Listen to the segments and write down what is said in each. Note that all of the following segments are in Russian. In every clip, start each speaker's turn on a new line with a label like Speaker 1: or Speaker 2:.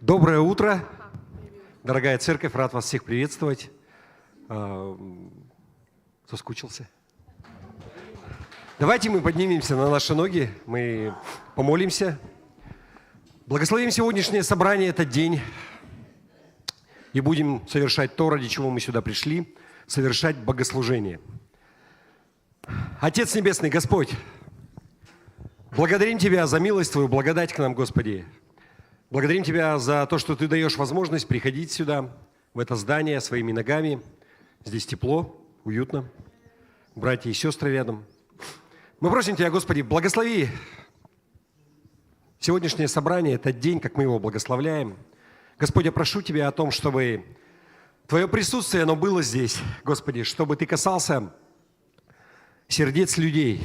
Speaker 1: Доброе утро, дорогая церковь, рад вас всех приветствовать. Соскучился? Давайте мы поднимемся на наши ноги, мы помолимся. Благословим сегодняшнее собрание, этот день, и будем совершать то, ради чего мы сюда пришли, совершать богослужение. Отец Небесный, Господь, благодарим Тебя за милость Твою, благодать к нам, Господи. Благодарим Тебя за то, что Ты даешь возможность приходить сюда, в это здание, своими ногами. Здесь тепло, уютно, братья и сестры рядом. Мы просим Тебя, Господи, благослови сегодняшнее собрание, этот день, как мы его благословляем. Господь, я прошу Тебя о том, чтобы Твое присутствие, оно было здесь, Господи, чтобы Ты касался сердец людей.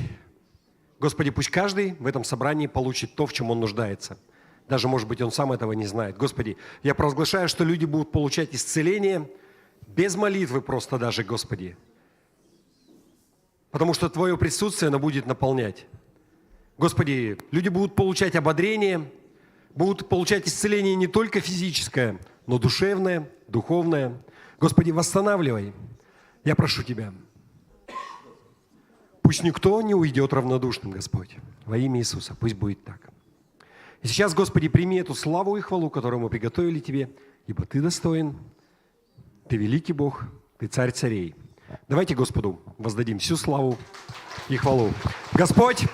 Speaker 1: Господи, пусть каждый в этом собрании получит то, в чем он нуждается. Даже, может быть, он сам этого не знает. Господи, я провозглашаю, что люди будут получать исцеление без молитвы просто даже, Господи. Потому что Твое присутствие, оно будет наполнять. Господи, люди будут получать ободрение, будут получать исцеление не только физическое, но душевное, духовное. Господи, восстанавливай. Я прошу Тебя. Пусть никто не уйдет равнодушным, Господь. Во имя Иисуса. Пусть будет так. И сейчас, Господи, прими эту славу и хвалу, которую мы приготовили Тебе, ибо Ты достоин, Ты великий Бог, Ты царь царей. Давайте Господу воздадим всю славу и хвалу. Господь,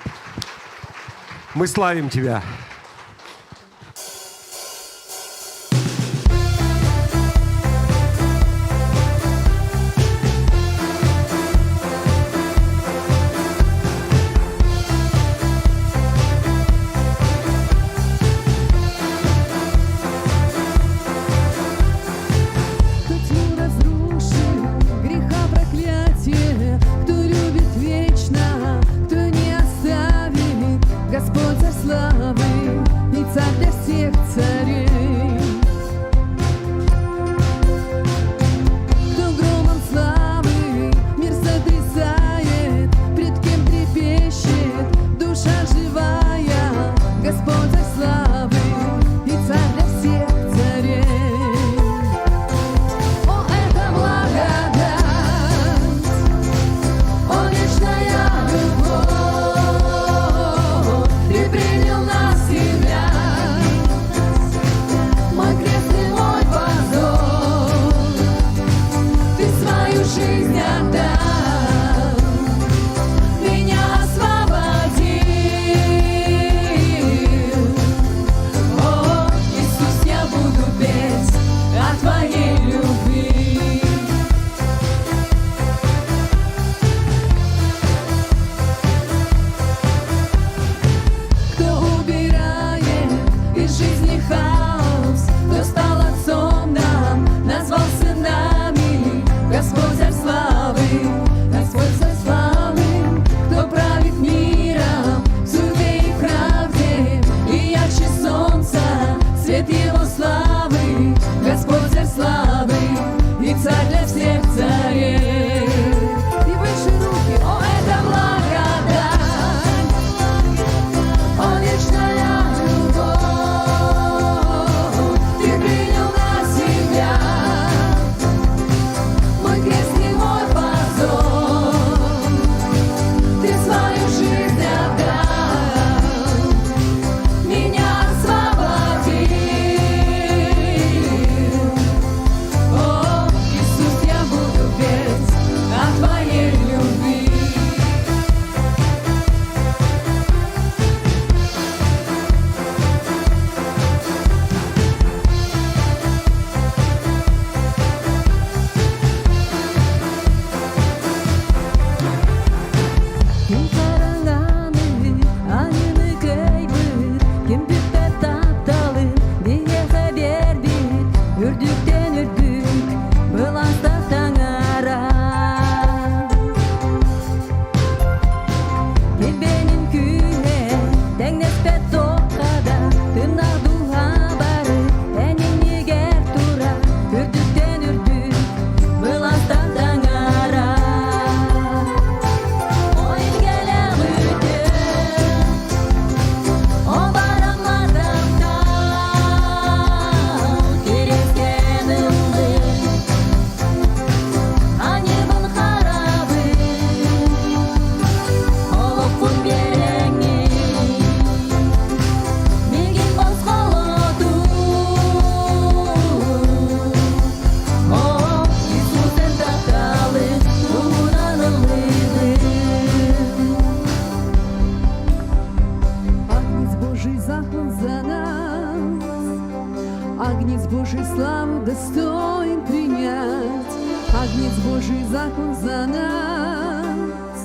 Speaker 1: мы славим Тебя.
Speaker 2: Агнец Божий славу достоин принять, Агнец Божий заклан за нас,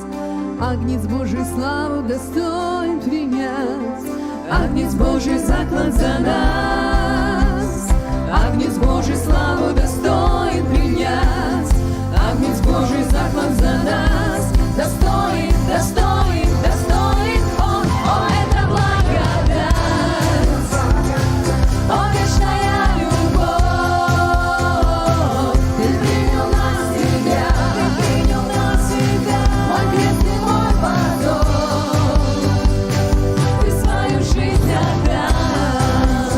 Speaker 2: Агнец Божий славу достоин принять, Агнец Божий заклан за нас, Агнец Божий славу достоин принять, Агнец Божий заклан за нас, достоин, достоин, достоин Он, о, это благодать, о, вечная любовь, Ты принял на себя, мой крест и мой позор, Ты свою жизнь отдал,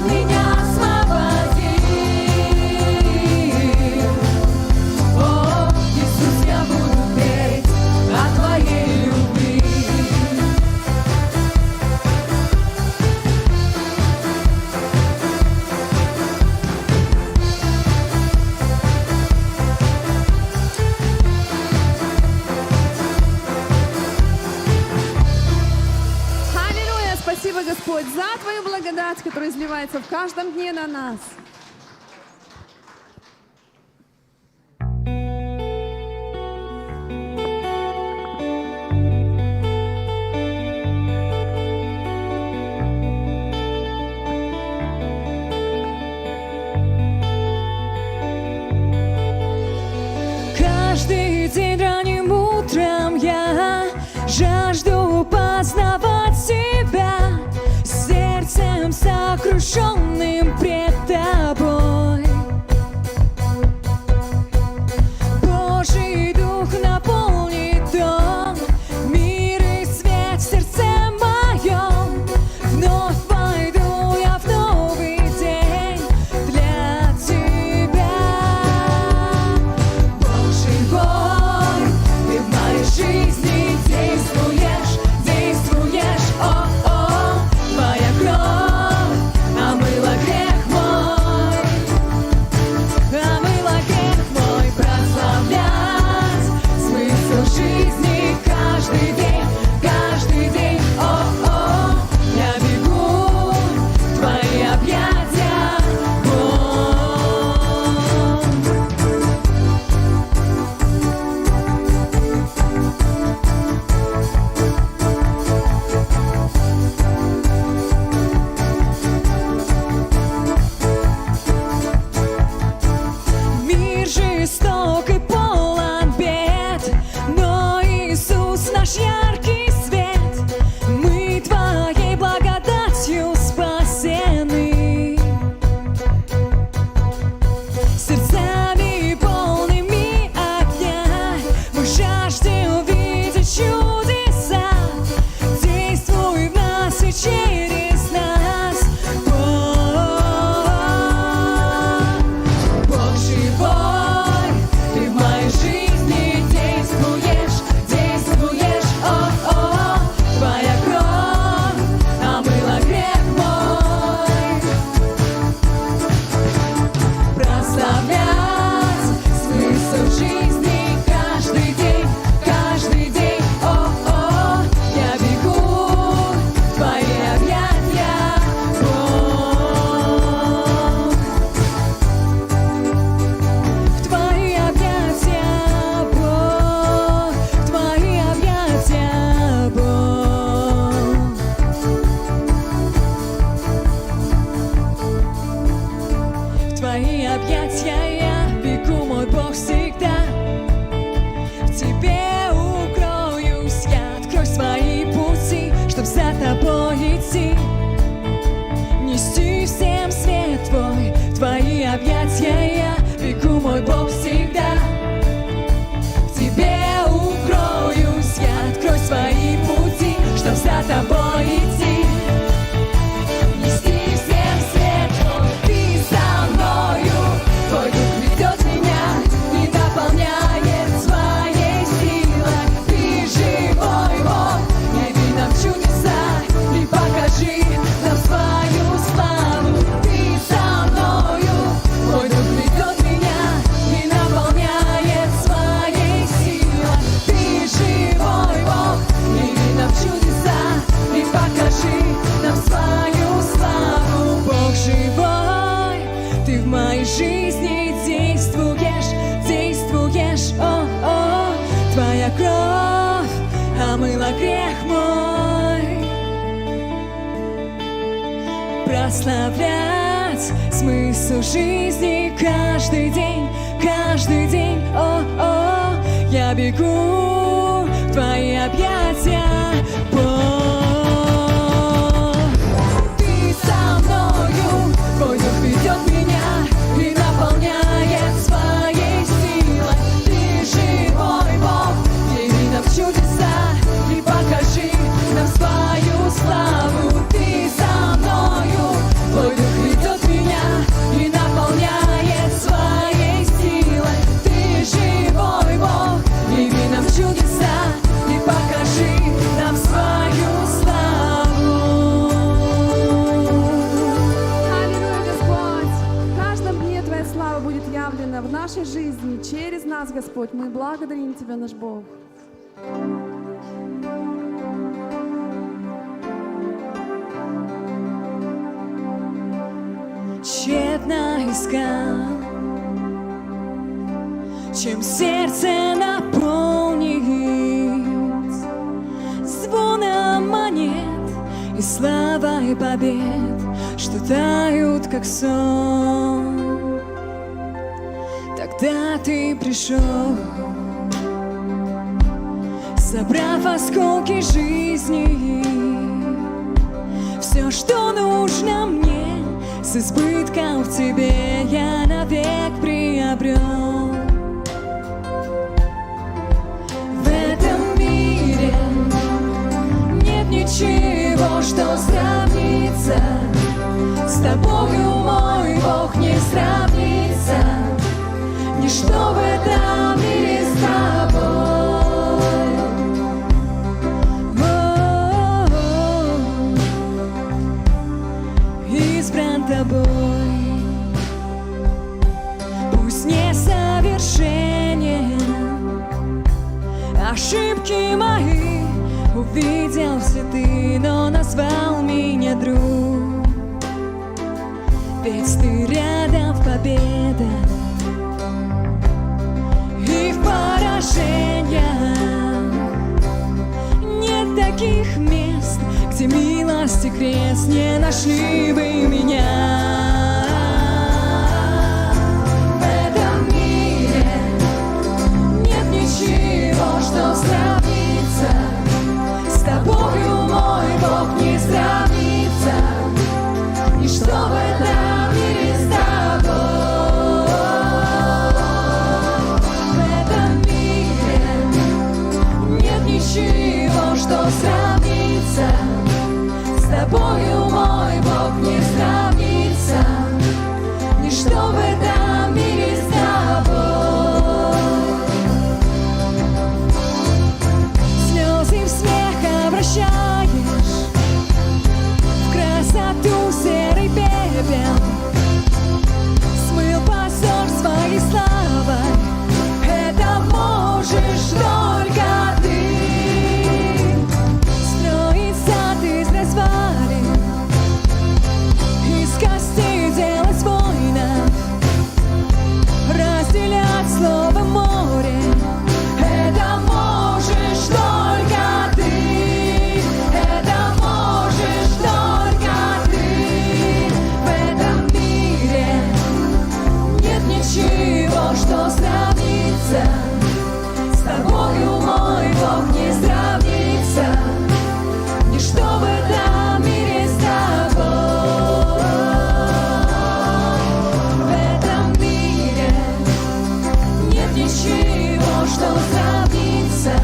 Speaker 2: меня освободил. О, Иисус, я буду петь о Твоей любви.
Speaker 3: Аллилуйя! Спасибо, Господь, за Твою благодать, которая изливается в каждом дне на нас.
Speaker 4: Каждый день ранним утром я жажду познавать Тебя, сердцем сокрушенным пред Тобой. Божий Дух наполнит дом, мир и свет в сердце моем. Вновь пойду я в новый день для Тебя. Божий бой, Ты в моей жизни действуешь, действуешь, о-о. Твоя кровь омыла грех мой, омыла грех мой. Прославлять смысл жизни каждый день, о-о. Я бегу в Твои объятия, Бог. Мир жесток и полон бед, но Иисус наш яркий свет. Мы Твоей благодатью спасены. Сердцами полными огня мы жаждем видеть чудеса. Действуй в нас и через нас, Бог. Бог живой, Ты в моей жизни действуешь, действуешь, о-о. Твоя кровь омыла грех мой. Прославлять смысл жизни каждый день, о-о. Я бегу в Твои объятия, Бог. В Твои объятия, Бог, в Твои объятия, Бог. В Твои объятия я бегу, мой Бог, всегда. В Тебе укроюсь я, открой свои пути, чтоб за Тобой идти, нести всем свет Твой. В Твои объятия я бегу, мой Бог, всегда. В Тебе укроюсь я, открой свои пути, чтоб за Тобой идти, нести всем свет Твой. Ты со мною, Твой Дух жизни действуешь, действуешь, о, твоя кровь омыла грех мой. Прославлять смысл жизни каждый день, о, я бегу в твои объятия. Ты со мною, твой дух ведет меня и наполняет своей силой. Ты живой Бог, яви нам чудеса и покажи нам свою славу. Ты со мною, твой дух ведет меня и наполняет своей силой. Ты живой Бог, яви нам чудеса и покажи нам свою славу.
Speaker 3: Аллилуйя, Господь! В каждом дне Твоя слава будет явлена в нашей жизни через нас, Господь. Мы благодарим Тебя, наш Бог.
Speaker 4: Тщетно искал, чем сердце наполнить звоном монет и славой побед, что тают, как сон. Тогда ты пришел, собрав осколки жизни, все, что нужно мне, с избытком в тебе я навек приобрел. В этом мире нет ничего, что сравнится с тобою, мой Бог, не сравнится. Ничто в этом мире с тобой. Избран тобой, пусть несовершенен, ошибки мои увидел все ты, но назвал меня друг. Ведь ты рядом в победах и в поражениях. Нет таких мест, где милость и крест не нашли бы меня. В этом мире нет ничего, что сравнится с тобою, мой Бог, не сравнится. Ничто в этом мире с тобой. В этом мире нет ничего, что сравнится с тобою, мой Бог, не сравнится. Ничто в этом мире с тобой. Слезы в смех обращаешь, в красоту серый пепел, смыл позор своей славой. Это можешь только ты. Строить сад из развалин, из костей делать воинов, разделять слово море. Это можешь только ты. Это можешь только ты. В этом мире нет ничего, что сравнится с тобою, мой Бог, не сравнится. Ничто в этом мире с тобой. В этом мире нет ничего, что сравнится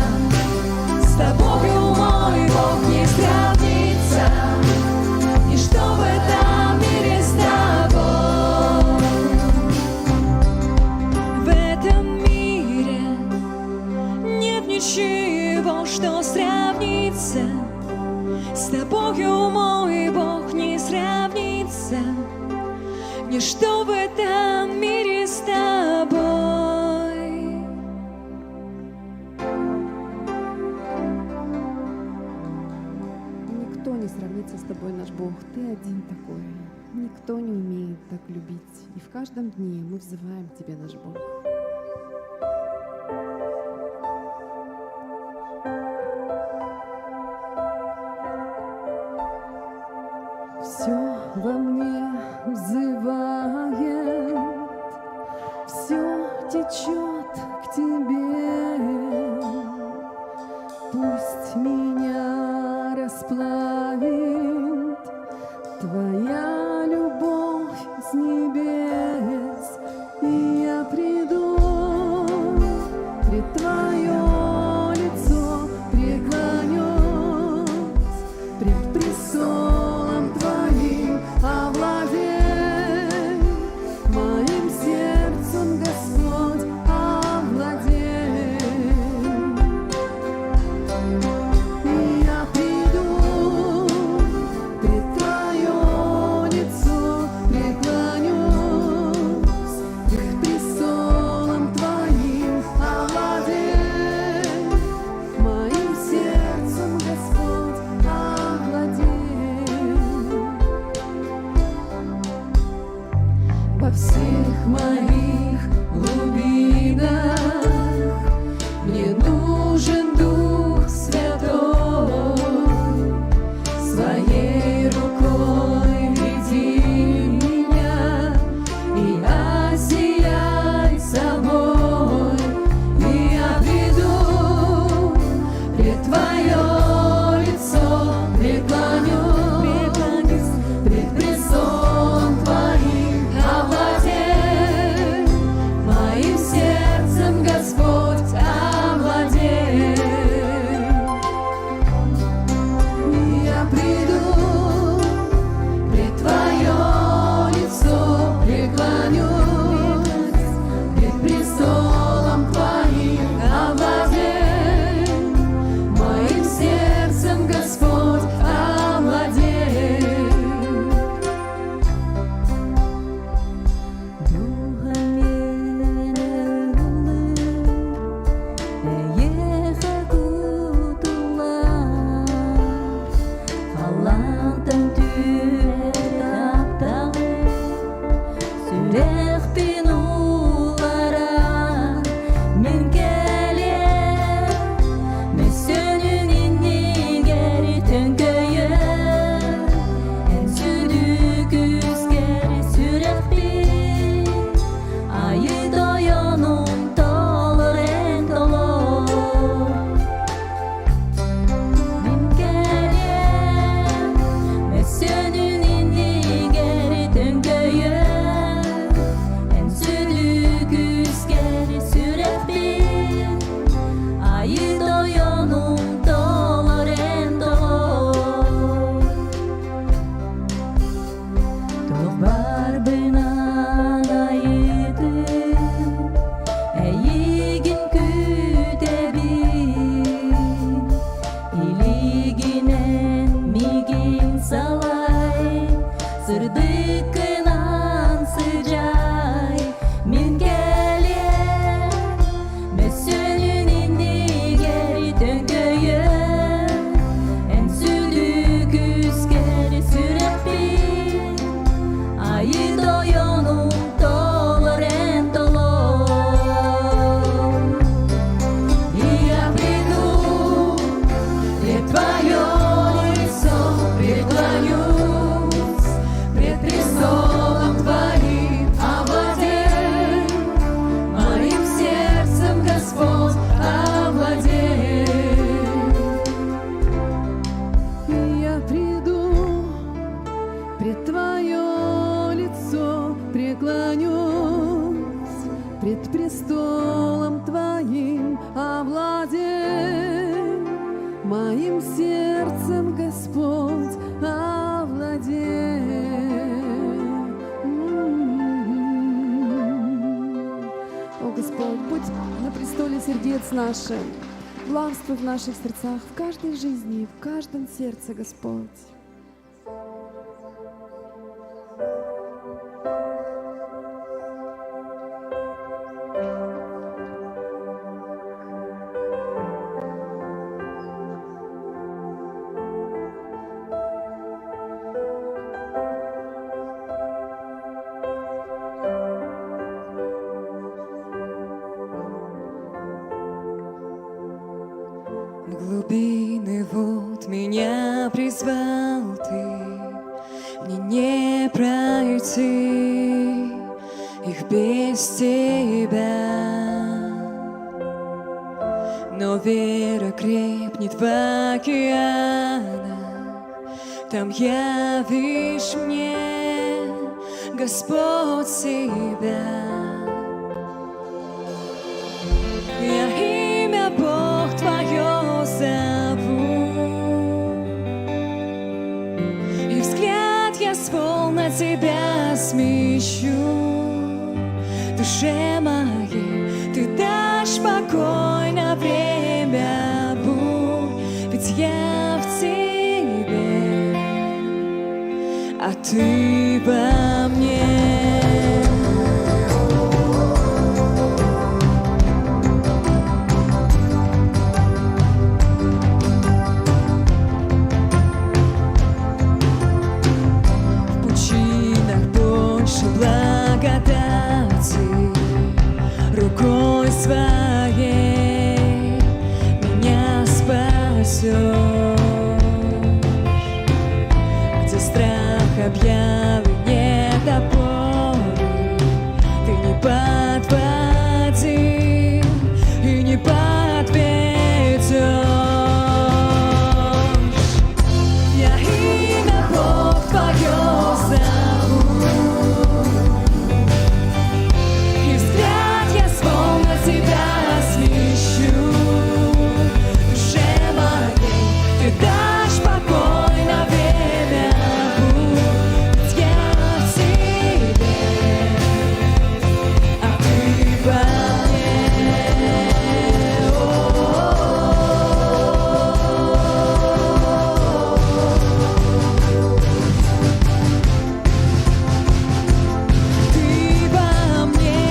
Speaker 4: с тобою, мой Бог, не сравнится. Ничто в этом мире с тобой. В этом мире нет ничего, что сравнится с тобою, мой Бог, не сравнится. Ничто в этом мире с тобой.
Speaker 3: Никто не сравнится с Тобой, наш Бог. Ты один такой. Никто. никто не умеет так любить. И в каждом дне мы взываем к Тебе, наш Бог. Все во мне взывает, все течет к Тебе. Пусть меня расплавит Твоя любовь с небес, и я приду пред Твое лицо, преклонюсь пред престолом Твоим, овладей моим сердцем, Господь, овладей. И я приду пред Твое лицо, преклонюсь пред престолом Твоим, овладей моим сердцем, Господь, овладей. Во всех моих глубинах мне нужен Дух Святой, своей рукой веди меня и осияй собой, и я приду пред Твое лицо, преклонюсь пред престолом Твоим, овладей моим сердцем, Господь, овладей. И я приду пред Твое лицо, преклонюсь пред престолом Твоим, овладей моим сердцем, Господь, овладей. Сырдыкынан сыжай мен келем, мәсөнүн инни гери төңкөйөм, эн сүлү күскери сүрөппин, айы доёнум толор эн толор. И я приду пред Твое лицо, преклонюсь пред престолом Твоим, овладей моим сердцем, Господь, овладей. И я приду пред Твое лицо, преклонюсь пред престолом Твоим, овладей моим сердцем, Господь, овладей. О, Господь, будь на престоле сердец наших, властвуй в наших сердцах, в каждой жизни, в каждом сердце, Господь.
Speaker 4: призвал ты, мне не пройти их без тебя. Но вера крепнет в океанах, там явишь мне, Господь, себя. Я имя Бог Твое зову, и взгляд я свол на Тебя смещу. Душе моей Ты дашь покой на время бурь, ведь я в Тебе, а Ты во мне. Рукой своей меня спасешь, где страх объявлен, нет опоры, ты не подводил и не подведешь. Я имя Бог Твое зову, Тебя смещу. Душе моей Ты дашь покой на время бурь, ведь я в Тебе, а Ты во мне. Ты во мне.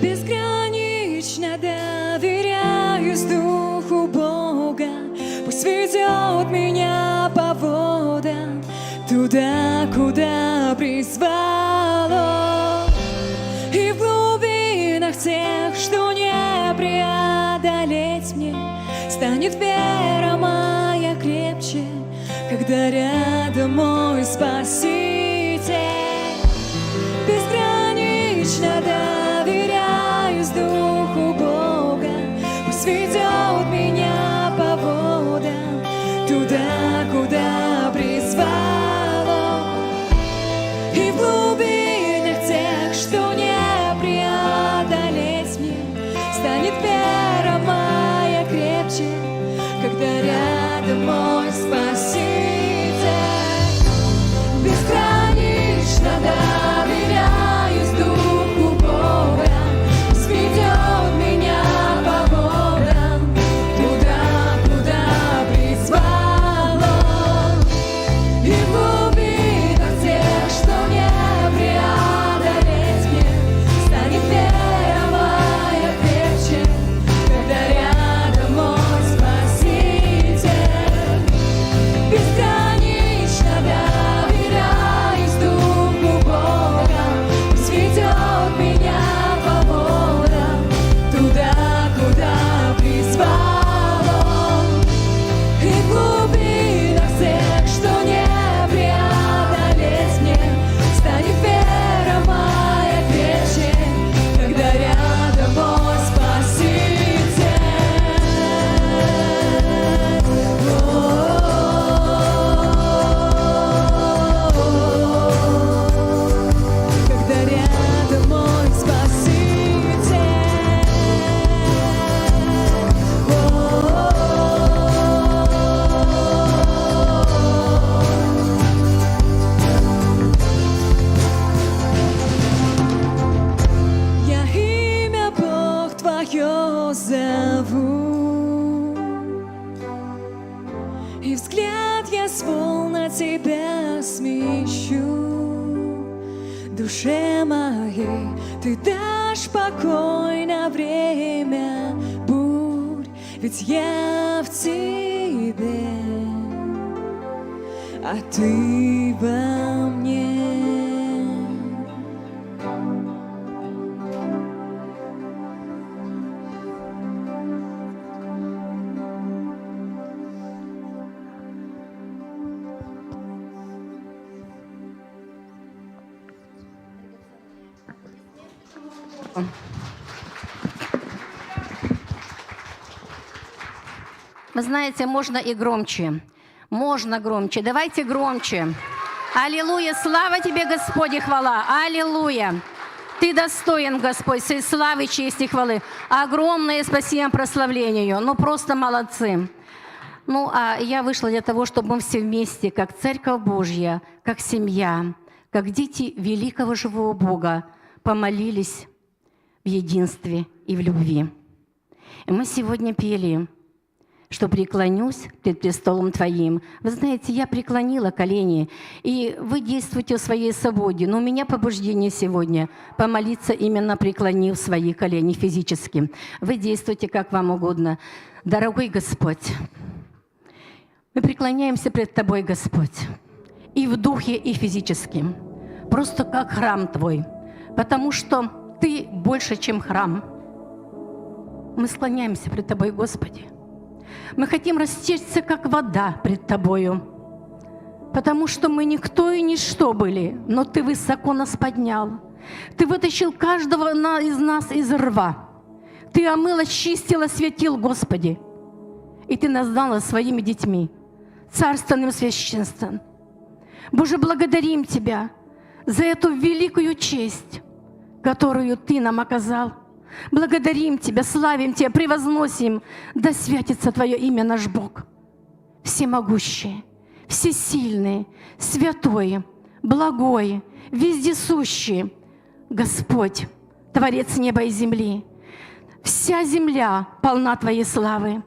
Speaker 4: Безгранично доверяюсь Духу Бога, пусть ведет меня по водам, туда, куда призвал Он. И в глубинах тех, что не преодолеть мне, станет вера моя крепче, когда рядом мой Спаситель. Безгранично доверяюсь Духу Бога, пусть ведет меня по водам, туда, куда призвал Он. И в глубинах тех, что не преодолеть мне, станет вера моя крепче, когда рядом мой Спаситель. Безгранично доверяюсь Духу Бога, пусть ведет меня по водам, туда, куда призвал Он. И в глубинах тех, что не преодолеть мне, станет вера моя крепче, когда рядом мой Спаситель. Безгранично доверяюсь Духу Бога, пусть ведет меня по водам, туда, куда призвал Он. И в глубинах тех, что не преодолеть мне, станет вера моя крепче, когда рядом мой Спаситель. Когда рядом мой Спаситель. Я имя Бог Твое зову, и взгляд я свол на Тебя смещу. душе моей, Ты дашь покой на время бурь, ведь я в Тебе, а Ты во мне.
Speaker 5: Вы знаете, можно и громче. Можно громче. Давайте громче. Аллилуйя. Слава Тебе, Господи, хвала. Аллилуйя. Ты достоин, Господь, всей славы, чести, хвалы. Огромное спасибо прославлению. Ну, просто молодцы. Ну, а я вышла для того, чтобы мы все вместе, как Церковь Божья, как семья, как дети великого живого Бога, помолились в единстве и в любви. И мы сегодня пели, что преклонюсь пред престолом Твоим. Вы знаете, я преклонила колени, и вы действуете в своей свободе. Но у меня побуждение сегодня помолиться, именно преклонив свои колени физически. Вы действуйте как вам угодно. Дорогой Господь, мы преклоняемся пред Тобой, Господь, и в духе, и физически. Просто как храм Твой, потому что Ты больше, чем храм. Мы склоняемся пред Тобой, Господи. Мы хотим растечься, как вода пред Тобою, потому что мы никто и ничто были, но Ты высоко нас поднял. Ты вытащил каждого из нас из рва. Ты омыл, очистил, осветил, Господи. И Ты нас дала своими детьми, царственным священством. Боже, благодарим Тебя за эту великую честь, которую Ты нам оказал. Благодарим Тебя, славим Тебя, превозносим. Да святится Твое имя, наш Бог. Всемогущий, всесильный, святой, благой, вездесущий, Господь, Творец неба и земли. Вся земля полна Твоей славы.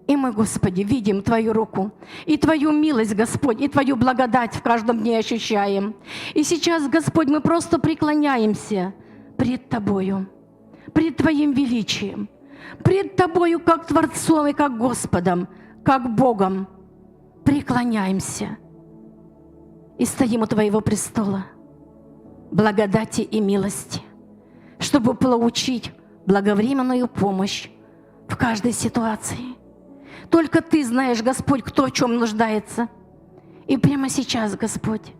Speaker 5: И мы, Господи, видим Твою руку, и Твою милость, Господь, и Твою благодать в каждом дне ощущаем. И сейчас, Господь, мы просто преклоняемся пред Тобою, пред Твоим величием, пред Тобою как Творцом и как Господом, как Богом. Преклоняемся и стоим у Твоего престола благодати и милости, чтобы получить благовременную помощь в каждой ситуации. Только Ты знаешь, Господь, кто в чем нуждается. И прямо сейчас, Господь,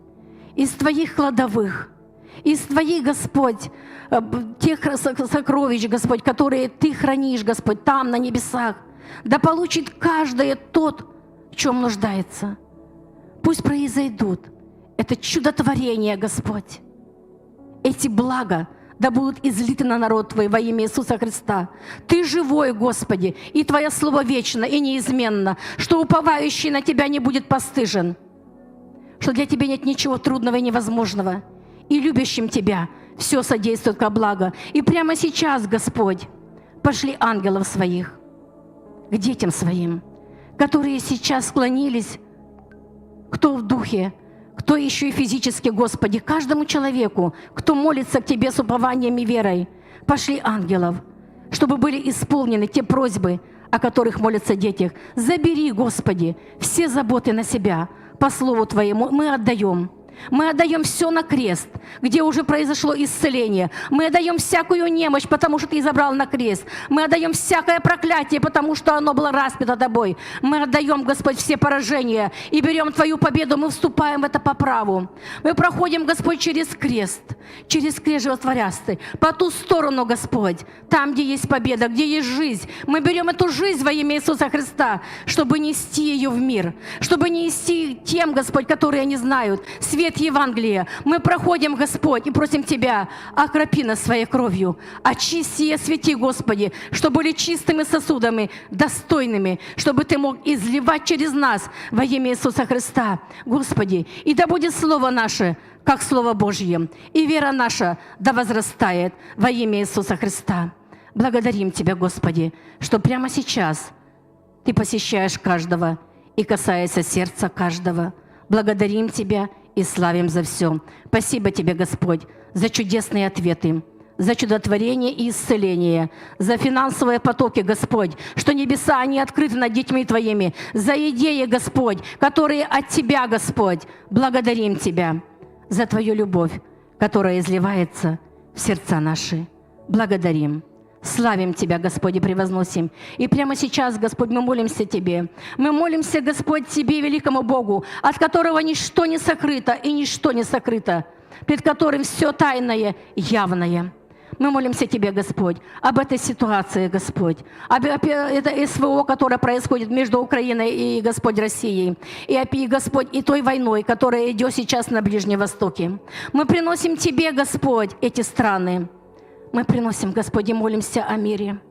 Speaker 5: из Твоих кладовых, из Твоих, Господь, тех сокровищ, Господь, которые Ты хранишь, Господь, там, на небесах, да получит каждый тот, в чем нуждается. Пусть произойдут это чудотворение, Господь. Эти блага да будут излиты на народ Твой во имя Иисуса Христа. Ты живой, Господи, и Твое Слово вечно и неизменно, что уповающий на Тебя не будет постыжен, что для Тебя нет ничего трудного и невозможного, и любящим Тебя все содействует ко благу. И прямо сейчас, Господь, пошли ангелов Своих к детям Своим, которые сейчас склонились, кто в духе, кто еще и физически, Господи, каждому человеку, кто молится к Тебе с упованием и верой, пошли ангелов, чтобы были исполнены те просьбы, о которых молятся дети. Забери, Господи, все заботы на себя. По слову Твоему мы отдаем. Мы отдаем все на крест, где уже произошло исцеление. Мы отдаем всякую немощь, потому что Ты забрал на крест. Мы отдаем всякое проклятие, потому что оно было распято Тобой. Мы отдаем, Господь, все поражения и берем Твою победу. Мы вступаем в это по праву. Мы проходим, Господь, через крест животворястый, по ту сторону, Господь, там, где есть победа, где есть жизнь. Мы берем эту жизнь во имя Иисуса Христа, чтобы нести ее в мир, чтобы нести тем, Господь, которые не знают, свет Евангелия. Мы проходим, Господь, и просим Тебя, окропи нас своей кровью, очисти и освети, Господи, чтобы были чистыми сосудами, достойными, чтобы Ты мог изливать через нас во имя Иисуса Христа, Господи. И да будет Слово наше, как Слово Божье, и вера наша да возрастает во имя Иисуса Христа. Благодарим Тебя, Господи, что прямо сейчас Ты посещаешь каждого и касаешься сердца каждого. Благодарим Тебя и славим за все. Спасибо Тебе, Господь, за чудесные ответы, за чудотворение и исцеление, за финансовые потоки, Господь, что небеса, они открыты над детьми Твоими, за идеи, Господь, которые от Тебя, Господь. Благодарим Тебя за Твою любовь, которая изливается в сердца наши. Благодарим. Славим Тебя, Господь, и превозносим. И прямо сейчас, Господь, мы молимся Тебе. Мы молимся, Господь, Тебе, великому Богу, от которого ничто не сокрыто и ничто не сокрыто, пред которым все тайное, явное. Мы молимся Тебе, Господь, об этой ситуации, Господь, об это СВО, которое происходит между Украиной и, Господь, Россией, и, Господь, и той войной, которая идет сейчас на Ближнем Востоке. Мы приносим Тебе, Господь, эти страны. Мы приносим, Господи, молимся о мире.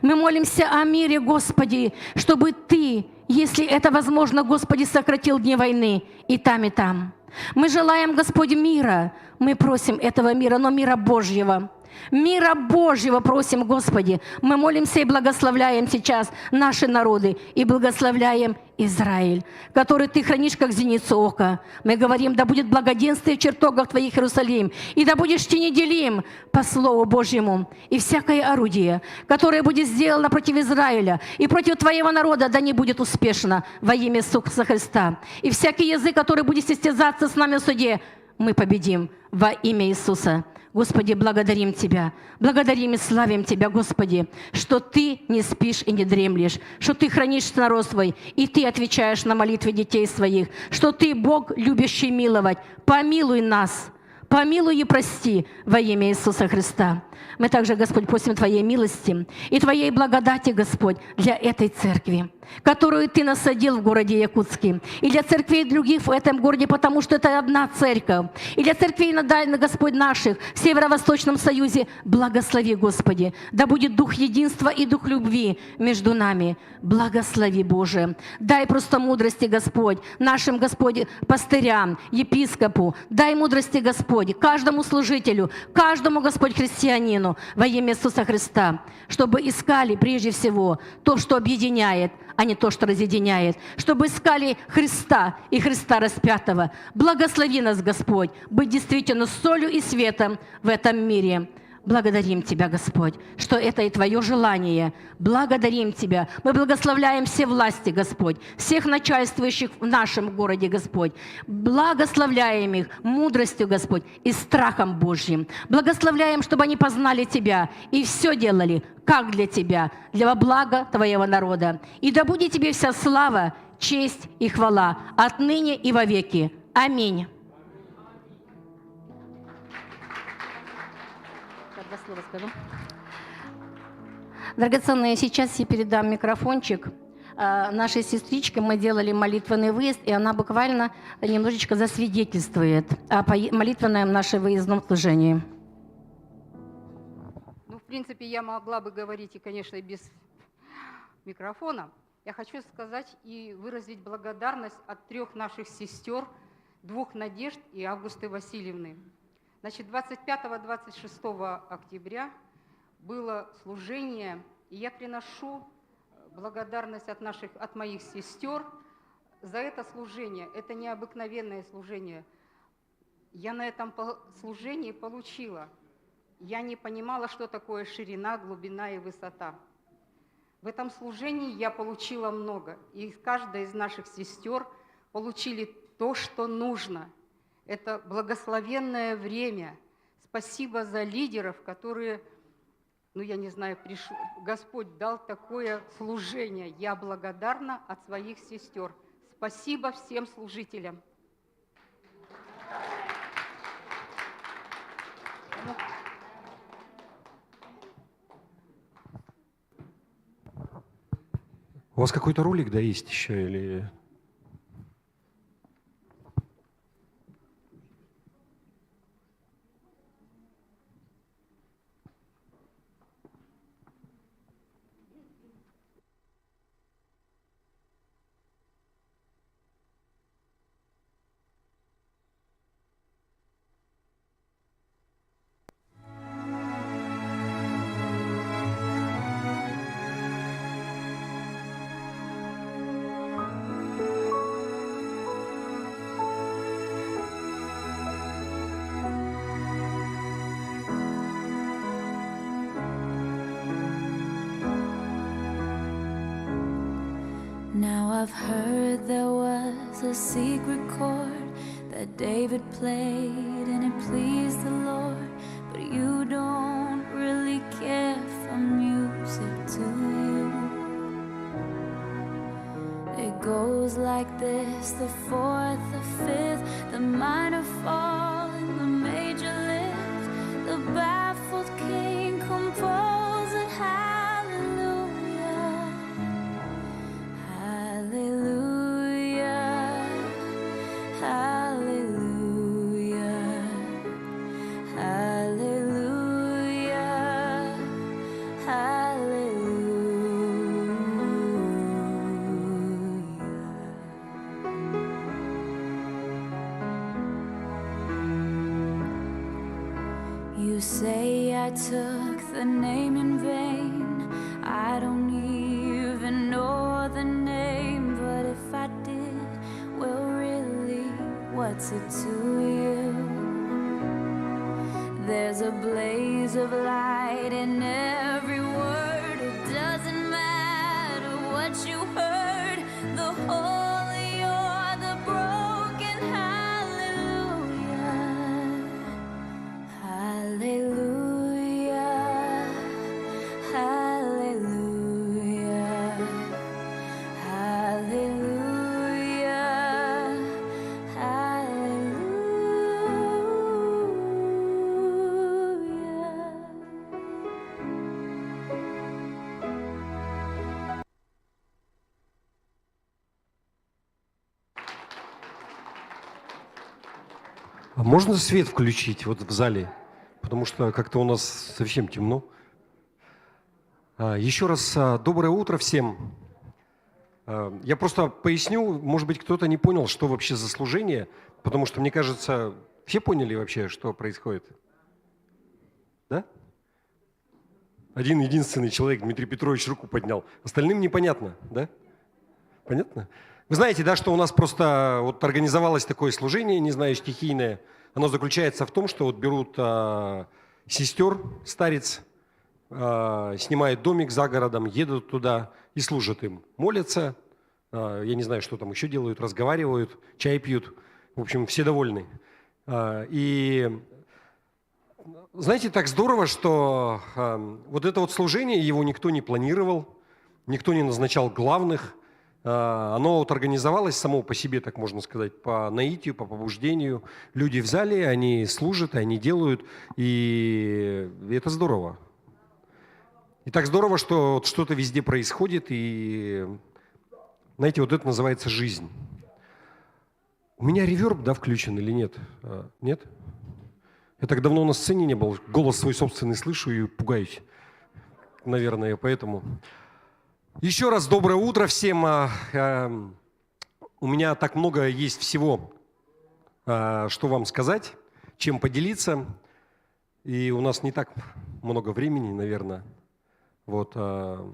Speaker 5: Мы молимся о мире, Господи, чтобы Ты, если это возможно, Господи, сократил дни войны и там, и там. Мы желаем, Господь, мира. Мы просим этого мира, но мира Божьего. Мира Божьего просим, Господи. Мы молимся и благословляем сейчас наши народы и благословляем Израиль, который Ты хранишь, как зеницу ока. Мы говорим, да будет благоденствие в чертогах Твоих, Иерусалим, и да будешь Ты неделим по Слову Божьему. И всякое орудие, которое будет сделано против Израиля и против Твоего народа, да не будет успешно во имя Иисуса Христа. И всякий язык, который будет состязаться с нами в суде, мы победим во имя Иисуса. Господи, благодарим Тебя, благодарим и славим Тебя, Господи, что Ты не спишь и не дремлешь, что Ты хранишь народ Твой, и Ты отвечаешь на молитвы детей Своих, что Ты, Бог, любящий миловать. Помилуй нас, помилуй и прости во имя Иисуса Христа. Мы также, Господь, просим Твоей милости и Твоей благодати, Господь, для этой церкви, которую Ты насадил в городе Якутске, и для церквей других в этом городе, потому что это одна церковь, и для церквей, Господь, наших в Северо-Восточном Союзе. Благослови, Господи, да будет дух единства и дух любви между нами. Благослови, Боже. Дай просто мудрости, Господь, нашим, Господи, пастырям, епископу. Дай мудрости, Господь, каждому служителю, каждому, Господь, христианину во имя Иисуса Христа, чтобы искали прежде всего то, что объединяет, а не то, что разъединяет, чтобы искали Христа и Христа распятого. Благослови нас, Господь, быть действительно солью и светом в этом мире. Благодарим Тебя, Господь, что это и Твое желание. Благодарим Тебя. Мы благословляем все власти, Господь, всех начальствующих в нашем городе, Господь. Благословляем их мудростью, Господь, и страхом Божьим. Благословляем, чтобы они познали Тебя и все делали, как для Тебя, для блага Твоего народа. И да будет Тебе вся слава, честь и хвала отныне и вовеки. Аминь. Два слова скажу. Драгоценные, сейчас я передам микрофончик нашей сестричке. Мы делали молитвенный выезд, и она буквально немножечко засвидетельствует о молитвенном нашем выездном служении.
Speaker 6: Ну, в принципе, я могла бы говорить, и, конечно, и без микрофона. Я хочу сказать и выразить благодарность от 3 наших сестер, 2 Надежд и Августы Васильевны. Значит, 25-26 октября было служение, и я приношу благодарность от моих сестер за это служение. Это необыкновенное служение. Я на этом служении получила. Я не понимала, что такое ширина, глубина и высота. В этом служении я получила много, и каждая из наших сестер получили то, что нужно. Это благословенное время. Спасибо за лидеров, которые, ну я не знаю, Господь дал такое служение. Я благодарна от своих сестер. Спасибо всем служителям.
Speaker 1: У вас какой-то ролик, да, есть еще или...
Speaker 2: Now I've heard there was a secret chord that David played and it pleased the Lord, but you don't really care for music, do you? It goes like this: the fourth, the fifth, the minor fall and the major lift. The baffled king composed it. Hallelujah, hallelujah, hallelujah, hallelujah, hallelujah. You say I took the name in vain. I don't even know the name, but if I did, well, really, what's it to you? There's a blaze of light in every word. It doesn't matter what you heard. The holy or the broken. Hallelujah, hallelujah, hallelujah, hallelujah, hallelujah.
Speaker 1: А можно свет включить вот в зале? Потому что как-то у нас совсем темно. Еще раз доброе утро всем. Я просто поясню, может быть, кто-то не понял, что вообще за служение, потому что, мне кажется, все поняли вообще, что происходит? Да? Один единственный человек, Дмитрий Петрович, руку поднял. Остальным непонятно, да? Понятно? Вы знаете, да, что у нас просто вот организовалось такое служение, не знаю, стихийное. Оно заключается в том, что вот берут сестер, старец, снимают домик за городом, едут туда и служат им. Молятся, я не знаю, что там еще делают, разговаривают, чай пьют. В общем, все довольны. И знаете, так здорово, что вот это вот служение, его никто не планировал, никто не назначал главных. Оно вот организовалось само по себе, так можно сказать, по наитию, по побуждению. Люди в зале, они служат, они делают, и это здорово. И так здорово, что вот что-то везде происходит, и, знаете, вот это называется жизнь. У меня реверб, да, включен или нет? Нет? Я так давно на сцене не был, голос свой собственный слышу и пугаюсь, наверное, поэтому... Еще раз доброе утро всем. У меня так много есть всего, что вам сказать, чем поделиться. И у нас не так много времени, наверное. Вот. У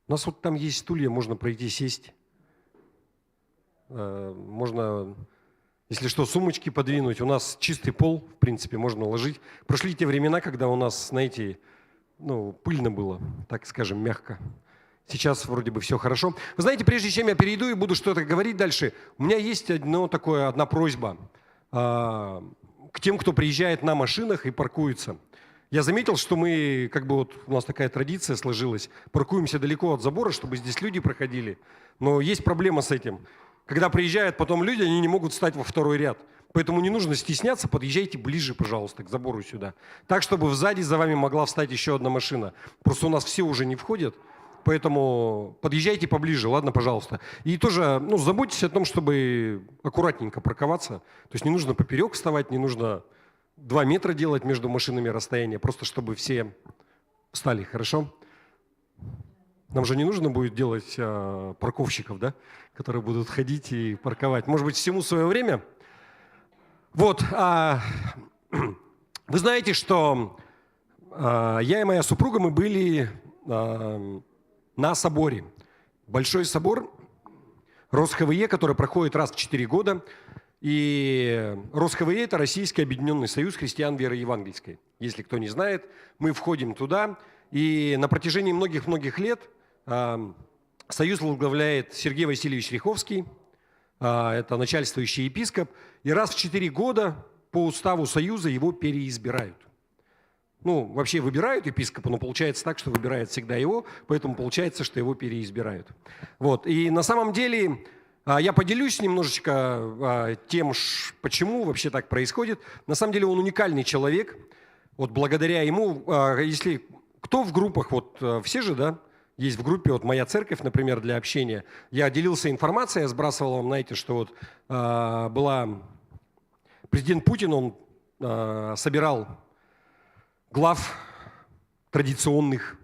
Speaker 1: нас вот там есть стулья, можно пройти сесть. Можно, если что, сумочки подвинуть. У нас чистый пол, в принципе, можно ложить. Прошли те времена, когда у нас, знаете, пыльно было, так скажем, мягко. Сейчас вроде бы все хорошо. Вы знаете, прежде чем я перейду и буду что-то говорить дальше, у меня есть одна просьба к тем, кто приезжает на машинах и паркуется. Я заметил, что мы, у нас такая традиция сложилась, паркуемся далеко от забора, чтобы здесь люди проходили. Но есть проблема с этим. Когда приезжают потом люди, они не могут встать во второй ряд. Поэтому не нужно стесняться, подъезжайте ближе, пожалуйста, к забору сюда. Так, чтобы сзади за вами могла встать еще одна машина. Просто у нас все уже не входят, поэтому подъезжайте поближе, ладно, пожалуйста. И тоже, заботьтесь о том, чтобы аккуратненько парковаться. То есть не нужно поперек вставать, не нужно 2 метра делать между машинами расстояние, просто чтобы все встали, хорошо? Нам же не нужно будет делать парковщиков, да, которые будут ходить и парковать. Может быть, всему свое время? Вот, вы знаете, что я и моя супруга, мы были на соборе. Большой собор РосХВЕ, который проходит раз в 4 года. И РосХВЕ – это Российский Объединенный Союз Христиан Веры Евангельской. Если кто не знает, мы входим туда. И на протяжении многих-многих лет Союз возглавляет Сергей Васильевич Риховский, это начальствующий епископ, и раз в 4 года по уставу Союза его переизбирают. Ну, вообще выбирают епископа, но получается так, что выбирает всегда его, поэтому получается, что его переизбирают. Вот. И на самом деле я поделюсь немножечко тем, почему вообще так происходит. На самом деле он уникальный человек. Вот благодаря ему, если кто в группах, вот все же, да, есть в группе, вот моя церковь, например, для общения. Я делился информацией, я сбрасывал вам, знаете, что вот была президент Путин, он собирал глав традиционных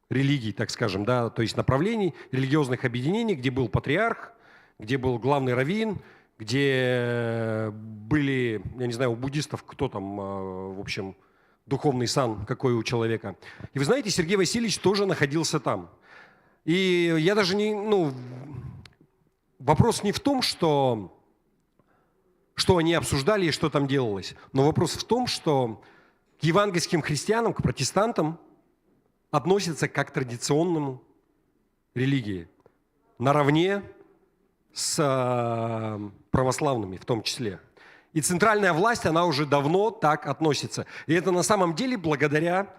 Speaker 1: религий, так скажем, да, то есть направлений, религиозных объединений, где был патриарх, где был главный раввин, где были, я не знаю, у буддистов кто там, в общем, духовный сан какой у человека. И вы знаете, Сергей Васильевич тоже находился там. И я даже не, вопрос не в том, что они обсуждали и что там делалось, но вопрос в том, что к евангельским христианам, к протестантам относятся как к традиционному религии, наравне с православными в том числе. И центральная власть, она уже давно так относится. И это на самом деле благодаря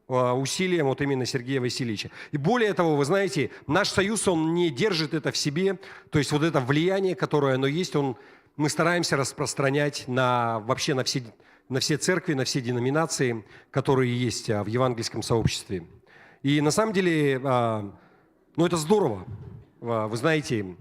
Speaker 1: усилиям вот именно Сергея Васильевича. И более того, вы знаете, наш союз, он не держит это в себе, то есть вот это влияние, которое оно есть, мы стараемся распространять вообще на все церкви, на все деноминации, которые есть в евангельском сообществе. И на самом деле, это здорово. Вы знаете,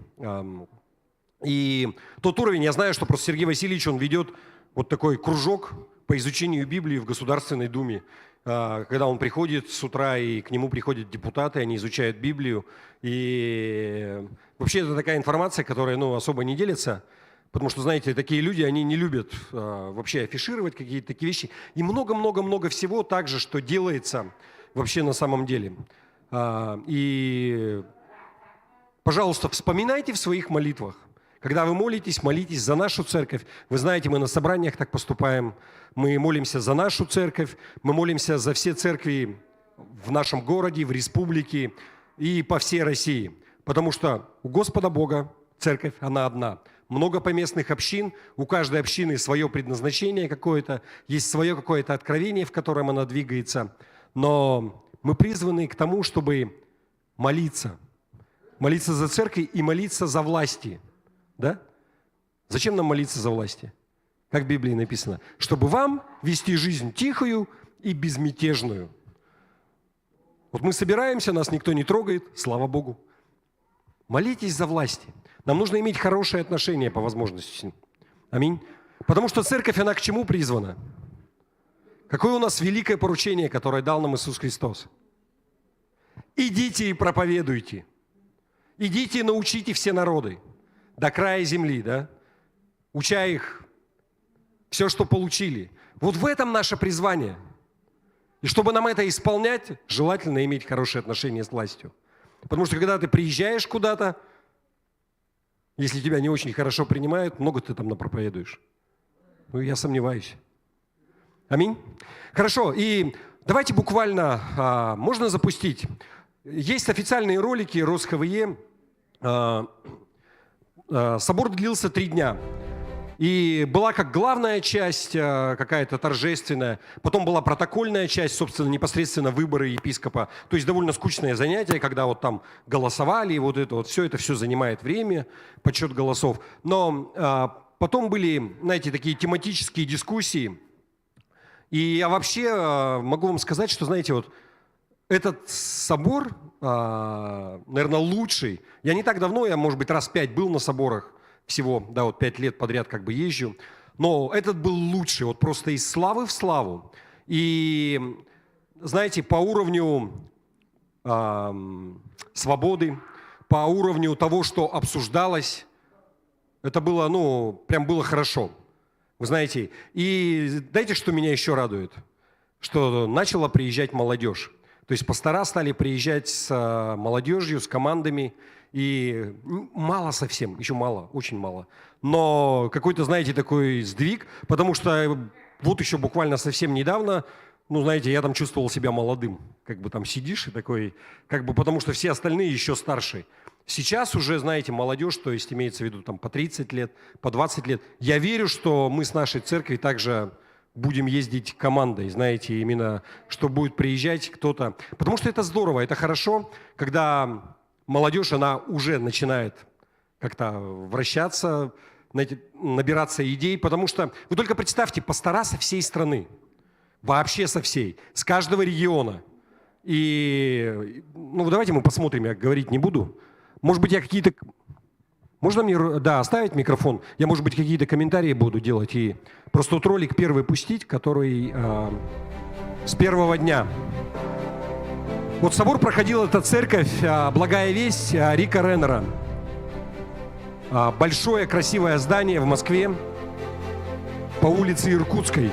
Speaker 1: и тот уровень, я знаю, что просто Сергей Васильевич, он ведет вот такой кружок по изучению Библии в Государственной Думе. Когда он приходит с утра, и к нему приходят депутаты, они изучают Библию. И вообще это такая информация, которая особо не делится. Потому что, знаете, такие люди, они не любят вообще афишировать какие-то такие вещи. И много-много-много всего также, что делается вообще на самом деле. И, пожалуйста, вспоминайте в своих молитвах. Когда вы молитесь за нашу церковь. Вы знаете, мы на собраниях так поступаем. Мы молимся за нашу церковь, мы молимся за все церкви в нашем городе, в республике и по всей России. Потому что у Господа Бога церковь, она одна. Много поместных общин, у каждой общины свое предназначение какое-то, есть свое какое-то откровение, в котором она двигается. Но мы призваны к тому, чтобы молиться. Молиться за церковь и молиться за власти. Да? Зачем нам молиться за власти? Как в Библии написано. Чтобы вам вести жизнь тихую и безмятежную. Вот мы собираемся, нас никто не трогает, слава Богу. Молитесь за власти. Нам нужно иметь хорошие отношения по возможности с ним. Аминь. Потому что церковь, она к чему призвана? Какое у нас великое поручение, которое дал нам Иисус Христос? Идите и проповедуйте. Идите и научите все народы до края земли, да? Уча их все, что получили. Вот в этом наше призвание. И чтобы нам это исполнять, желательно иметь хорошие отношения с властью. Потому что когда ты приезжаешь куда-то, если тебя не очень хорошо принимают, много ты там напроповедуешь. Я сомневаюсь. Аминь. Хорошо, и давайте буквально, можно запустить. Есть официальные ролики РосХВЕ. Собор длился 3 дня. И была как главная часть, какая-то торжественная, потом была протокольная часть, собственно, непосредственно выборы епископа. То есть довольно скучное занятие, когда вот там голосовали, и вот это вот все занимает время, подсчет голосов. Но потом были, знаете, такие тематические дискуссии. И я вообще могу вам сказать, что, знаете, вот этот собор, наверное, лучший. Я не так давно, я, может быть, раз 5 был на соборах. Всего, да, вот 5 лет подряд как бы езжу. Но этот был лучший, вот просто из славы в славу. И, знаете, по уровню свободы, по уровню того, что обсуждалось, это было, прям было хорошо. Вы знаете, и знаете, что меня еще радует? Что начала приезжать молодежь. То есть пастора стали приезжать с молодежью, с командами. И мало совсем, еще мало, очень мало. Но какой-то, знаете, такой сдвиг, потому что вот еще буквально совсем недавно ну, знаете, я там чувствовал себя молодым. Как бы там сидишь и такой, как бы потому что все остальные еще старше. Сейчас уже, знаете, молодежь, то есть имеется в виду там по 30 лет, по 20 лет. Я верю, что мы с нашей церкви также будем ездить командой, знаете, именно, что будет приезжать кто-то. Потому что это здорово, это хорошо, когда молодежь, она уже начинает как-то вращаться, знаете, набираться идей, потому что вы только представьте, пастора со всей страны, вообще со всей, с каждого региона. И, ну, давайте мы посмотрим, я говорить не буду. Может быть, я какие-то... Можно мне, да, оставить микрофон? Я, может быть, какие-то комментарии буду делать и просто вот ролик первый пустить, который с первого дня. Вот собор проходил, эта церковь «Благая весть» Рика Реннера. Большое красивое здание в Москве по улице Иркутской.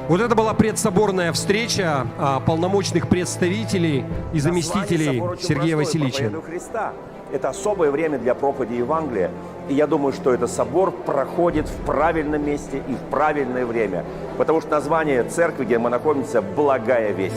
Speaker 1: Вот это была предсоборная встреча полномочных представителей и заместителей Сергея Васильевича.
Speaker 7: Христа. Это особое время для проповеди Евангелия. И я думаю, что этот собор проходит в правильном месте и в правильное время. Потому что название церкви, где мы находимся, «Благая весть».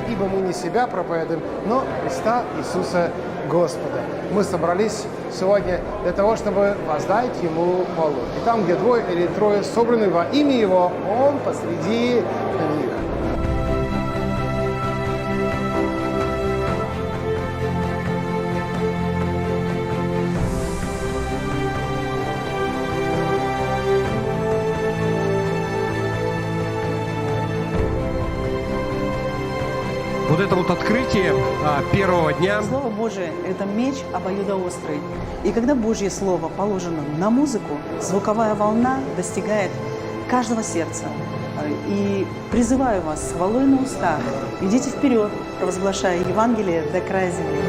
Speaker 8: Ибо мы не себя проповедуем, но Христа Иисуса Господа. Мы собрались сегодня для того, чтобы воздать Ему хвалу. И там, где двое или трое собраны во имя Его, Он посреди них.
Speaker 1: Вот это вот открытие первого дня.
Speaker 9: Слово Божие – это меч обоюдоострый. И когда Божье Слово положено на музыку, звуковая волна достигает каждого сердца. И призываю вас с хвалой на устах, идите вперед, провозглашая Евангелие до края земли.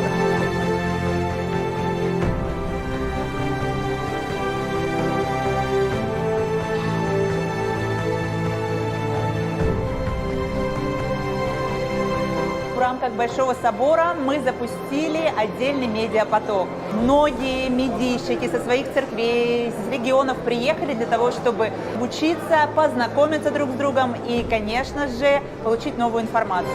Speaker 10: В рамках Большого собора мы запустили отдельный медиапоток. Многие медийщики со своих церквей, из регионов приехали для того, чтобы учиться, познакомиться друг с другом и, конечно же, получить новую информацию.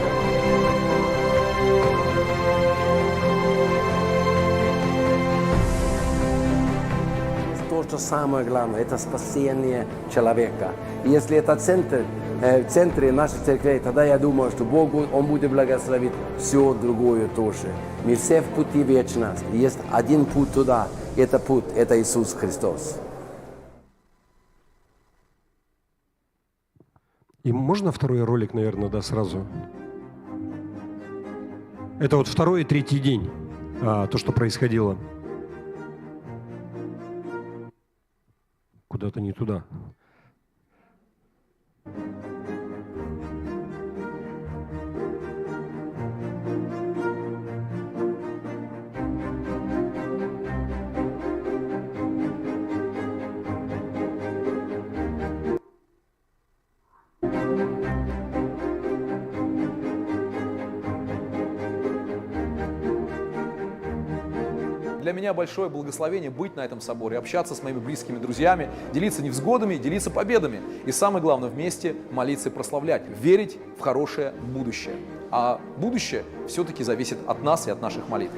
Speaker 11: То, что самое главное, это спасение человека. И если это центр, в центре нашей церкви, тогда я думаю, что Бог, Он будет благословить все другое тоже. Мы все в пути вечности. Есть один путь туда. Это путь, это Иисус Христос.
Speaker 1: И можно второй ролик, наверное, да, сразу? Это вот второй и третий день, то, что происходило. Куда-то не туда.
Speaker 12: Для меня большое благословение быть на этом соборе, общаться с моими близкими друзьями, делиться невзгодами, делиться победами. И самое главное, вместе молиться и прославлять, верить в хорошее будущее. А будущее все-таки зависит от нас и от наших молитв.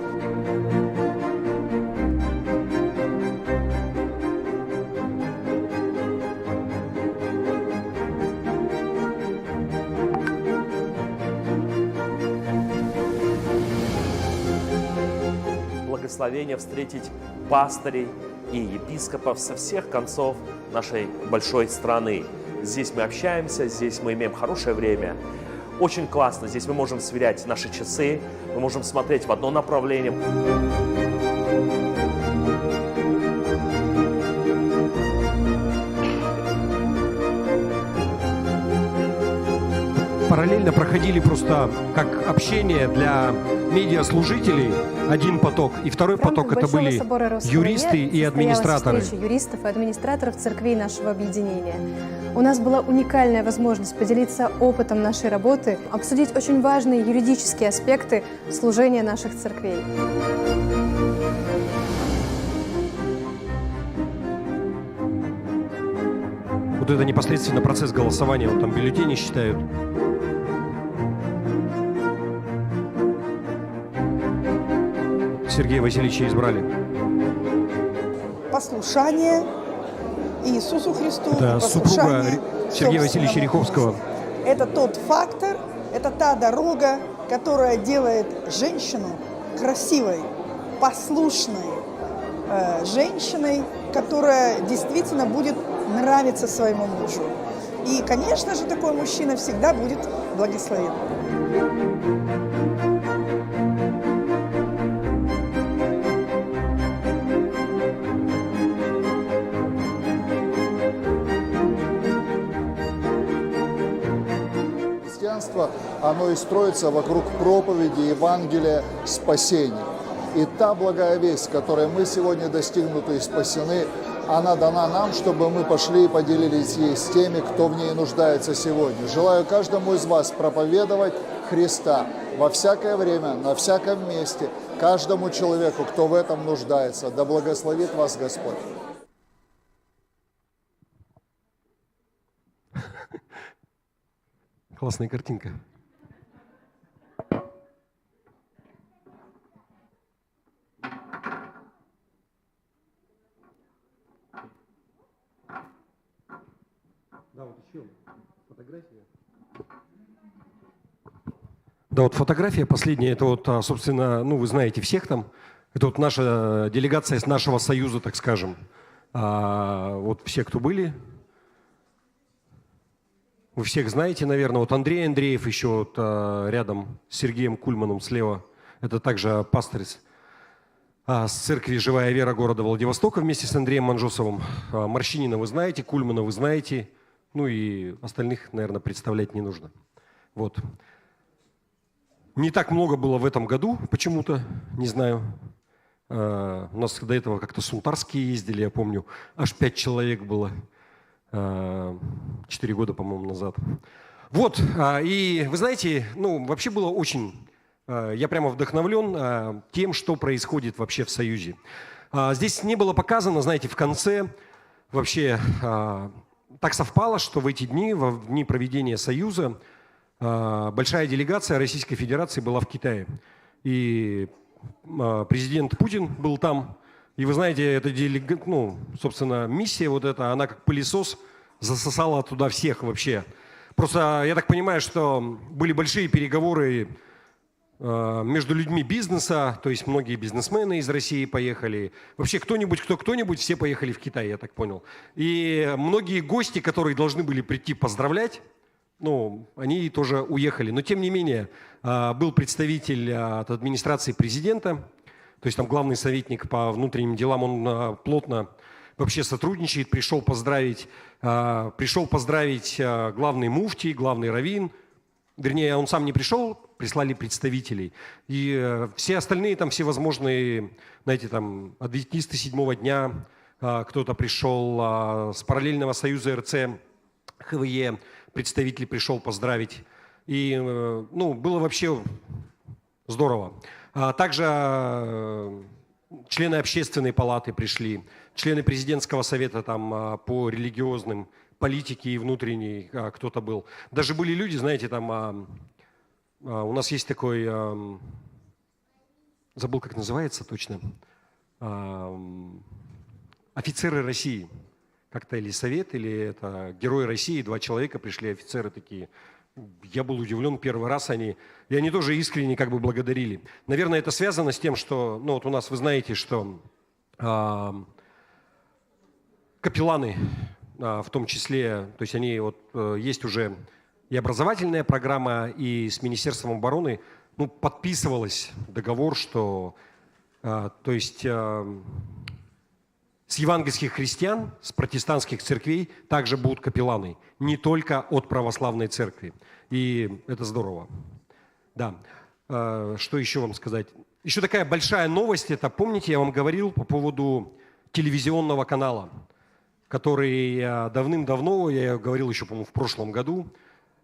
Speaker 13: Благословение встретить пастырей и епископов со всех концов нашей большой страны. Здесь мы общаемся, здесь мы имеем хорошее время. Очень классно, здесь мы можем сверять наши часы, мы можем смотреть в одно направление.
Speaker 1: параллельно проходили просто как общение для медиаслужителей один поток, и второй поток это были юристы и администраторы.
Speaker 14: Встреча юристов и администраторов церквей нашего объединения. У нас была уникальная возможность поделиться опытом нашей работы, обсудить очень важные юридические аспекты служения наших церквей.
Speaker 1: Вот это непосредственно процесс голосования, вот там бюллетени считают. Сергея Васильевича избрали.
Speaker 15: Послушание Иисусу Христу.
Speaker 1: Это супруга Сергея Васильевича Риховского.
Speaker 15: Это тот фактор, это та дорога, которая делает женщину красивой, послушной женщиной, которая действительно будет нравиться своему мужу. И, конечно же, такой мужчина всегда будет благословен.
Speaker 16: Христианство, оно и строится вокруг проповеди Евангелия спасения. И та благая весть, которой мы сегодня достигнуты и спасены, она дана нам, чтобы мы пошли и поделились ей с теми, кто в ней нуждается сегодня. Желаю каждому из вас проповедовать Христа во всякое время, на всяком месте, каждому человеку, кто в этом нуждается. Да благословит вас Господь.
Speaker 1: Классная картинка. Да, вот еще фотография. Да, вот фотография последняя, это вот, собственно, ну, вы знаете всех там. Это вот наша делегация с нашего союза, так скажем. Вот все, кто были. Вы всех знаете, наверное. Вот Андрей Андреев еще вот, рядом с Сергеем Кульманом слева. Это также пастырь с церкви «Живая вера» города Владивостока вместе с Андреем Манжосовым. Морщинина вы знаете, Кульмана вы знаете. Ну и остальных, наверное, представлять не нужно. Вот. Не так много было в этом году почему-то, не знаю. У нас до этого как-то сунтарские ездили, я помню. Аж 5 человек было. 4 года, по-моему, назад. Вот, и вы знаете, ну, вообще было очень, я прямо вдохновлен тем, что происходит вообще в Союзе. Здесь не было показано, знаете, в конце вообще так совпало, что в эти дни, в дни проведения Союза, большая делегация Российской Федерации была в Китае. И президент Путин был там. И вы знаете, эта ну, собственно, миссия вот эта, она как пылесос засосала туда всех вообще. Просто я так понимаю, что были большие переговоры между людьми бизнеса, то есть многие бизнесмены из России поехали. Вообще кто-нибудь, все поехали в Китай, я так понял. И многие гости, которые должны были прийти поздравлять, ну, они тоже уехали. Но тем не менее, был представитель от администрации президента. То есть там главный советник по внутренним делам, он плотно вообще сотрудничает, пришел поздравить главный муфтий, главный раввин. Вернее, он сам не пришел, прислали представителей. И все остальные там всевозможные, знаете, там адвентисты 7-го дня, кто-то пришел с параллельного союза РЦ, ХВЕ, представитель пришел поздравить. И, ну, было вообще здорово. Также члены общественной палаты пришли, члены президентского совета там по религиозным, политике и внутренней кто-то был. Даже были люди, знаете, там у нас есть такой, забыл, как называется точно, офицеры России, как-то или совет, или это герои России, 2 человека пришли, офицеры такие. Я был удивлен первый раз, и они тоже искренне как бы благодарили. Наверное, это связано с тем, что, ну вот у нас, вы знаете, что капелланы, в том числе, то есть они вот есть уже и образовательная программа, и с Министерством обороны, ну, подписывалась договор, что, то есть с евангельских христиан, с протестантских церквей также будут капелланы, не только от православной церкви. И это здорово. Да. Что еще вам сказать? Еще такая большая новость, это, помните, я вам говорил по поводу телевизионного канала, который давным-давно, я говорил еще, по-моему, в прошлом году,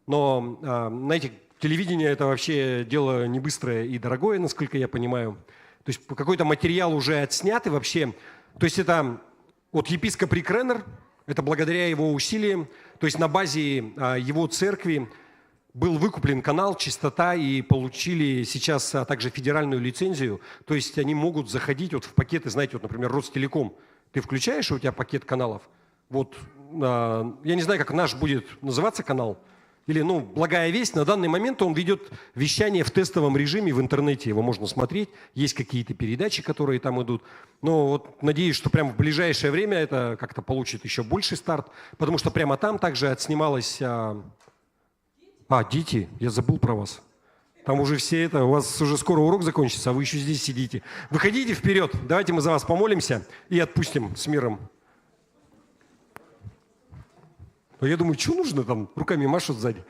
Speaker 1: но, знаете, телевидение – это вообще дело не быстрое и дорогое, насколько я понимаю. То есть какой-то материал уже отснят и вообще… То есть это вот епископ Рик Реннер, это благодаря его усилиям, то есть на базе его церкви был выкуплен канал «Чистота» и получили сейчас также федеральную лицензию. То есть они могут заходить вот в пакеты, знаете, вот, например, Ростелеком. Ты включаешь, и у тебя пакет каналов. Вот, я не знаю, как наш будет называться канал. Или, «Благая весть». На данный момент он ведет вещание в тестовом режиме в интернете. Его можно смотреть. Есть какие-то передачи, которые там идут. Но вот надеюсь, что прямо в ближайшее время это как-то получит еще больший старт. Потому что прямо там также отснималось… дети, я забыл про вас. Там уже все это, у вас уже скоро урок закончится, а вы еще здесь сидите. Выходите вперед, давайте мы за вас помолимся и отпустим с миром. А я думаю, что нужно там, руками машут сзади.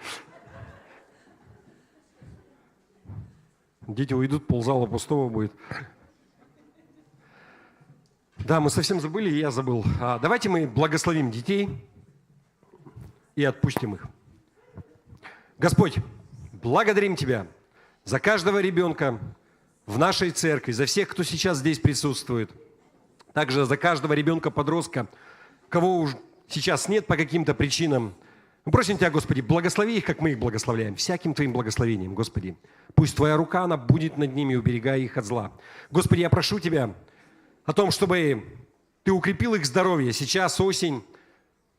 Speaker 1: Дети уйдут, ползала пустого будет. Да, мы совсем забыли, и я забыл. Давайте мы благословим детей и отпустим их. Господь, благодарим Тебя за каждого ребенка в нашей церкви, за всех, кто сейчас здесь присутствует, также за каждого ребенка-подростка, кого уж сейчас нет по каким-то причинам. Мы просим Тебя, Господи, благослови их, как мы их благословляем, всяким Твоим благословением, Господи. Пусть Твоя рука, она будет над ними, уберегая их от зла. Господи, я прошу Тебя о том, чтобы Ты укрепил их здоровье. Сейчас осень.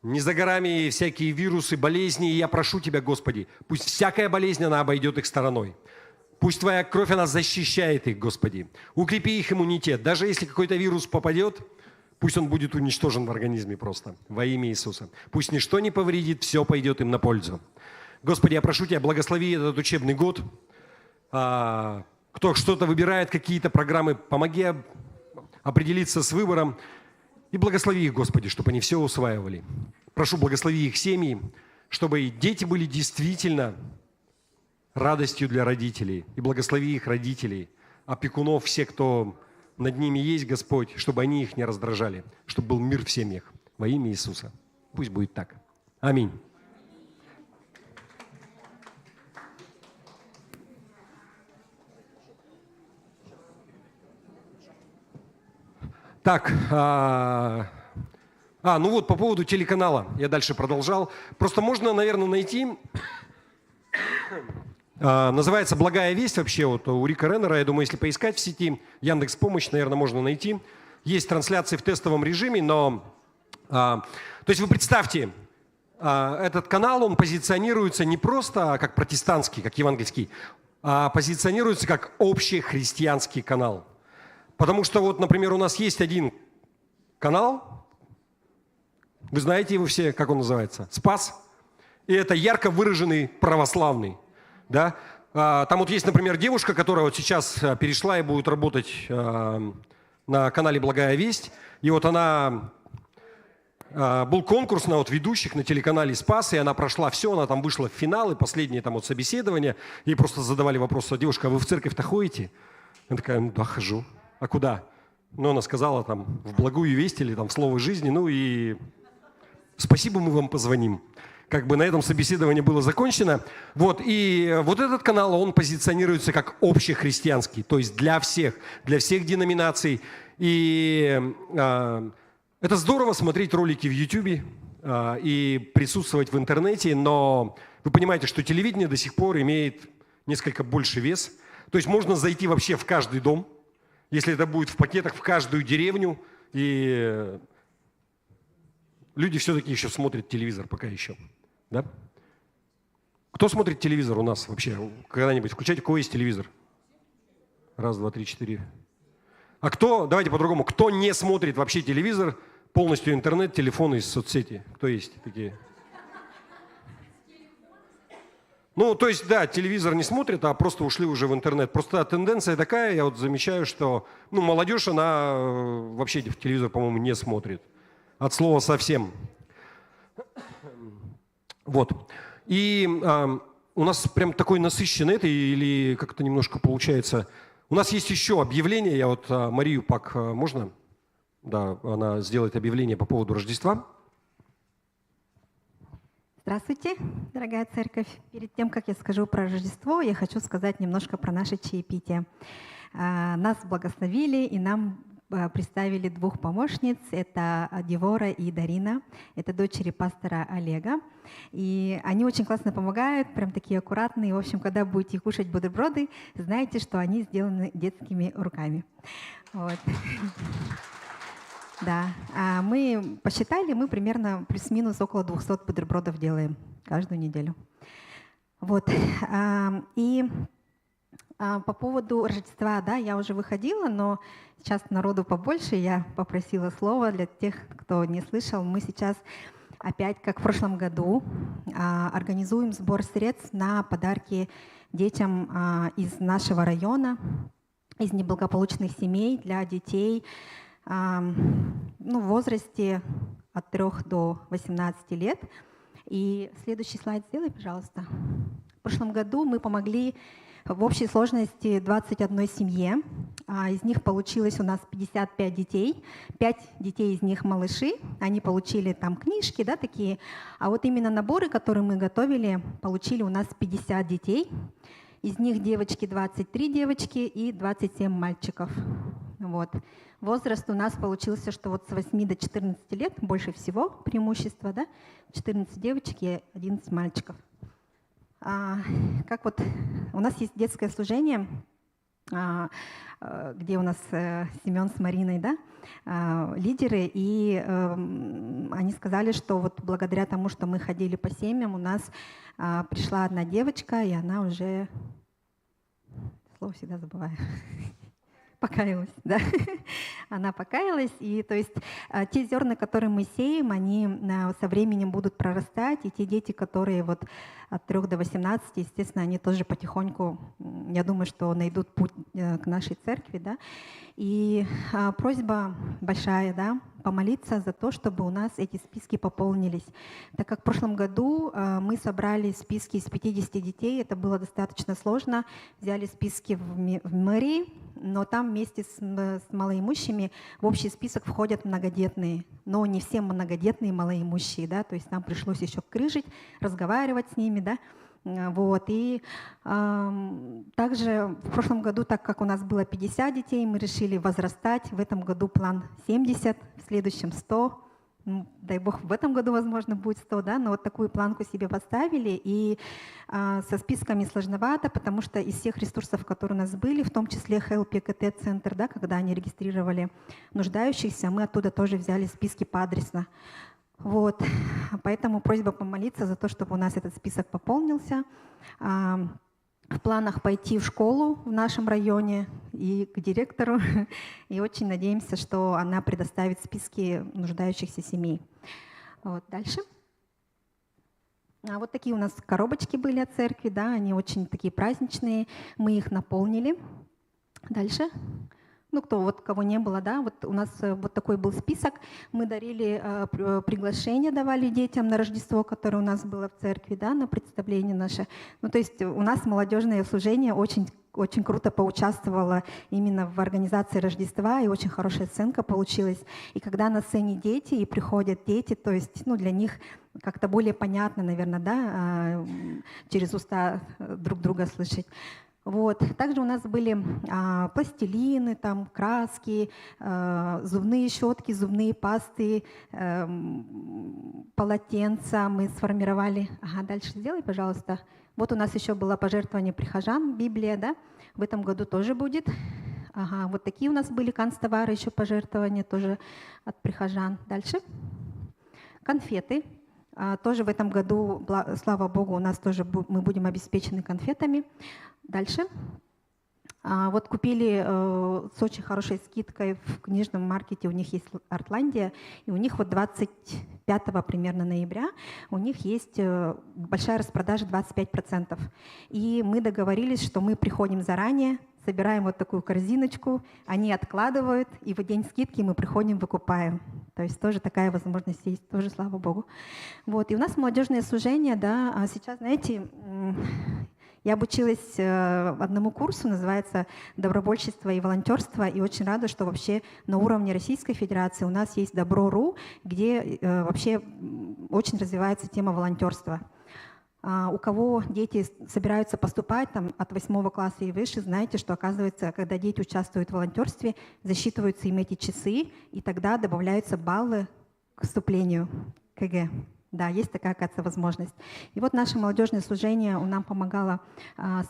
Speaker 1: Не за горами всякие вирусы, болезни. И я прошу Тебя, Господи, пусть всякая болезнь, она обойдет их стороной. Пусть Твоя кровь, она защищает их, Господи. Укрепи их иммунитет. Даже если какой-то вирус попадет, пусть он будет уничтожен в организме просто. Во имя Иисуса. Пусть ничто не повредит, все пойдет им на пользу. Господи, я прошу Тебя, благослови этот учебный год. Кто что-то выбирает, какие-то программы, помоги определиться с выбором. И благослови их, Господи, чтобы они все усваивали. Прошу, благослови их семьи, чтобы дети были действительно радостью для родителей. И благослови их родителей, опекунов, всех, кто над ними есть, Господь, чтобы они их не раздражали, чтобы был мир в семьях. Во имя Иисуса. Пусть будет так. Аминь. Так, ну вот по поводу телеканала, я дальше продолжал. Просто можно, наверное, найти, называется «Благая весть» вообще вот у Рика Реннера. Я думаю, если поискать в сети, Яндекс.Помощь, наверное, можно найти. Есть трансляции в тестовом режиме, но… то есть вы представьте, этот канал, он позиционируется не просто как протестантский, как евангельский, а позиционируется как общехристианский канал. Потому что вот, например, у нас есть один канал, вы знаете его все, как он называется, «Спас», и это ярко выраженный православный. Да? Там вот есть, например, девушка, которая вот сейчас перешла и будет работать на канале «Благая весть», и вот она… Был конкурс на вот ведущих на телеканале «Спас», и она прошла все, она там вышла в финал, и последнее там вот собеседование, ей просто задавали вопрос: девушка, а вы в церковь-то ходите? Она такая: да, хожу. А куда? Ну, она сказала там в «Благую весть» или там в «Слово жизни», ну и спасибо, мы вам позвоним. Как бы на этом собеседование было закончено. Вот, и вот этот канал, он позиционируется как общехристианский, то есть для всех деноминаций. И это здорово смотреть ролики в YouTube и присутствовать в интернете, но вы понимаете, что телевидение до сих пор имеет несколько больше вес. То есть можно зайти вообще в каждый дом, если это будет в пакетах, в каждую деревню, и люди все-таки еще смотрят телевизор пока еще. Да? Кто смотрит телевизор у нас вообще? Когда-нибудь включайте, у кого есть телевизор? Раз, два, три, четыре. А кто, давайте по-другому, кто не смотрит вообще телевизор, полностью интернет, телефон и соцсети? Кто есть такие? Ну, то есть, да, телевизор не смотрят, а просто ушли уже в интернет. Просто тенденция такая, я вот замечаю, что молодежь, она вообще в телевизор, по-моему, не смотрит. От слова совсем. Вот. И у нас прям такой насыщенный это, или как-то немножко получается. У нас есть еще объявление, я вот Марию Пак, можно? Да, она сделает объявление по поводу Рождества.
Speaker 17: Здравствуйте, дорогая церковь. Перед тем, как я скажу про Рождество, я хочу сказать немножко про наше чаепитие. Нас благословили, и нам представили двух помощниц. Это Девора и Дарина. Это дочери пастора Олега. И они очень классно помогают, прям такие аккуратные. В общем, когда будете кушать бутерброды, знаете, что они сделаны детскими руками. Вот. Да, мы посчитали, мы примерно плюс-минус около 200 бутербродов делаем каждую неделю. Вот. И по поводу Рождества, да, я уже выходила, но сейчас народу побольше, я попросила слова для тех, кто не слышал. Мы сейчас опять, как в прошлом году, организуем сбор средств на подарки детям из нашего района, из неблагополучных семей для детей, в возрасте от 3 до 18 лет. И следующий слайд сделай, пожалуйста. В прошлом году мы помогли в общей сложности 21 семье. Из них получилось у нас 55 детей. 5 детей из них малыши. Они получили там книжки, да, такие. А вот именно наборы, которые мы готовили, получили у нас 50 детей. Из них девочки 23 девочки и 27 мальчиков. Вот. Возраст у нас получился, что вот с 8 до 14 лет больше всего преимущество, да? 14 девочек и 11 мальчиков. Как вот у нас есть детское служение, где у нас Семен с Мариной, да, лидеры, и они сказали, что вот благодаря тому, что мы ходили по семьям, у нас пришла одна девочка, и она уже, слово всегда забываю, покаялась, да, она покаялась, и то есть те зерна, которые мы сеем, они со временем будут прорастать, и те дети, которые вот от 3 до 18, естественно, они тоже потихоньку, я думаю, что найдут путь к нашей церкви, да, и просьба большая, да, помолиться за то, чтобы у нас эти списки пополнились. Так как в прошлом году мы собрали списки из 50 детей, это было достаточно сложно, взяли списки в мэрии, но там вместе с малоимущими в общий список входят многодетные, но не все многодетные малоимущие, да, то есть нам пришлось еще крыжить, разговаривать с ними, да, вот. И также в прошлом году, так как у нас было 50 детей, мы решили возрастать. В этом году план 70, в следующем 100. Дай бог, в этом году, возможно, будет 100, да, но вот такую планку себе поставили. И со списками сложновато, потому что из всех ресурсов, которые у нас были, в том числе Help ЕКТ-центр, да, когда они регистрировали нуждающихся, мы оттуда тоже взяли списки поадресно. Вот. Поэтому просьба помолиться за то, чтобы у нас этот список пополнился. В планах пойти в школу в нашем районе и к директору. И очень надеемся, что она предоставит списки нуждающихся семей. Вот. Дальше. Вот такие у нас коробочки были от церкви, да, они очень такие праздничные. Мы их наполнили. Дальше. Кого не было, да, вот у нас вот такой был список. Мы дарили приглашения, давали детям на Рождество, которое у нас было в церкви, да, на представление наше. То есть у нас молодежное служение очень круто поучаствовало именно в организации Рождества, и очень хорошая оценка получилась. И когда на сцене дети, и приходят дети, то есть, для них как-то более понятно, наверное, да, через уста друг друга слышать. Вот. Также у нас были пластилины, там, краски, зубные щетки, зубные пасты, полотенца мы сформировали. Дальше сделай, пожалуйста. Вот у нас еще было пожертвование прихожан, Библия, да, в этом году тоже будет. Вот такие у нас были канцтовары, еще пожертвования тоже от прихожан. Дальше. Конфеты. Тоже в этом году, слава Богу, у нас тоже мы будем обеспечены конфетами. Дальше. Вот купили с очень хорошей скидкой в книжном маркете, у них есть Артландия, и у них вот 25 примерно ноября у них есть большая распродажа 25%. И мы договорились, что мы приходим заранее, собираем вот такую корзиночку, они откладывают, и в день скидки мы приходим, выкупаем. То есть тоже такая возможность есть, тоже слава Богу. Вот. И у нас молодежное служение, да, а сейчас, знаете, я обучилась одному курсу, называется «Добровольчество и волонтерство», и очень рада, что вообще на уровне Российской Федерации у нас есть Добро.ру, где вообще очень развивается тема волонтерства. У кого дети собираются поступать там, от 8 класса и выше, знаете, что оказывается, когда дети участвуют в волонтерстве, засчитываются им эти часы, и тогда добавляются баллы к вступлению к ЕГЭ. Да, есть такая, оказывается, возможность. И вот наше молодежное служение нам помогало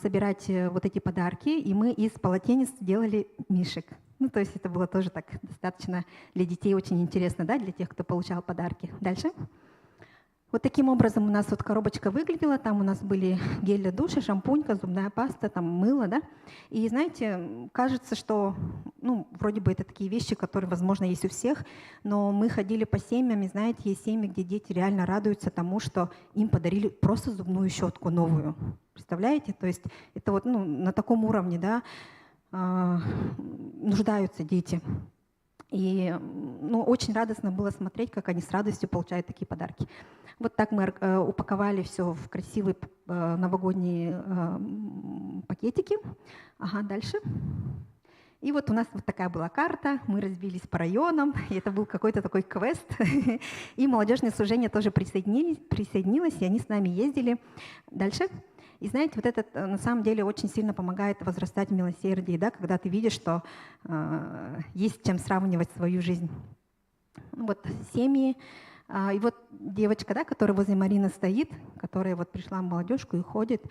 Speaker 17: собирать вот эти подарки, и мы из полотенец делали мишек. Ну, то есть это было тоже так достаточно для детей очень интересно, да, для тех, кто получал подарки. Дальше. Вот таким образом у нас вот коробочка выглядела. Там у нас были гель для душа, шампунька, зубная паста, там мыло, да. И знаете, кажется, что, ну, вроде бы это такие вещи, которые, возможно, есть у всех, но мы ходили по семьям, и знаете, есть семьи, где дети реально радуются тому, что им подарили просто зубную щетку новую. Представляете? То есть это вот, ну, на таком уровне, да, нуждаются дети. И, ну, очень радостно было смотреть, как они с радостью получают такие подарки. Вот так мы упаковали все в красивые новогодние пакетики. Ага, дальше. И вот у нас вот такая была карта, мы разбились по районам, и это был какой-то такой квест. И молодежное служение тоже присоединилось, и они с нами ездили. Дальше. И знаете, вот это на самом деле очень сильно помогает возрастать в милосердии, да, когда ты видишь, что есть чем сравнивать свою жизнь. Вот семьи. И вот девочка, да, которая возле Марины стоит, которая вот пришла в молодежку и ходит.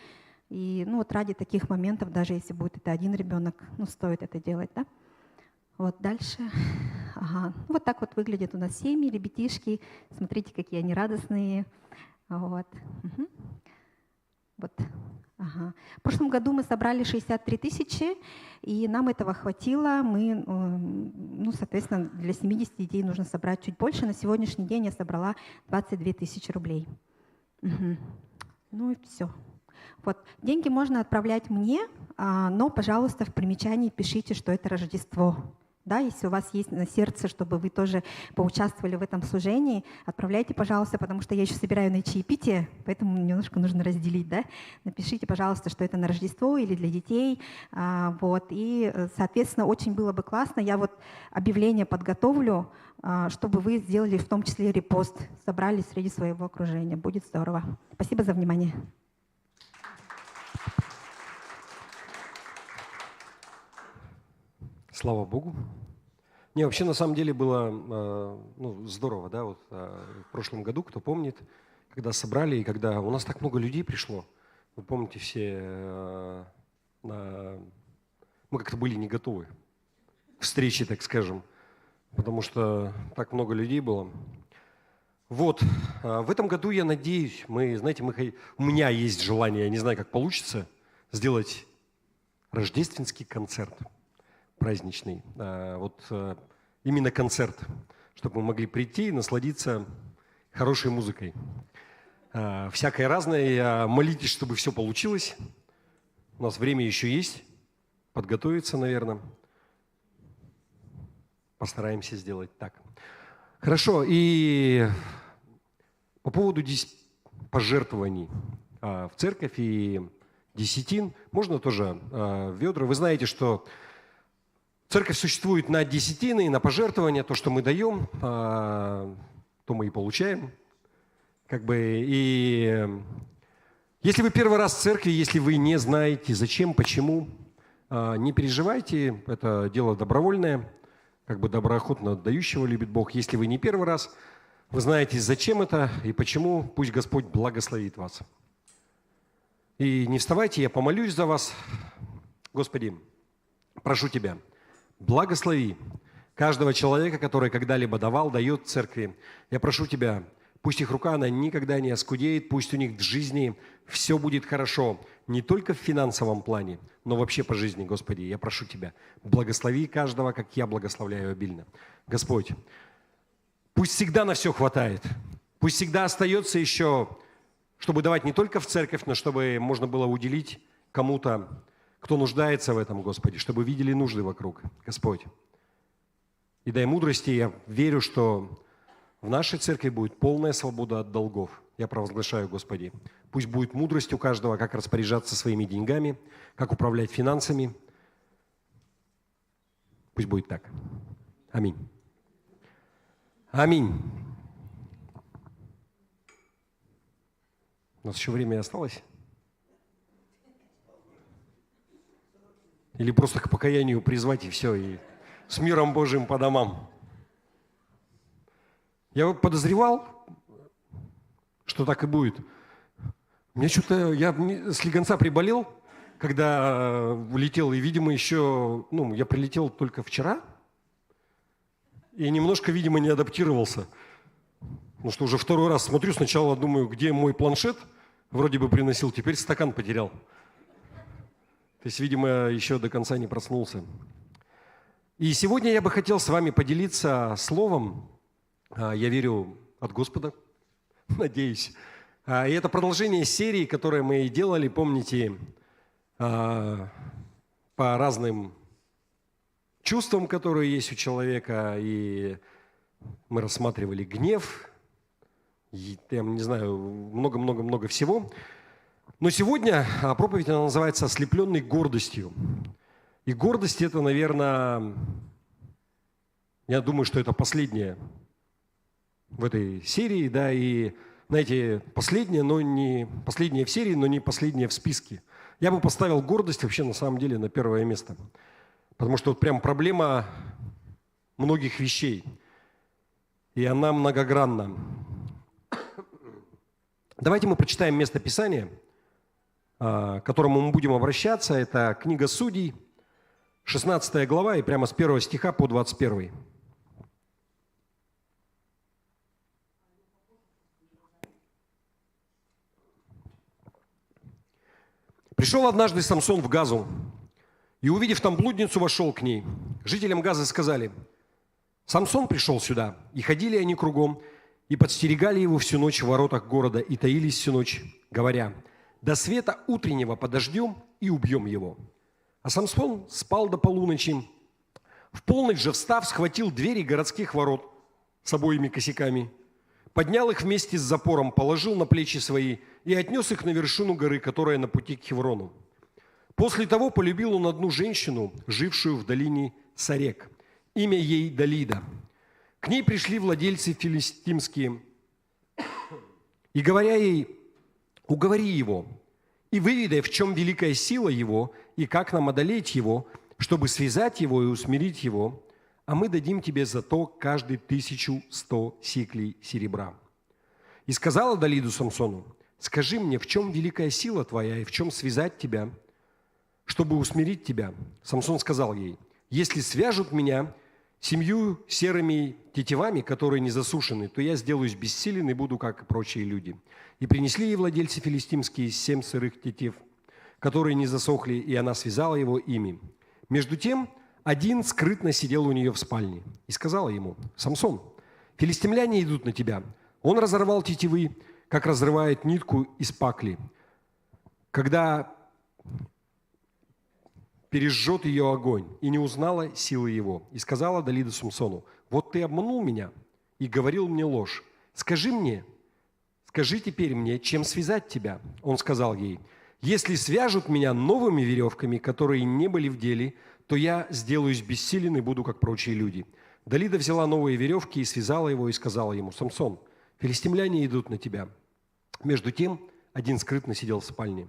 Speaker 17: И ну, вот ради таких моментов, даже если будет это один ребенок, ну, стоит это делать, да. Вот дальше. Ага. Вот так вот выглядят у нас семьи, ребятишки. Смотрите, какие они радостные. Вот. Угу. Вот. Ага. В прошлом году мы собрали 63 тысячи, и нам этого хватило. Мы, ну, соответственно, для 70 детей нужно собрать чуть больше. На сегодняшний день я собрала 22 тысячи рублей. Угу. Ну и все. Вот. Деньги можно отправлять мне, но, пожалуйста, в примечании пишите, что это Рождество. Да, если у вас есть на сердце, чтобы вы тоже поучаствовали в этом служении, отправляйте, пожалуйста, потому что я еще собираю на чаепитие, поэтому немножко нужно разделить. Да? Напишите, пожалуйста, что это на Рождество или для детей. Вот. И, соответственно, очень было бы классно. Я вот объявление подготовлю, чтобы вы сделали в том числе репост, собрали среди своего окружения. Будет здорово. Спасибо за внимание.
Speaker 1: Слава Богу. Не, вообще на самом деле было ну, здорово, да, вот в прошлом году, кто помнит, когда собрали, и когда у нас так много людей пришло, вы помните все, мы как-то были не готовы к встрече, так скажем, потому что так много людей было. Вот, в этом году, я надеюсь, знаете, у меня есть желание, я не знаю, как получится, сделать рождественский концерт. Праздничный, вот именно концерт, чтобы мы могли прийти и насладиться хорошей музыкой. Всякое разное, молитесь, чтобы все получилось. У нас время еще есть, подготовиться, наверное. Постараемся сделать так. Хорошо, и по поводу пожертвований в церковь и десятин, можно тоже ведра. Вы знаете, что церковь существует на десятины, на пожертвования, то, что мы даем, то мы и получаем. Как бы, и если вы первый раз в церкви, если вы не знаете, зачем, почему, не переживайте, это дело добровольное, как бы доброохотно отдающего любит Бог. Если вы не первый раз, вы знаете, зачем это и почему, пусть Господь благословит вас. И не вставайте, я помолюсь за вас. Господи, прошу Тебя, благослови каждого человека, который когда-либо давал, дает церкви. Я прошу Тебя, Пусть их рука, она никогда не оскудеет, пусть у них в жизни все будет хорошо, не только в финансовом плане, но вообще по жизни, Господи. Я прошу Тебя, благослови каждого, как я благословляю обильно. Господь, пусть всегда на все хватает, пусть всегда остается еще, чтобы давать не только в церковь, но чтобы можно было уделить кому-то, кто нуждается в этом, Господи, чтобы видели нужды вокруг, Господь. И дай мудрости, я верю, что в нашей церкви будет полная свобода от долгов. Я провозглашаю, Господи. Пусть будет мудрость у каждого, как распоряжаться своими деньгами, как управлять финансами. Пусть будет так. Аминь. Аминь. У нас еще время осталось? Или просто к покаянию призвать и все, и с миром Божьим по домам? Я подозревал, что так и будет. Мне что-то, я слегонца приболел, когда летел, и, видимо, еще, я прилетел только вчера, и немножко, видимо, не адаптировался. Потому что уже второй раз смотрю, сначала думаю, где мой планшет, вроде бы приносил, теперь стакан потерял. То есть, видимо, еще до конца не проснулся. И сегодня я бы хотел с вами поделиться словом, я верю, от Господа, надеюсь. И это продолжение серии, которую мы делали, помните, по разным чувствам, которые есть у человека. И мы рассматривали гнев, и, я не знаю, много-много-много всего. Но сегодня проповедь, она называется «Ослепленный гордостью». И гордость – это, наверное, я думаю, что это последняя в этой серии, да, и, знаете, последняя в серии, но не последняя в списке. Я бы поставил гордость вообще на самом деле на первое место, потому что вот прям проблема многих вещей, и она многогранна. Давайте мы прочитаем место Писания, к которому мы будем обращаться. Это книга Судей, 16 глава, и прямо с 1 стиха по 21. Пришел однажды Самсон в Газу, и, увидев там блудницу, вошел к ней. Жителям Газы сказали: «Самсон пришел сюда». И ходили они кругом, и подстерегали его всю ночь в воротах города, и таились всю ночь, говоря: «До света утреннего подождем и убьем его». А Самсон спал до полуночи. В полночь же, встав, схватил двери городских ворот с обоими косяками, поднял их вместе с запором, положил на плечи свои и отнес их на вершину горы, которая на пути к Хеврону. После того полюбил он одну женщину, жившую в долине Сарек. Имя ей Далида. К ней пришли владельцы филистимские, и, говоря ей: «Уговори его, и выведай, в чем великая сила его, и как нам одолеть его, чтобы связать его и усмирить его, а мы дадим тебе за то каждый 1100 сиклей серебра». И сказала Далиду Самсону: «Скажи мне, в чем великая сила твоя, и в чем связать тебя, чтобы усмирить тебя?» Самсон сказал ей: «Если свяжут меня 7 серыми тетивами, которые не засушены, то я сделаюсь бессилен и буду, как и прочие люди». И принесли ей владельцы филистимские 7 сырых тетив, которые не засохли, и она связала его ими. Между тем один скрытно сидел у нее в спальне и сказала ему: «Самсон, филистимляне идут на тебя». Он разорвал тетивы, как разрывает нитку из пакли, когда пережжет ее огонь, и не узнала силы его. И сказала Далида Самсону: «Вот ты обманул меня и говорил мне ложь. Скажи теперь мне, чем связать тебя?» Он сказал ей: «Если свяжут меня новыми веревками, которые не были в деле, то я сделаюсь бессилен и буду, как прочие люди». Далида взяла новые веревки и связала его, и сказала ему: «Самсон, филистимляне идут на тебя». Между тем один скрытно сидел в спальне.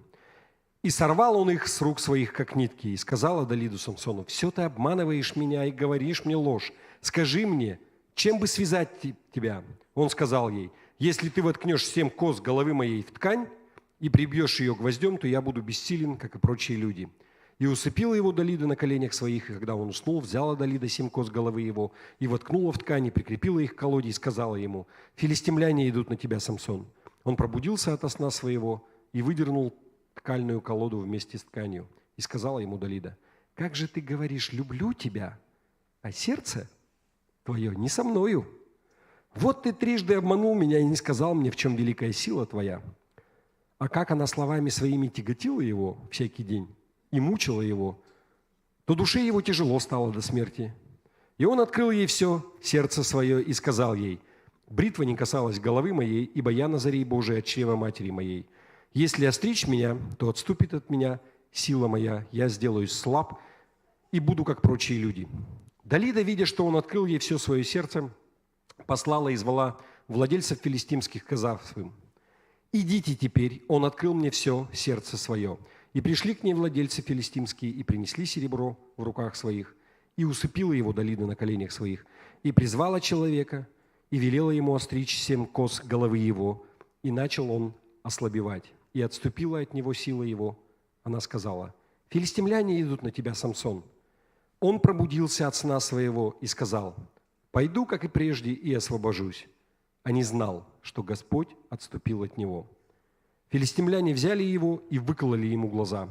Speaker 1: И сорвал он их с рук своих, как нитки, и сказала Далиду Самсону: «Все ты обманываешь меня и говоришь мне ложь. Скажи мне, чем бы связать тебя?» Он сказал ей: «Если ты воткнешь 7 кос головы моей в ткань и прибьешь ее гвоздем, то я буду бессилен, как и прочие люди». И усыпила его Далида на коленях своих, и когда он уснул, взяла Далида 7 кос головы его, и воткнула в ткань, и прикрепила их к колоде, и сказала ему: «Филистимляне идут на тебя, Самсон». Он пробудился ото сна своего и выдернул ткальную колоду вместе с тканью. И сказала ему Далида: «Как же ты говоришь, люблю тебя, а сердце твое не со мною? Вот ты трижды обманул меня и не сказал мне, в чем великая сила твоя». А как она словами своими тяготила его всякий день и мучила его, то душе его тяжело стало до смерти. И он открыл ей все сердце свое и сказал ей: «Бритва не касалась головы моей, ибо я Назарей Божий от чрева матери моей. Если остричь меня, то отступит от меня сила моя, я сделаюсь слаб и буду, как прочие люди». Далида, видя, что он открыл ей все свое сердце, послала и звала владельцев филистимских, сказав своим: «Идите теперь, он открыл мне все сердце свое». И пришли к ней владельцы филистимские, и принесли серебро в руках своих, и усыпила его Далида на коленях своих, и призвала человека, и велела ему остричь 7 кос головы его, и начал он ослабевать, и отступила от него сила его. Она сказала: «Филистимляне идут на тебя, Самсон». Он пробудился от сна своего и сказал: «Пойду, как и прежде, и освобожусь». А не знал, что Господь отступил от него. Филистимляне взяли его и выкололи ему глаза,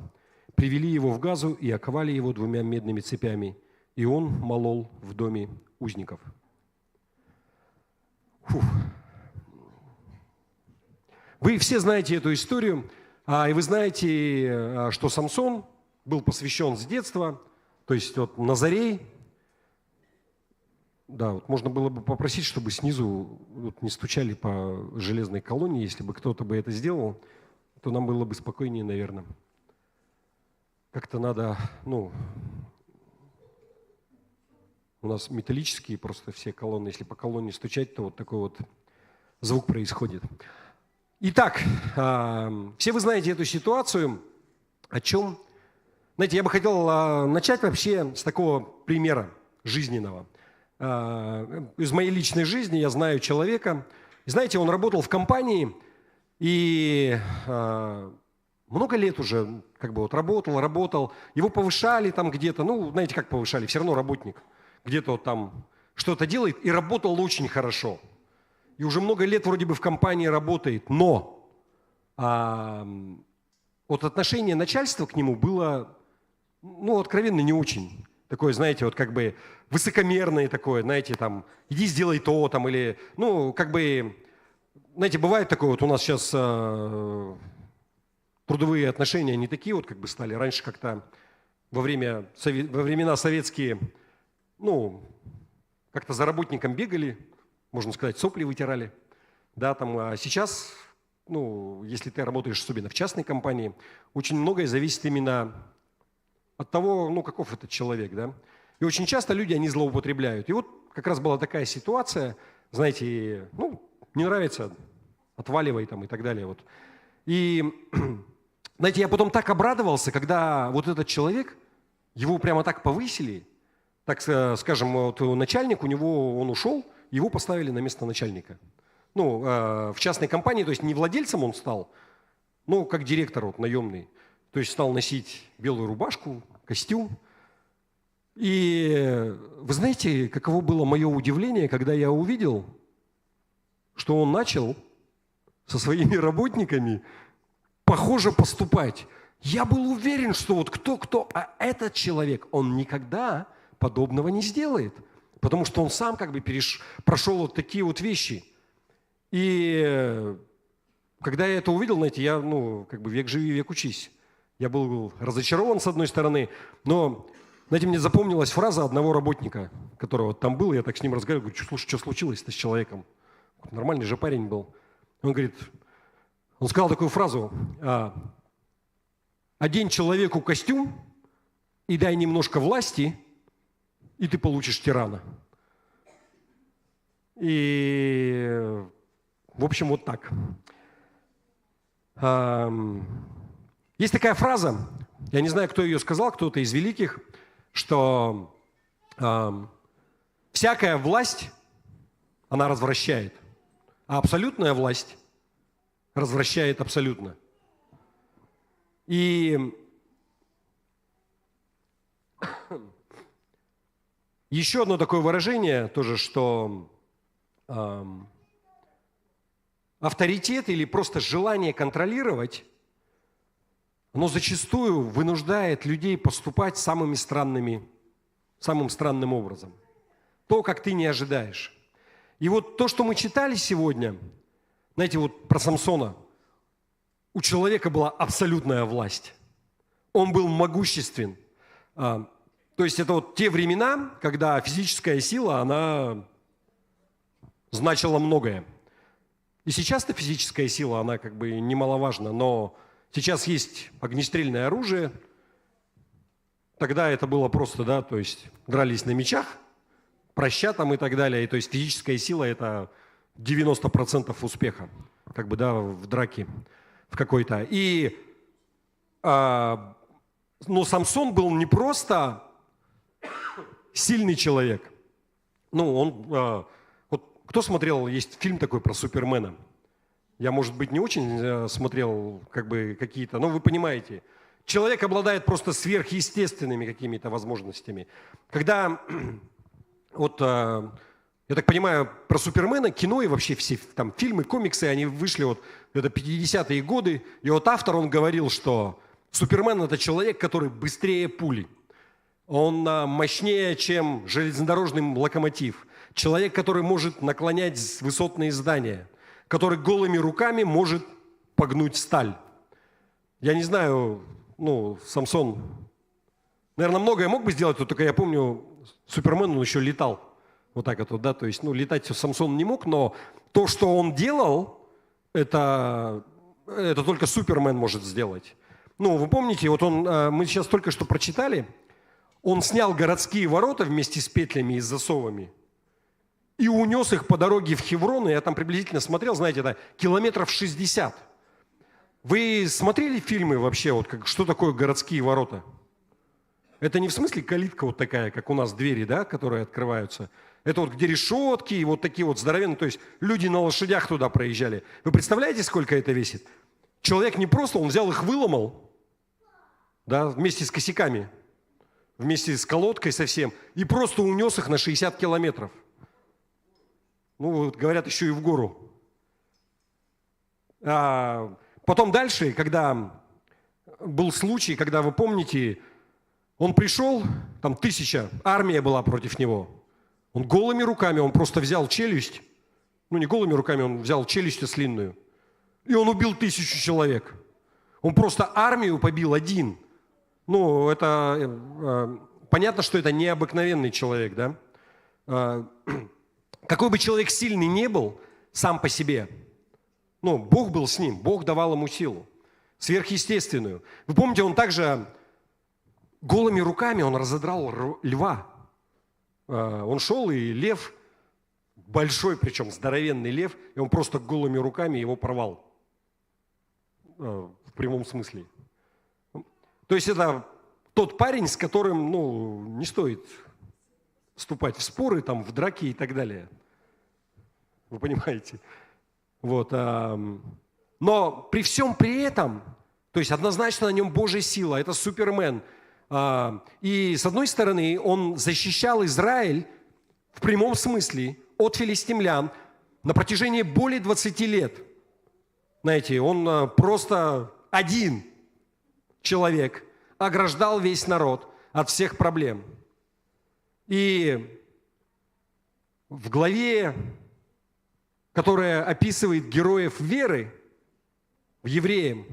Speaker 1: привели его в Газу и оковали его 2 медными цепями, и он молол в доме узников. Фух. Вы все знаете эту историю, и вы знаете, что Самсон был посвящен с детства, то есть вот Назарей. Да, вот можно было бы попросить, чтобы снизу вот не стучали по железной колонне. Если бы кто-то бы это сделал, то нам было бы спокойнее, наверное. Как-то надо, у нас металлические просто все колонны. Если по колонне стучать, то вот такой вот звук происходит. Итак, все вы знаете эту ситуацию. О чем? Знаете, я бы хотел начать вообще с такого примера жизненного. Из моей личной жизни я знаю человека. И знаете, он работал в компании и много лет уже работал. Его повышали там где-то, знаете, как повышали, все равно работник. Где-то вот там что-то делает и работал очень хорошо. И уже много лет вроде бы в компании работает, но вот отношение начальства к нему было, откровенно не очень. Такое, знаете, вот как бы высокомерное такое, знаете, там, иди сделай то, там, или, знаете, бывает такое, вот у нас сейчас трудовые отношения не такие вот как бы стали. Раньше как-то во времена советские, как-то за работником бегали, можно сказать, сопли вытирали, да, там, а сейчас, если ты работаешь особенно в частной компании, очень многое зависит именно от того, каков этот человек, да. И очень часто люди, они злоупотребляют. И вот как раз была такая ситуация, знаете, не нравится, отваливай там и так далее. Вот. И, знаете, я потом так обрадовался, когда вот этот человек, его прямо так повысили, так скажем, вот начальник у него, он ушел, его поставили на место начальника. В частной компании, то есть не владельцем он стал, как директор вот, наемный. То есть стал носить белую рубашку, костюм. И вы знаете, каково было мое удивление, когда я увидел, что он начал со своими работниками похоже поступать. Я был уверен, что вот кто, а этот человек, он никогда подобного не сделает. Потому что он сам как бы прошел вот такие вот вещи. И когда я это увидел, знаете, я, век живи, век учись. Я был разочарован с одной стороны, но, знаете, мне запомнилась фраза одного работника, которого там был, я так с ним разговаривал, говорю: слушай, что случилось-то с человеком? Нормальный же парень был. Он говорит, он сказал такую фразу: одень человеку костюм и дай немножко власти, и ты получишь тирана. И, в общем, вот так. Есть такая фраза, я не знаю, кто ее сказал, кто-то из великих, что всякая власть, она развращает, а абсолютная власть развращает абсолютно. И Еще одно такое выражение тоже, что авторитет или просто желание контролировать, оно зачастую вынуждает людей поступать самым странным образом. То, как ты не ожидаешь. И вот то, что мы читали сегодня, знаете, вот про Самсона, у человека была абсолютная власть. Он был могуществен. То есть это вот те времена, когда физическая сила, она значила многое. И сейчас-то физическая сила, она как бы немаловажна, но сейчас есть огнестрельное оружие. Тогда это было просто, да, то есть дрались на мечах, проща там и так далее. И то есть физическая сила – это 90% успеха, как бы, да, в драке в какой-то. Но Самсон был не просто сильный человек. Ну, он... Вот кто смотрел, есть фильм такой про Супермена. Я, может быть, не очень смотрел как бы какие-то, но вы понимаете. Человек обладает просто сверхъестественными какими-то возможностями. Когда, вот, я так понимаю, про Супермена, кино и вообще все там фильмы, комиксы, они вышли вот, это 50-е годы, и вот автор, он говорил, что Супермен – это человек, который быстрее пули. Он мощнее, чем железнодорожный локомотив. Человек, который может наклонять высотные здания, который голыми руками может погнуть сталь. Я не знаю, ну, Самсон, наверное, многое мог бы сделать, только я помню, Супермен, он еще летал. Вот так вот, да, то есть, ну, летать Самсон не мог, но то, что он делал, это только Супермен может сделать. Ну, вы помните, вот мы сейчас только что прочитали, он снял городские ворота вместе с петлями и с засовами и унес их по дороге в Хеврон, и я там приблизительно смотрел, знаете, это километров 60. Вы смотрели фильмы вообще, вот что такое городские ворота? Это не в смысле калитка вот такая, как у нас двери, да, которые открываются. Это вот где решетки и вот такие вот здоровенные, то есть люди на лошадях туда проезжали. Вы представляете, сколько это весит? Человек не просто, он взял их, выломал, да, вместе с косяками, вместе с колодкой совсем, и просто унес их на 60 километров. Ну, вот, говорят, еще и в гору. Потом дальше, когда был случай, когда, вы помните, он пришел, там 1000, армия была против него. Он голыми руками, он просто взял челюсть, ну не голыми руками, он взял челюсть ослинную, и он убил 1000 человек. Он просто армию побил один. Ну, это понятно, что это необыкновенный человек, да? Какой бы человек сильный не был сам по себе, ну, Бог был с ним, Бог давал ему силу, сверхъестественную. Вы помните, он также голыми руками он разодрал льва. Он шел, и лев, большой причем, здоровенный лев, и он просто голыми руками его порвал. В прямом смысле. То есть это тот парень, с которым, ну, не стоит вступать в споры, там, в драки и так далее. Вы понимаете? Вот. Но при всем при этом, то есть однозначно на нем Божья сила, это Супермен. И с одной стороны, он защищал Израиль в прямом смысле от филистимлян на протяжении более 20 лет. Знаете, он просто один человек ограждал весь народ от всех проблем. И в главе, которая описывает героев веры, в Евреям,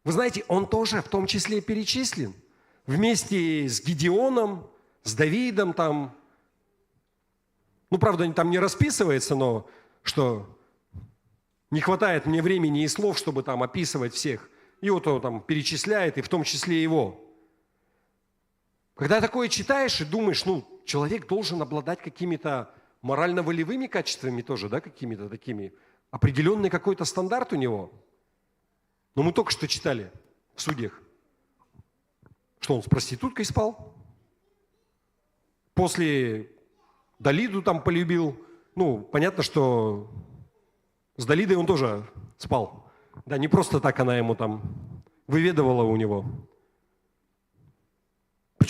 Speaker 1: вы знаете, он тоже в том числе перечислен. Вместе с Гедеоном, с Давидом там. Ну, правда, там не расписывается, но что не хватает мне времени и слов, чтобы там описывать всех. И вот он там перечисляет, и в том числе его. Когда такое читаешь и думаешь, ну, человек должен обладать какими-то морально-волевыми качествами тоже, да, какими-то такими. Определенный какой-то стандарт у него. Но мы только что читали в Судьях, что он с проституткой спал. После Далиду там полюбил. Ну, понятно, что с Далидой он тоже спал. Да, не просто так она ему там выведывала у него.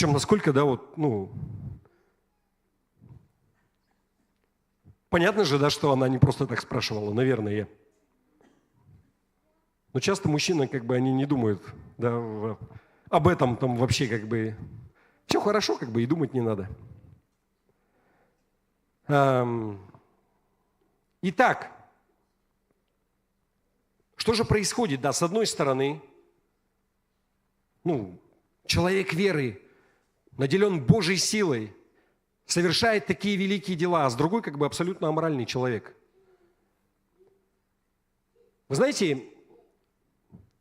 Speaker 1: Причем насколько, да, вот, ну, понятно же, да, что она не просто так спрашивала, наверное. Но часто мужчины, как бы, они не думают, да, об этом там вообще, как бы, все хорошо, как бы, и думать не надо. Итак, что же происходит? Да, с одной стороны, ну, человек веры, наделен Божьей силой, совершает такие великие дела, а с другой, как бы, абсолютно аморальный человек. Вы знаете,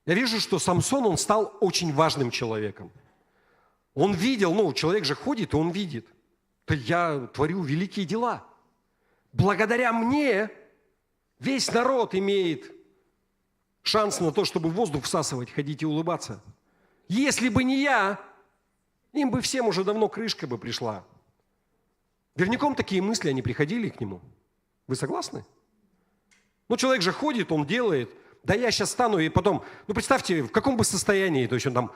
Speaker 1: я вижу, что Самсон, он стал очень важным человеком. Он видел, ну, человек же ходит, и он видит, да я творю великие дела. Благодаря мне весь народ имеет шанс на то, чтобы воздух всасывать, ходить и улыбаться. Если бы не я, им бы всем уже давно крышка бы пришла. Верняком такие мысли, они приходили к нему. Вы согласны? Ну, человек же ходит, он делает. Да я сейчас стану, и потом, ну, представьте, в каком бы состоянии, то есть он там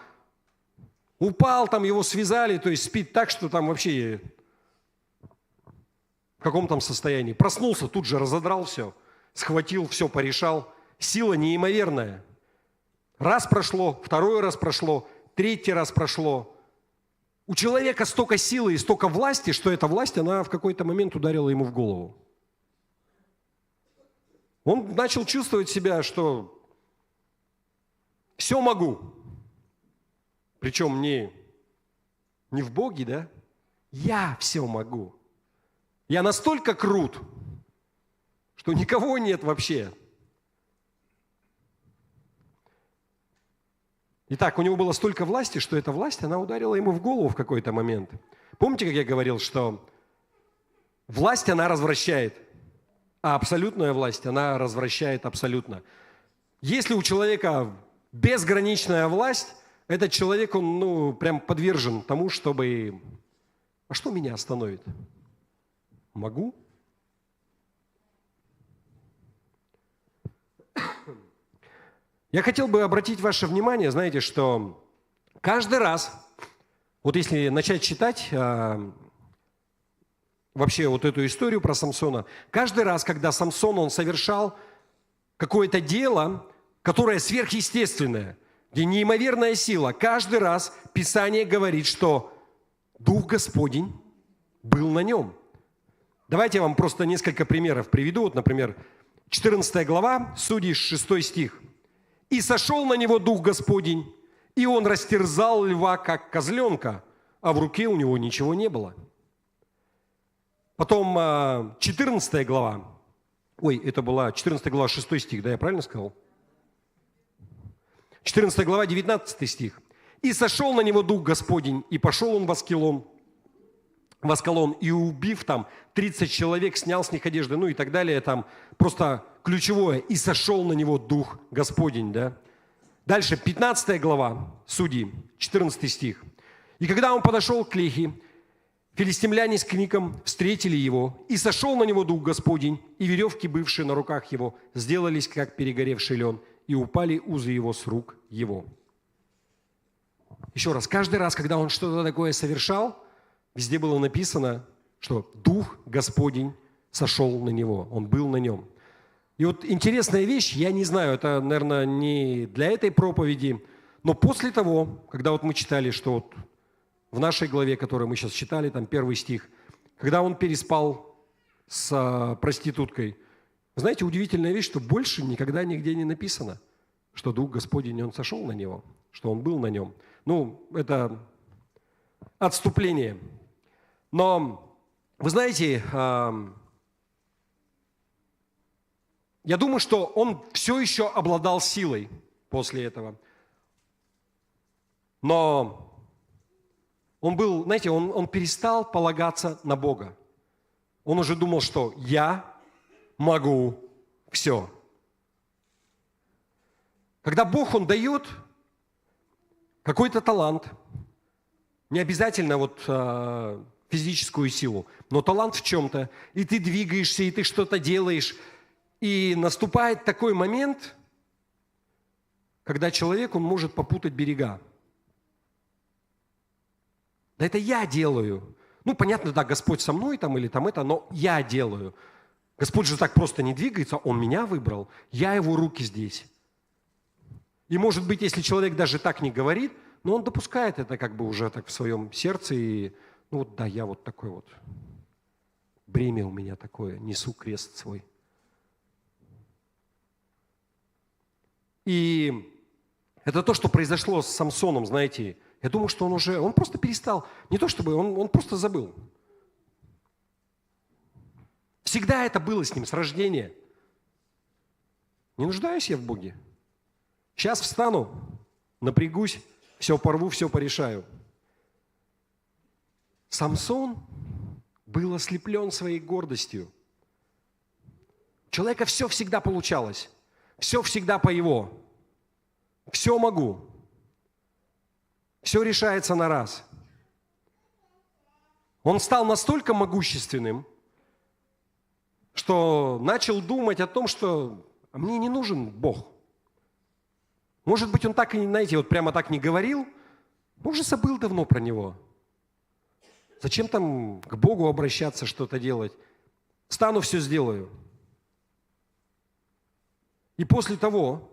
Speaker 1: упал, там его связали, то есть спит так, что там вообще в каком там состоянии. Проснулся, тут же разодрал все, схватил, все порешал. Сила неимоверная. Раз прошло, второй раз прошло, третий раз прошло. У человека столько силы и столько власти, что эта власть, она в какой-то момент ударила ему в голову. Он начал чувствовать себя, что все могу. Причем не в Боге, да? Я все могу. Я настолько крут, что никого нет вообще. Итак, у него было столько власти, что эта власть, она ударила ему в голову в какой-то момент. Помните, как я говорил, что власть, она развращает, а абсолютная власть, она развращает абсолютно. Если у человека безграничная власть, этот человек, он, ну, прям подвержен тому, чтобы... А что меня остановит? Могу? Я хотел бы обратить ваше внимание, знаете, что каждый раз, вот если начать читать вообще вот эту историю про Самсона, каждый раз, когда Самсон, он совершал какое-то дело, которое сверхъестественное, где неимоверная сила, каждый раз Писание говорит, что Дух Господень был на нем. Давайте я вам просто несколько примеров приведу. Вот, например, 14 глава, Судей, 6 стих. «И сошел на него Дух Господень, и он растерзал льва, как козленка, а в руке у него ничего не было». Потом 14 глава, это была 14 глава, 6 стих, да, я правильно сказал? 14 глава, 19 стих. «И сошел на него Дух Господень, и пошел он в Аскалон, и убив там 30 человек, снял с них одежды», ну и так далее, там просто ключевое, «и сошел на него Дух Господень», да. Дальше, 15 глава, Судьи, 14 стих. «И когда он подошел к Лехи, филистимляне с криком встретили его, и сошел на него Дух Господень, и веревки, бывшие на руках его, сделались, как перегоревший лен, и упали узы его с рук его». Еще раз, каждый раз, когда он что-то такое совершал, везде было написано, что Дух Господень сошел на него, он был на нем. И вот интересная вещь, я не знаю, это, наверное, не для этой проповеди, но после того, когда вот мы читали, что вот в нашей главе, которую мы сейчас читали, там 1 стих, когда он переспал с проституткой, знаете, удивительная вещь, что больше никогда нигде не написано, что Дух Господень, он сошел на него, что он был на нем. Ну, это отступление. Но, вы знаете, я думаю, что он все еще обладал силой после этого. Но он был, знаете, он перестал полагаться на Бога. Он уже думал, что я могу все. Когда Бог, Он дает какой-то талант, не обязательно вот физическую силу, но талант в чем-то, и ты двигаешься, и ты что-то делаешь, и наступает такой момент, когда человек, он может попутать берега. Да это я делаю. Ну, понятно, да, Господь со мной там или там это, но я делаю. Господь же так просто не двигается, Он меня выбрал, я Его руки здесь. И может быть, если человек даже так не говорит, но он допускает это как бы уже так в своем сердце, и ну вот да, я вот такой вот, бремя у меня такое, несу крест свой. И это то, что произошло с Самсоном, знаете. Я думаю, что он просто перестал, не то чтобы, он просто забыл. Всегда это было с ним, с рождения. Не нуждаюсь я в Боге. Сейчас встану, напрягусь, все порву, все порешаю. Самсон был ослеплен своей гордостью. У человека все всегда получалось, все всегда по его. Все могу. Все решается на раз. Он стал настолько могущественным, что начал думать о том, что мне не нужен Бог. Может быть, он так и, знаете, вот прямо так не говорил, но уже забыл давно про него. Зачем там к Богу обращаться, что-то делать? Стану, все сделаю. И после того,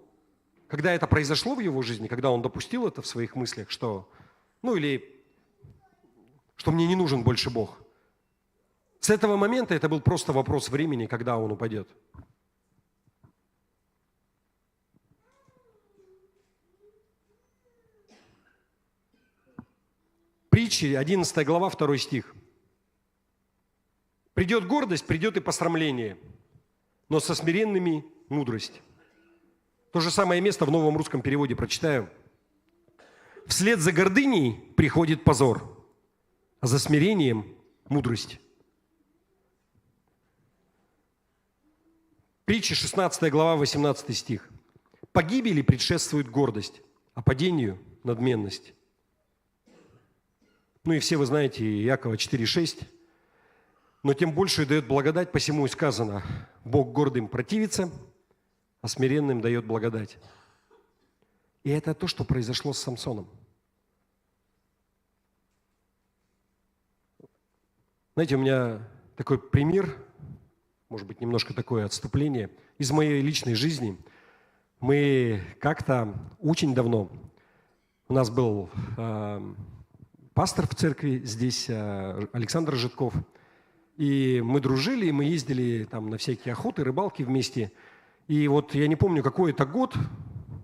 Speaker 1: когда это произошло в его жизни, когда он допустил это в своих мыслях, что, ну или, что мне не нужен больше Бог, с этого момента это был просто вопрос времени, когда он упадет. Притчи, 11 глава, 2 стих. «Придет гордость, придет и посрамление, но со смиренными мудрость». То же самое место в новом русском переводе прочитаю. «Вслед за гордыней приходит позор, а за смирением мудрость». Притчи, 16 глава, 18 стих. «Погибели предшествует гордость, а падению – надменность». Ну и все вы знаете Иакова 4,6. «Но тем больше дает благодать, посему и сказано, Бог гордым противится, а смиренным дает благодать». И это то, что произошло с Самсоном. Знаете, у меня такой пример, может быть, немножко такое отступление, из моей личной жизни. Мы как-то очень давно, у нас был пастор в церкви здесь, Александр Житков, и мы дружили, и мы ездили там на всякие охоты, рыбалки вместе. И вот я не помню, какой это год,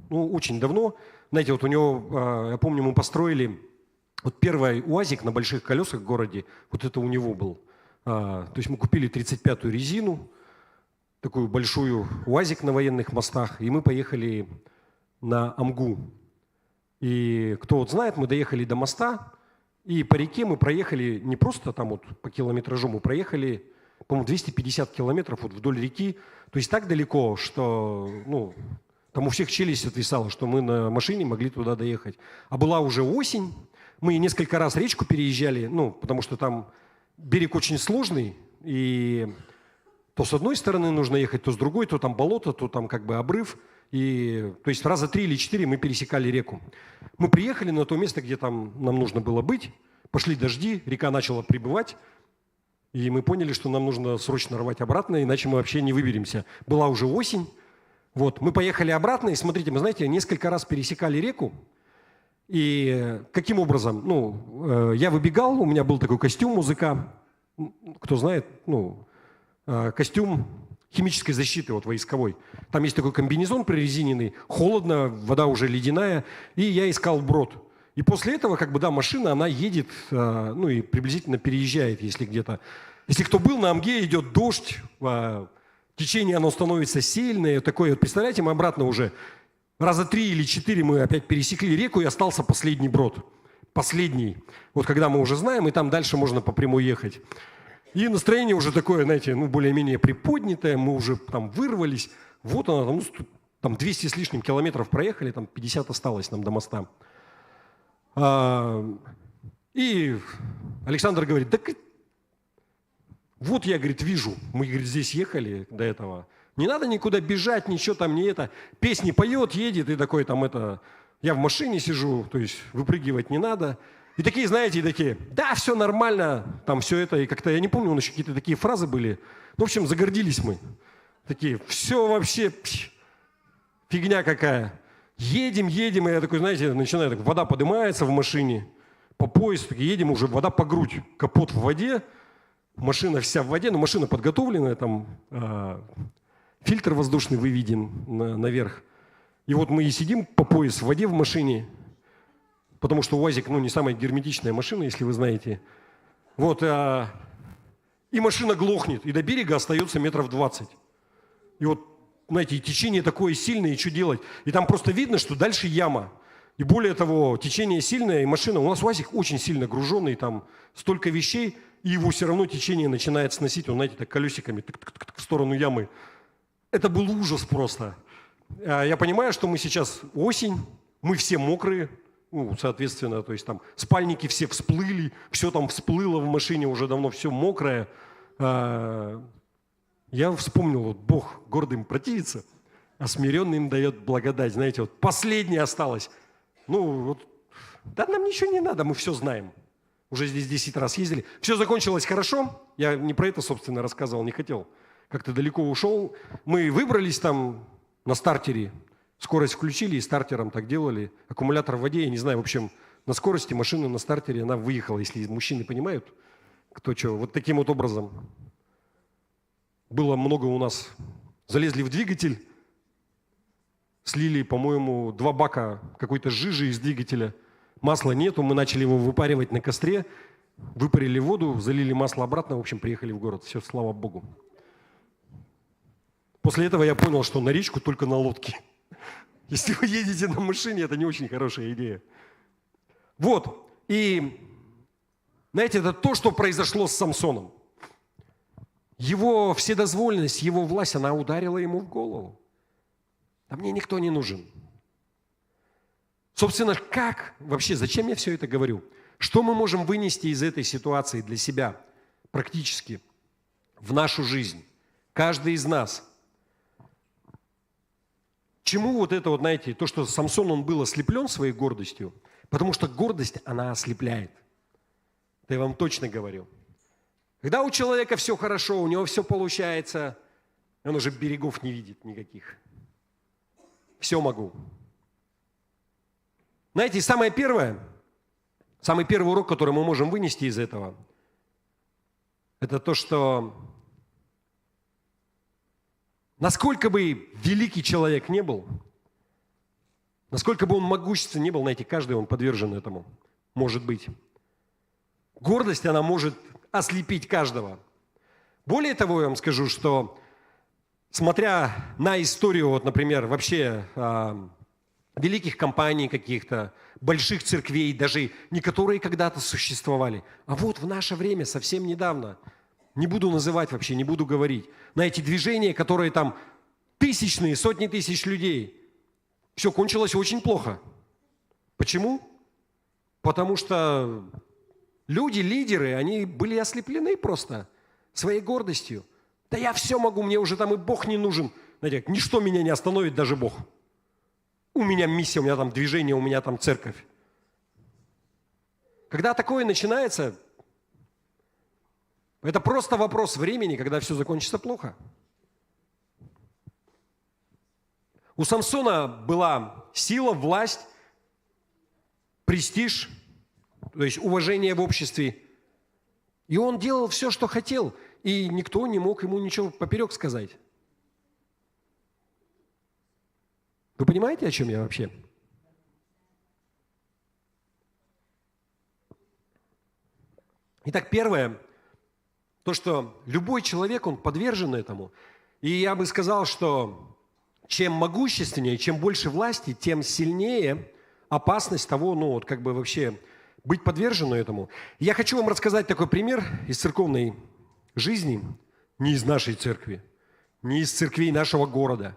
Speaker 1: ну, очень давно, знаете, вот у него, я помню, мы построили вот первый УАЗик на больших колесах в городе, вот это у него был. То есть мы купили 35-ю резину, такую большую УАЗик на военных мостах, и мы поехали на Амгу. И кто вот знает, мы доехали до моста, и по реке мы проехали не просто там вот по километражу, мы проехали, по-моему, 250 километров вот вдоль реки. То есть так далеко, что, ну, там у всех челюсть отвисала, что мы на машине могли туда доехать. А была уже осень, мы несколько раз речку переезжали, ну, потому что там берег очень сложный, и то с одной стороны нужно ехать, то с другой, то там болото, то там как бы обрыв. И, то есть раза 3 или 4 мы пересекали реку. Мы приехали на то место, где там нам нужно было быть, пошли дожди, река начала прибывать, и мы поняли, что нам нужно срочно рвать обратно, иначе мы вообще не выберемся. Была уже осень, вот, мы поехали обратно, и смотрите, мы, знаете, несколько раз пересекали реку, и каким образом? Ну, я выбегал, у меня был такой костюм музыка, кто знает, ну, костюм химической защиты, вот войсковой. Там есть такой комбинезон прорезиненный, холодно, вода уже ледяная, и я искал брод. И после этого, как бы, да, машина, она едет, ну и приблизительно переезжает, если где-то. Если кто был на Амге, идет дождь, течение оно становится сильное, такое, вот представляете, мы обратно уже раза 3 или 4 мы опять пересекли реку, и остался последний брод. Последний. Вот когда мы уже знаем, и там дальше можно по прямой ехать. И настроение уже такое, знаете, ну, более-менее приподнятое, мы уже там вырвались. Вот оно, ну, там 200 с лишним километров проехали, там 50 осталось нам до моста. И Александр говорит, да вот я, говорит, вижу, мы, говорит, здесь ехали до этого. Не надо никуда бежать, ничего там не это. Песни поет, едет, и такой там это... Я в машине сижу, то есть выпрыгивать не надо. И такие, знаете, и такие, да, все нормально, там все это, и как-то, я не помню, у нас еще какие-то такие фразы были. Ну, в общем, загордились мы. Такие, все вообще, фигня какая. Едем, и я такой, знаете, начинаю, так, вода поднимается в машине, по пояс, так, едем уже, вода по грудь, капот в воде, машина вся в воде, но машина подготовленная, там фильтр воздушный выведен наверх. И вот мы и сидим по пояс в воде в машине, потому что УАЗик, ну, не самая герметичная машина, если вы знаете. Вот, и машина глохнет, и до берега остается метров 20. И вот, знаете, и течение такое сильное, и что делать? И там просто видно, что дальше яма. И более того, течение сильное, и машина, у нас УАЗик очень сильно груженный, там столько вещей, и его все равно течение начинает сносить, он, знаете, так колесиками в сторону ямы. Это был ужас просто. Я понимаю, что мы сейчас осень, мы все мокрые, ну, соответственно, то есть там спальники все всплыли, все там всплыло в машине, уже давно все мокрое. Я вспомнил, вот Бог гордым противится, а смиренным дает благодать. Знаете, вот последнее осталось. Ну, вот, да нам ничего не надо, мы все знаем. Уже здесь 10 раз ездили. Все закончилось хорошо. Я не про это, собственно, рассказывал, не хотел. Как-то далеко ушел. Мы выбрались там на стартере. Скорость включили и стартером так делали. Аккумулятор в воде, я не знаю, в общем, на скорости машина на стартере, она выехала, если мужчины понимают, кто что. Вот таким вот образом. Было много у нас. Залезли в двигатель, слили, по-моему, 2 бака какой-то жижи из двигателя. Масла нету, мы начали его выпаривать на костре, выпарили воду, залили масло обратно, в общем, приехали в город. Все, слава Богу. После этого я понял, что на речку только на лодке. Если вы едете на машине, это не очень хорошая идея. Вот. И, знаете, это то, что произошло с Самсоном. Его вседозволенность, его власть, она ударила ему в голову. А мне никто не нужен. Собственно, как вообще, зачем я все это говорю? Что мы можем вынести из этой ситуации для себя практически в нашу жизнь? Каждый из нас. Чему вот это вот, знаете, то, что Самсон, он был ослеплен своей гордостью, потому что гордость, она ослепляет. Это я вам точно говорю. Когда у человека все хорошо, у него все получается, он уже берегов не видит никаких. Все могу. Знаете, самый первый урок, который мы можем вынести из этого, это то, что насколько бы великий человек не был, насколько бы он могущественный не был, знаете, каждый он подвержен этому, может быть. Гордость, она может ослепить каждого. Более того, я вам скажу, что смотря на историю, вот, например, вообще великих компаний каких-то, больших церквей, даже не которые когда-то существовали, а вот в наше время, совсем недавно, не буду называть вообще, не буду говорить, на эти движения, которые там тысячные, сотни тысяч людей, все кончилось очень плохо. Почему? Потому что люди, лидеры, они были ослеплены просто своей гордостью. Да я все могу, мне уже там и Бог не нужен. Знаете, ничто меня не остановит, даже Бог. У меня миссия, у меня там движение, у меня там церковь. Когда такое начинается, это просто вопрос времени, когда все закончится плохо. У Самсона была сила, власть, престиж, то есть уважение в обществе. И он делал все, что хотел, и никто не мог ему ничего поперек сказать. Вы понимаете, о чем я вообще? Итак, первое, то, что любой человек, он подвержен этому. И я бы сказал, что чем могущественнее, чем больше власти, тем сильнее опасность того, ну, вот как бы вообще быть подвержену этому. Я хочу вам рассказать такой пример из церковной жизни, не из нашей церкви, не из церквей нашего города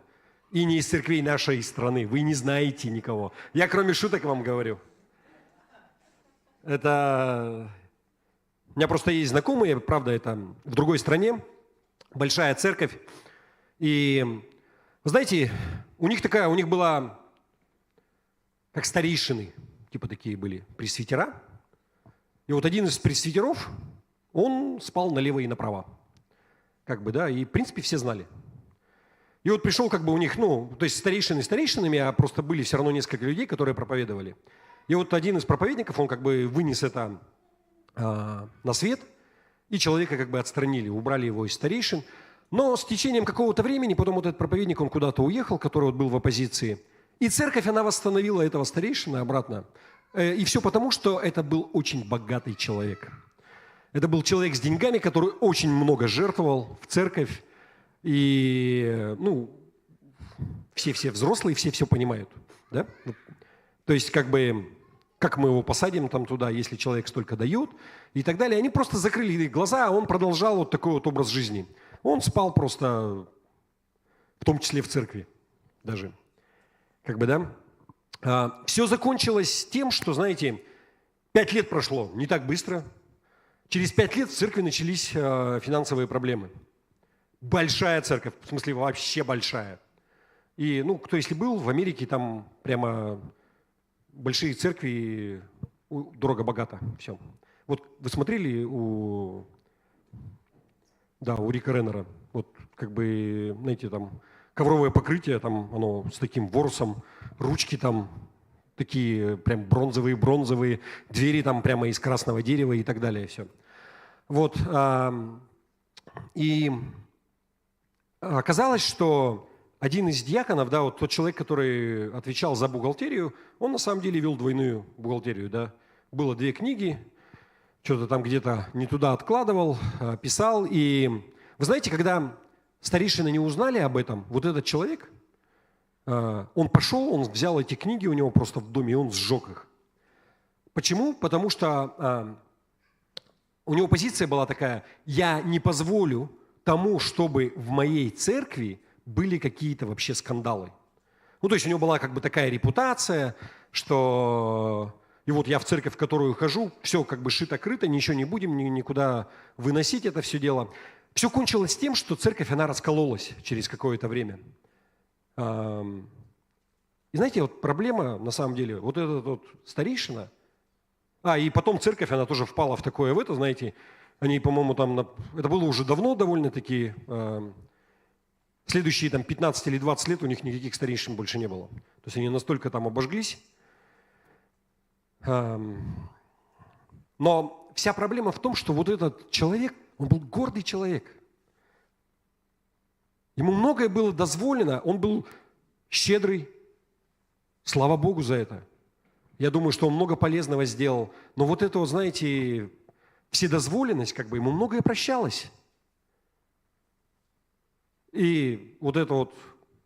Speaker 1: и не из церквей нашей страны. Вы не знаете никого. Я кроме шуток вам говорю. Это... У меня просто есть знакомые, правда, это в другой стране, большая церковь. И, вы знаете, у них была, как старейшины, типа такие были, пресвитера. И вот один из пресвитеров, он спал налево и направо. Как бы, да, и в принципе все знали. И вот пришел как бы у них, ну, то есть старейшины старейшинами, а просто были все равно несколько людей, которые проповедовали. И вот один из проповедников, он как бы вынес это на свет, и человека как бы отстранили, убрали его из старейшин. Но с течением какого-то времени, потом вот этот проповедник, он куда-то уехал, который вот был в оппозиции, и церковь, она восстановила этого старейшина обратно. И все потому, что это был очень богатый человек. Это был человек с деньгами, который очень много жертвовал в церковь. И, ну, все взрослые, все понимают. Да? То есть, как бы, как мы его посадим там туда, если человек столько дает и так далее. Они просто закрыли глаза, а он продолжал вот такой вот образ жизни. Он спал просто, в том числе в церкви даже. Как бы, да? Все закончилось тем, что, знаете, 5 лет прошло, не так быстро. Через 5 лет в церкви начались финансовые проблемы. Большая церковь, в смысле вообще большая. И, ну, кто если был в Америке, там прямо большие церкви, дорого-богато, все. Вот вы смотрели у Рика Реннера, вот как бы, знаете, там ковровое покрытие, там оно с таким ворсом, ручки там такие прям бронзовые, двери там прямо из красного дерева и так далее, все. Вот, и оказалось, что один из диаконов, да, вот тот человек, который отвечал за бухгалтерию, он на самом деле вел двойную бухгалтерию, да. Было 2 книги, что-то там где-то не туда откладывал, писал. И вы знаете, когда старейшины не узнали об этом, вот этот человек, он пошел, он взял эти книги у него просто в доме, и он сжег их. Почему? Потому что у него позиция была такая: я не позволю тому, чтобы в моей церкви были какие-то вообще скандалы. Ну, то есть у него была как бы такая репутация, что и вот я в церковь, в которую хожу, все как бы шито-крыто, ничего не будем никуда выносить это все дело. Все кончилось тем, что церковь, она раскололась через какое-то время. И знаете, вот проблема, на самом деле, вот этот вот старейшина, и потом церковь, она тоже впала в такое, знаете, они, по-моему, там, это было уже давно довольно-таки, следующие там 15 или 20 лет у них никаких старейшин больше не было. То есть они настолько там обожглись. Но вся проблема в том, что вот этот человек, он был гордый человек. Ему многое было дозволено, он был щедрый. Слава Богу за это. Я думаю, что он много полезного сделал. Но вот это, знаете, вседозволенность, как бы ему многое прощалось. И вот эта вот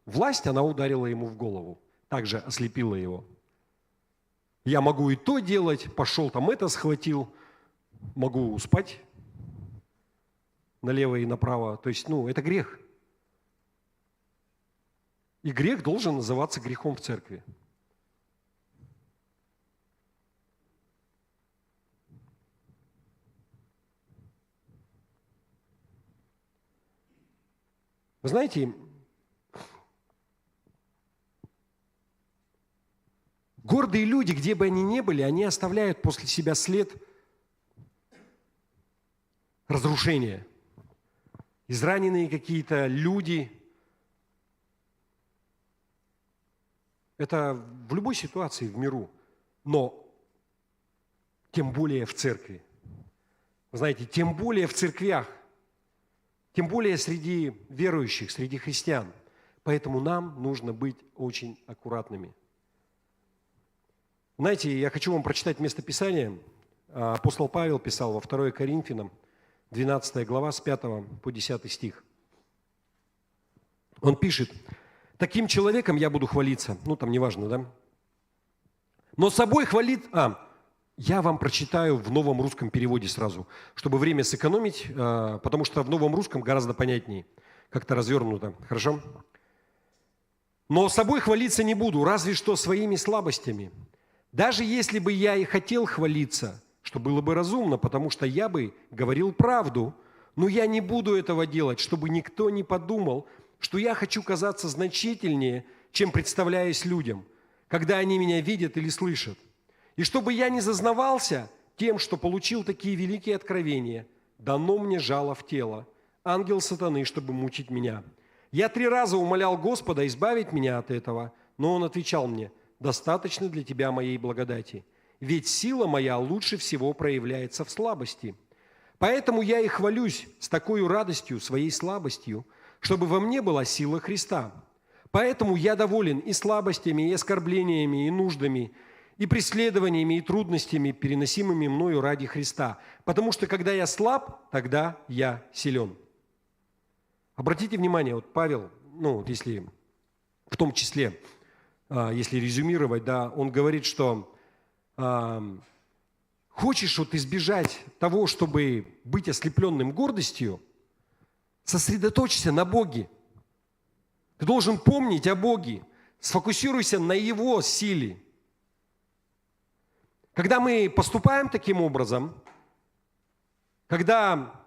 Speaker 1: власть, она ударила ему в голову, также ослепила его. Я могу и то делать, пошел там это схватил, могу спать налево и направо. То есть, это грех. И грех должен называться грехом в церкви. Вы знаете, гордые люди, где бы они ни были, они оставляют после себя след разрушения. Израненные какие-то люди. Это в любой ситуации в миру, но тем более в церкви. Вы знаете, тем более в церквях. Тем более среди верующих, среди христиан. Поэтому нам нужно быть очень аккуратными. Знаете, я хочу вам прочитать местописание. Апостол Павел писал во 2 Коринфянам, 12 глава, с 5 по 10 стих. Он пишет: «Таким человеком я буду хвалиться». Там неважно, да? «Но собой хвалит...» Я вам прочитаю в новом русском переводе сразу, чтобы время сэкономить, потому что в новом русском гораздо понятнее, как-то развернуто. Хорошо? «Но собой хвалиться не буду, разве что своими слабостями. Даже если бы я и хотел хвалиться, что было бы разумно, потому что я бы говорил правду, но я не буду этого делать, чтобы никто не подумал, что я хочу казаться значительнее, чем представляюсь людям, когда они меня видят или слышат. И чтобы я не зазнавался тем, что получил такие великие откровения, дано мне жало в тело, ангел сатаны, чтобы мучить меня. Я 3 раза умолял Господа избавить меня от этого, но Он отвечал мне: достаточно для тебя моей благодати, ведь сила моя лучше всего проявляется в слабости. Поэтому я и хвалюсь с такой радостью своей слабостью, чтобы во мне была сила Христа. Поэтому я доволен и слабостями, и оскорблениями, и нуждами, и преследованиями, и трудностями, переносимыми мною ради Христа. Потому что когда я слаб, тогда я силен. Обратите внимание, вот Павел, если в том числе, если резюмировать, да, он говорит, что хочешь избежать того, чтобы быть ослепленным гордостью, сосредоточься на Боге. Ты должен помнить о Боге, сфокусируйся на Его силе. Когда мы поступаем таким образом, когда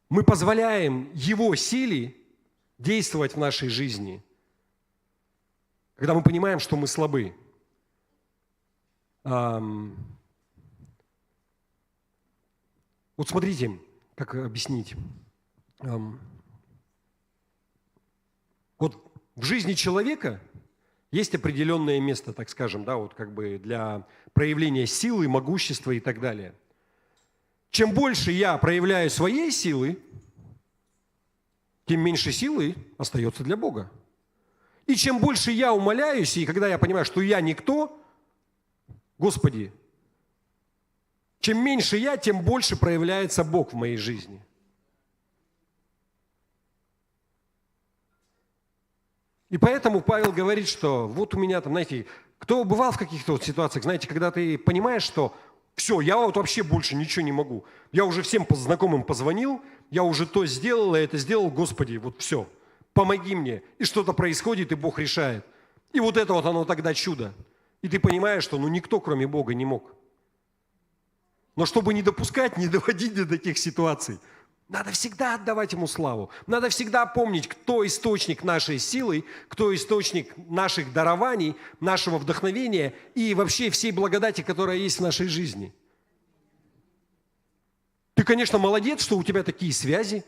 Speaker 1: мы позволяем Его силе действовать в нашей жизни, когда мы понимаем, что мы слабы, вот смотрите, как объяснить. Вот в жизни человека есть определенное место, так скажем, да, вот как бы для проявления силы, могущества и так далее. Чем больше я проявляю своей силы, тем меньше силы остается для Бога. И чем больше я умоляюсь, и когда я понимаю, что я никто, Господи, чем меньше я, тем больше проявляется Бог в моей жизни. И поэтому Павел говорит, что вот у меня там, знаете, кто бывал в каких-то вот ситуациях, знаете, когда ты понимаешь, что все, я вот вообще больше ничего не могу. Я уже всем знакомым позвонил, я уже то сделал, это сделал, Господи, вот все, помоги мне. И что-то происходит, и Бог решает. И вот это вот оно тогда чудо. И ты понимаешь, что никто, кроме Бога, не мог. Но чтобы не допускать, не доводить до таких ситуаций, надо всегда отдавать Ему славу. Надо всегда помнить, кто источник нашей силы, кто источник наших дарований, нашего вдохновения и вообще всей благодати, которая есть в нашей жизни. Ты, конечно, молодец, что у тебя такие связи.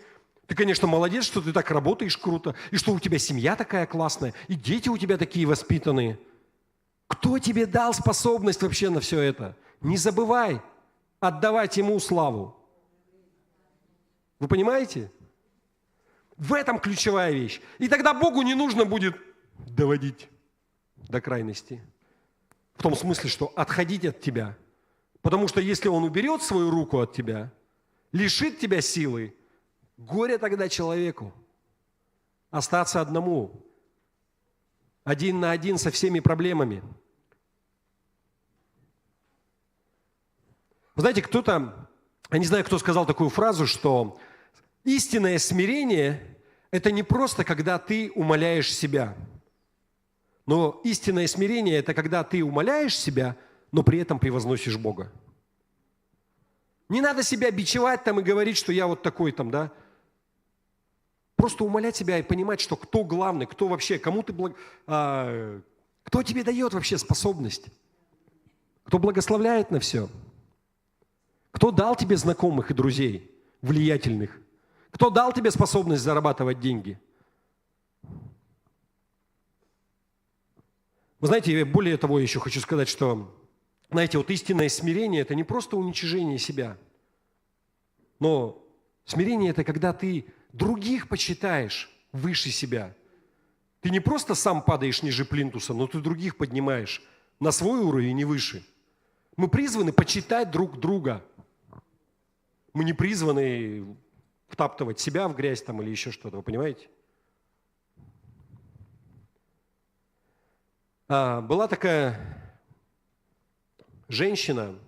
Speaker 1: Ты, конечно, молодец, что ты так работаешь круто, и что у тебя семья такая классная, и дети у тебя такие воспитанные. Кто тебе дал способность вообще на все это? Не забывай отдавать Ему славу. Вы понимаете? В этом ключевая вещь. И тогда Богу не нужно будет доводить до крайности. В том смысле, что отходить от тебя. Потому что если Он уберет свою руку от тебя, лишит тебя силы, горе тогда человеку. Остаться одному, один на один со всеми проблемами. Вы знаете, кто-то, я не знаю, кто сказал такую фразу, что истинное смирение – это не просто, когда ты умаляешь себя. Но истинное смирение – это когда ты умаляешь себя, но при этом превозносишь Бога. Не надо себя бичевать там и говорить, что я вот такой там, да. Просто умалять себя и понимать, что кто главный, кто вообще, кому ты кто тебе дает вообще способность, кто благословляет на все, кто дал тебе знакомых и друзей влиятельных, кто дал тебе способность зарабатывать деньги. Вы знаете, более того, еще хочу сказать, что, знаете, вот истинное смирение – это не просто уничижение себя, но смирение – это когда ты других почитаешь выше себя. Ты не просто сам падаешь ниже плинтуса, но ты других поднимаешь на свой уровень и выше. Мы призваны почитать друг друга. Мы не призваны втаптывать себя в грязь там или еще что-то, вы понимаете? Была такая женщина,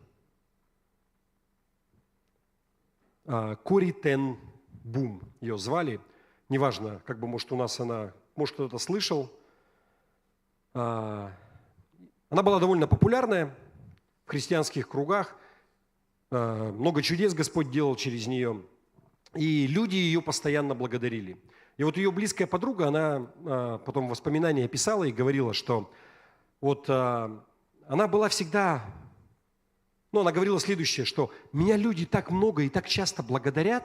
Speaker 1: Кори Тен Бум ее звали. Неважно, как бы, может, у нас она, может, кто-то слышал. Она была довольно популярная в христианских кругах. Много чудес Господь делал через нее. И люди ее постоянно благодарили. И вот ее близкая подруга, она потом воспоминания писала и говорила, что вот она была всегда, ну, она говорила следующее, что меня люди так много и так часто благодарят,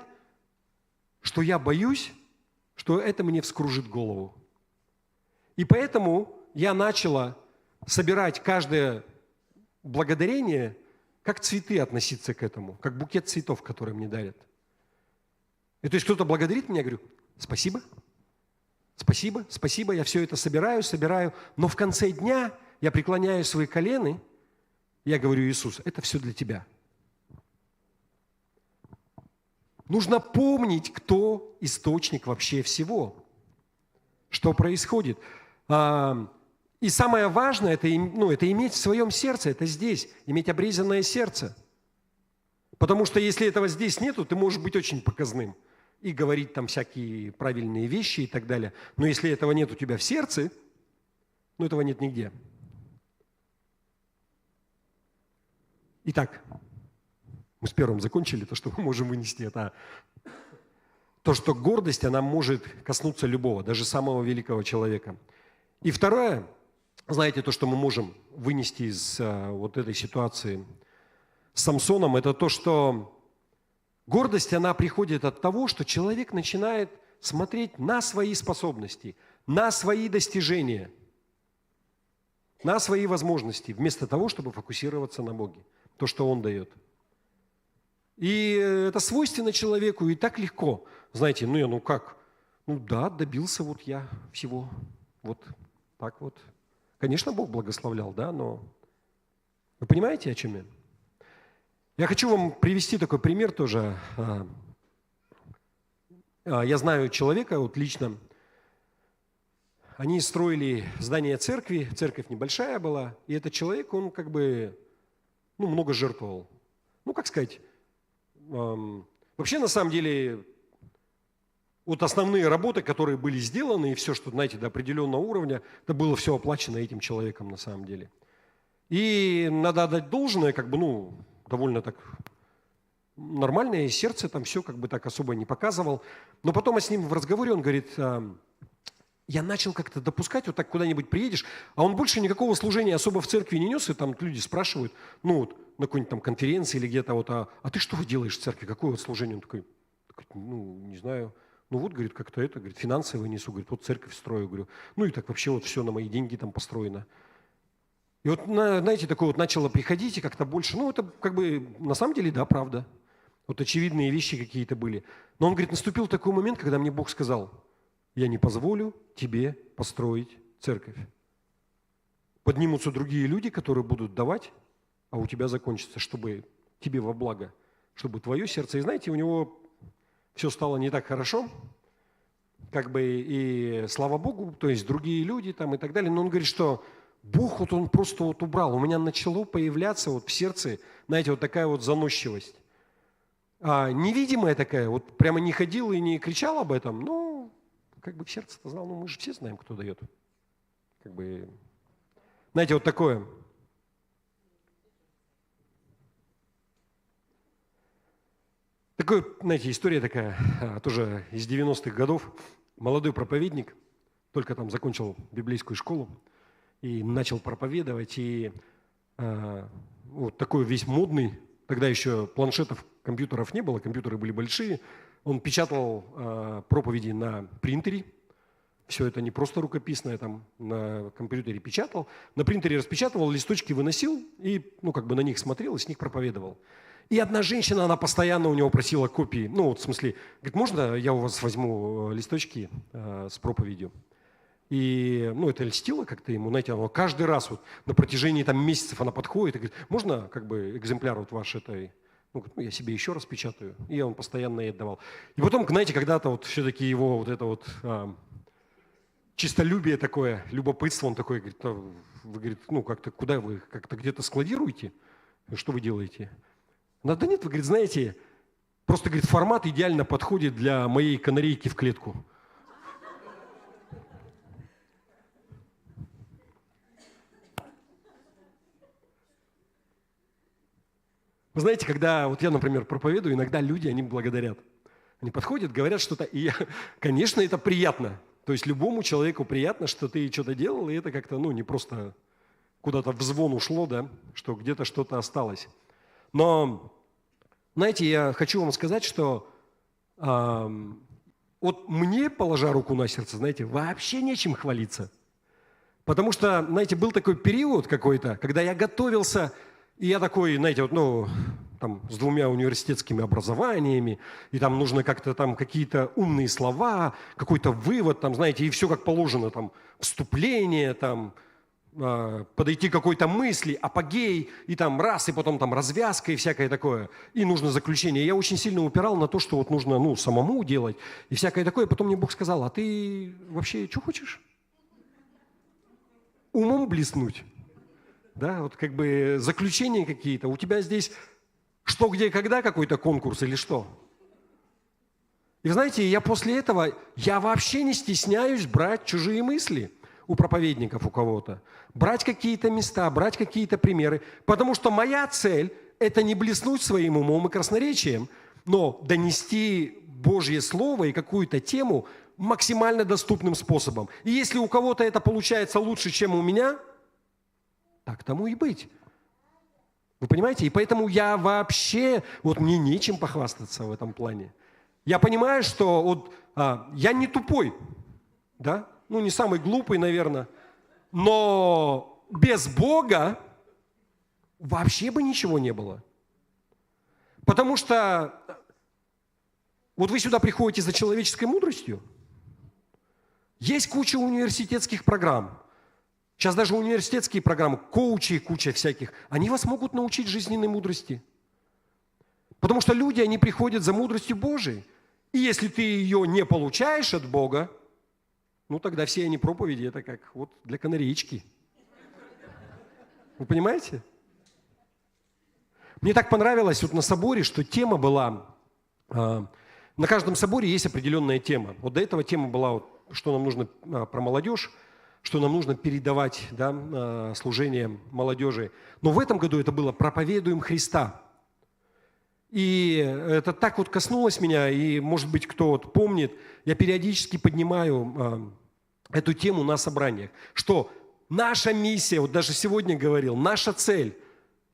Speaker 1: что я боюсь, что это мне вскружит голову. И поэтому я начала собирать каждое благодарение, как цветы относиться к этому, как букет цветов, которые мне дарят. И то есть кто-то благодарит меня, я говорю, спасибо, спасибо, спасибо, я все это собираю, но в конце дня я преклоняю свои колени, я говорю, Иисус, это все для Тебя. Нужно помнить, кто источник вообще всего, что происходит. И самое важное, это иметь в своем сердце, это здесь, иметь обрезанное сердце. Потому что если этого здесь нету, ты можешь быть очень показным и говорить там всякие правильные вещи и так далее. Но если этого нет у тебя в сердце, ну этого нет нигде. Итак, мы с первым закончили, то, что мы можем вынести, это то, что гордость, она может коснуться любого, даже самого великого человека. И второе, знаете, то, что мы можем вынести из вот этой ситуации с Самсоном, это то, что гордость, она приходит от того, что человек начинает смотреть на свои способности, на свои достижения, на свои возможности, вместо того, чтобы фокусироваться на Боге, то, что Он дает. И это свойственно человеку, и так легко. Знаете, ну как? Ну да, добился вот я всего. Вот так вот. Конечно, Бог благословлял, да, но вы понимаете, о чем я? Я хочу вам привести такой пример тоже. Я знаю человека, вот лично, они строили здание церкви, церковь небольшая была, и этот человек, он как бы, много жертвовал. Ну, как сказать, вообще, на самом деле, вот основные работы, которые были сделаны, и все, что, знаете, до определенного уровня, это было все оплачено этим человеком на самом деле. И надо отдать должное, как бы, довольно так нормальное, сердце там все как бы так особо не показывал. Но потом с ним в разговоре он говорит, я начал как-то допускать, вот так куда-нибудь приедешь, а он больше никакого служения особо в церкви не нес, и там люди спрашивают, на какой-нибудь там конференции или где-то, а ты что делаешь в церкви, какое вот служение? Он такой, не знаю. Говорит, как-то это, говорит, финансово несу, говорит, вот церковь строю, говорю. И так вообще вот все на мои деньги там построено. И вот, знаете, такое вот начало приходить, и как-то больше, это как бы, на самом деле, да, правда. Вот очевидные вещи какие-то были. Но он говорит, наступил такой момент, когда мне Бог сказал, я не позволю тебе построить церковь. Поднимутся другие люди, которые будут давать, а у тебя закончится, чтобы тебе во благо, чтобы твое сердце. И знаете, у него все стало не так хорошо, как бы, и слава Богу, то есть другие люди там и так далее. Но он говорит, что Бог вот он просто вот убрал. У меня начало появляться вот в сердце, знаете, вот такая вот заносчивость. Невидимая такая, вот прямо не ходил и не кричал об этом, но как бы в сердце-то знал, мы же все знаем, кто дает. Как бы, знаете, вот такое. Такая, знаете, история такая, тоже из 90-х годов. Молодой проповедник, только там закончил библейскую школу и начал проповедовать. И вот такой весь модный, тогда еще планшетов, компьютеров не было, компьютеры были большие. Он печатал проповеди на принтере. Все это не просто рукописное, там на компьютере печатал. На принтере распечатывал, листочки выносил и, на них смотрел и с них проповедовал. И одна женщина, она постоянно у него просила копии. В смысле, говорит, можно я у вас возьму листочки с проповедью? И, это льстило как-то ему, знаете, оно каждый раз вот на протяжении там месяцев она подходит и говорит, можно как бы экземпляр вот ваш этой? Я себе еще раз печатаю. И он постоянно ей отдавал. И потом, знаете, когда-то вот все-таки его вот это вот чистолюбие такое, любопытство, он такой, говорит, вы, говорит, как-то куда вы, как-то где-то складируете? Что вы делаете? Да нет, вы, говорит, знаете, просто, говорит, формат идеально подходит для моей канарейки в клетку. Вы знаете, когда вот я, например, проповедую, иногда люди, они благодарят. Они подходят, говорят что-то, и, конечно, это приятно. То есть любому человеку приятно, что ты что-то делал, и это как-то, не просто куда-то в звон ушло, да, что где-то что-то осталось. Но, знаете, я хочу вам сказать, что вот мне, положа руку на сердце, знаете, вообще нечем хвалиться. Потому что, знаете, был такой период какой-то, когда я готовился, и я такой, знаете, вот, ну, там, с 2 университетскими образованиями, и там нужно как-то там какие-то умные слова, какой-то вывод, там, знаете, и все как положено, там, вступление, там, подойти к какой-то мысли, апогей, и там раз, и потом там развязка и всякое такое, и нужно заключение. Я очень сильно упирал на то, что вот нужно, ну, самому делать, и всякое такое. Потом мне Бог сказал: а ты вообще что хочешь? Умом блеснуть? Да, вот как бы заключения какие-то. У тебя здесь что, где, когда какой-то конкурс или что? И знаете, я после этого, я вообще не стесняюсь брать чужие мысли у проповедников, у кого-то. Брать какие-то места, брать какие-то примеры. Потому что моя цель – это не блеснуть своим умом и красноречием, но донести Божье Слово и какую-то тему максимально доступным способом. И если у кого-то это получается лучше, чем у меня, так тому и быть. Вы понимаете? И поэтому я вообще, вот мне нечем похвастаться в этом плане. Я понимаю, что вот, я не тупой, да? Ну, не самый глупый, наверное, но без Бога вообще бы ничего не было. Потому что вот вы сюда приходите за человеческой мудростью. Есть куча университетских программ. Сейчас даже университетские программы, коучи, куча всяких, они вас могут научить жизненной мудрости. Потому что люди, они приходят за мудростью Божией. И если ты ее не получаешь от Бога, ну тогда все они проповеди, это как вот для канареечки. Вы понимаете? Мне так понравилось вот на соборе, что тема была, на каждом соборе есть определенная тема. Вот до этого тема была, вот, что нам нужно про молодежь, что нам нужно передавать, да, служение молодежи. Но в этом году это было «Проповедуем Христа». И это так вот коснулось меня, и, может быть, кто вот помнит, я периодически поднимаю эту тему на собраниях, что наша миссия, вот даже сегодня говорил, наша цель,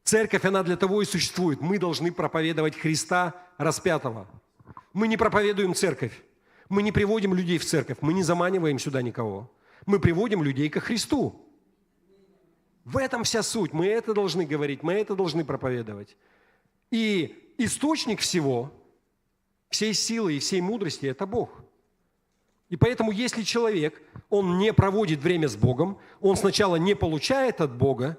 Speaker 1: церковь, она для того и существует, мы должны проповедовать Христа распятого. Мы не проповедуем церковь, мы не приводим людей в церковь, мы не заманиваем сюда никого. Мы приводим людей ко Христу. В этом вся суть. Мы это должны говорить, мы это должны проповедовать. И источник всего, всей силы и всей мудрости – это Бог. И поэтому, если человек, он не проводит время с Богом, он сначала не получает от Бога,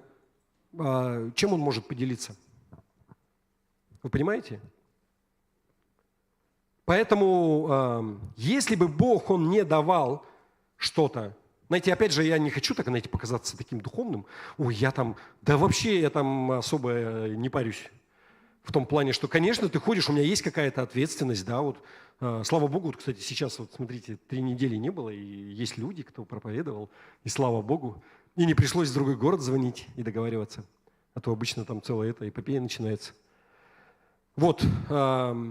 Speaker 1: чем он может поделиться? Вы понимаете? Поэтому, если бы Бог, Он не давал что-то, знаете, опять же, я не хочу так, знаете, показаться таким духовным. Ой, я там, да вообще я там особо не парюсь. В том плане, что, конечно, ты ходишь, у меня есть какая-то ответственность, да, вот. Слава Богу, вот, кстати, сейчас, вот смотрите, 3 недели не было, и есть люди, кто проповедовал, и слава Богу. И не пришлось в другой город звонить и договариваться. А то обычно там целая эта эпопея начинается. Вот. Но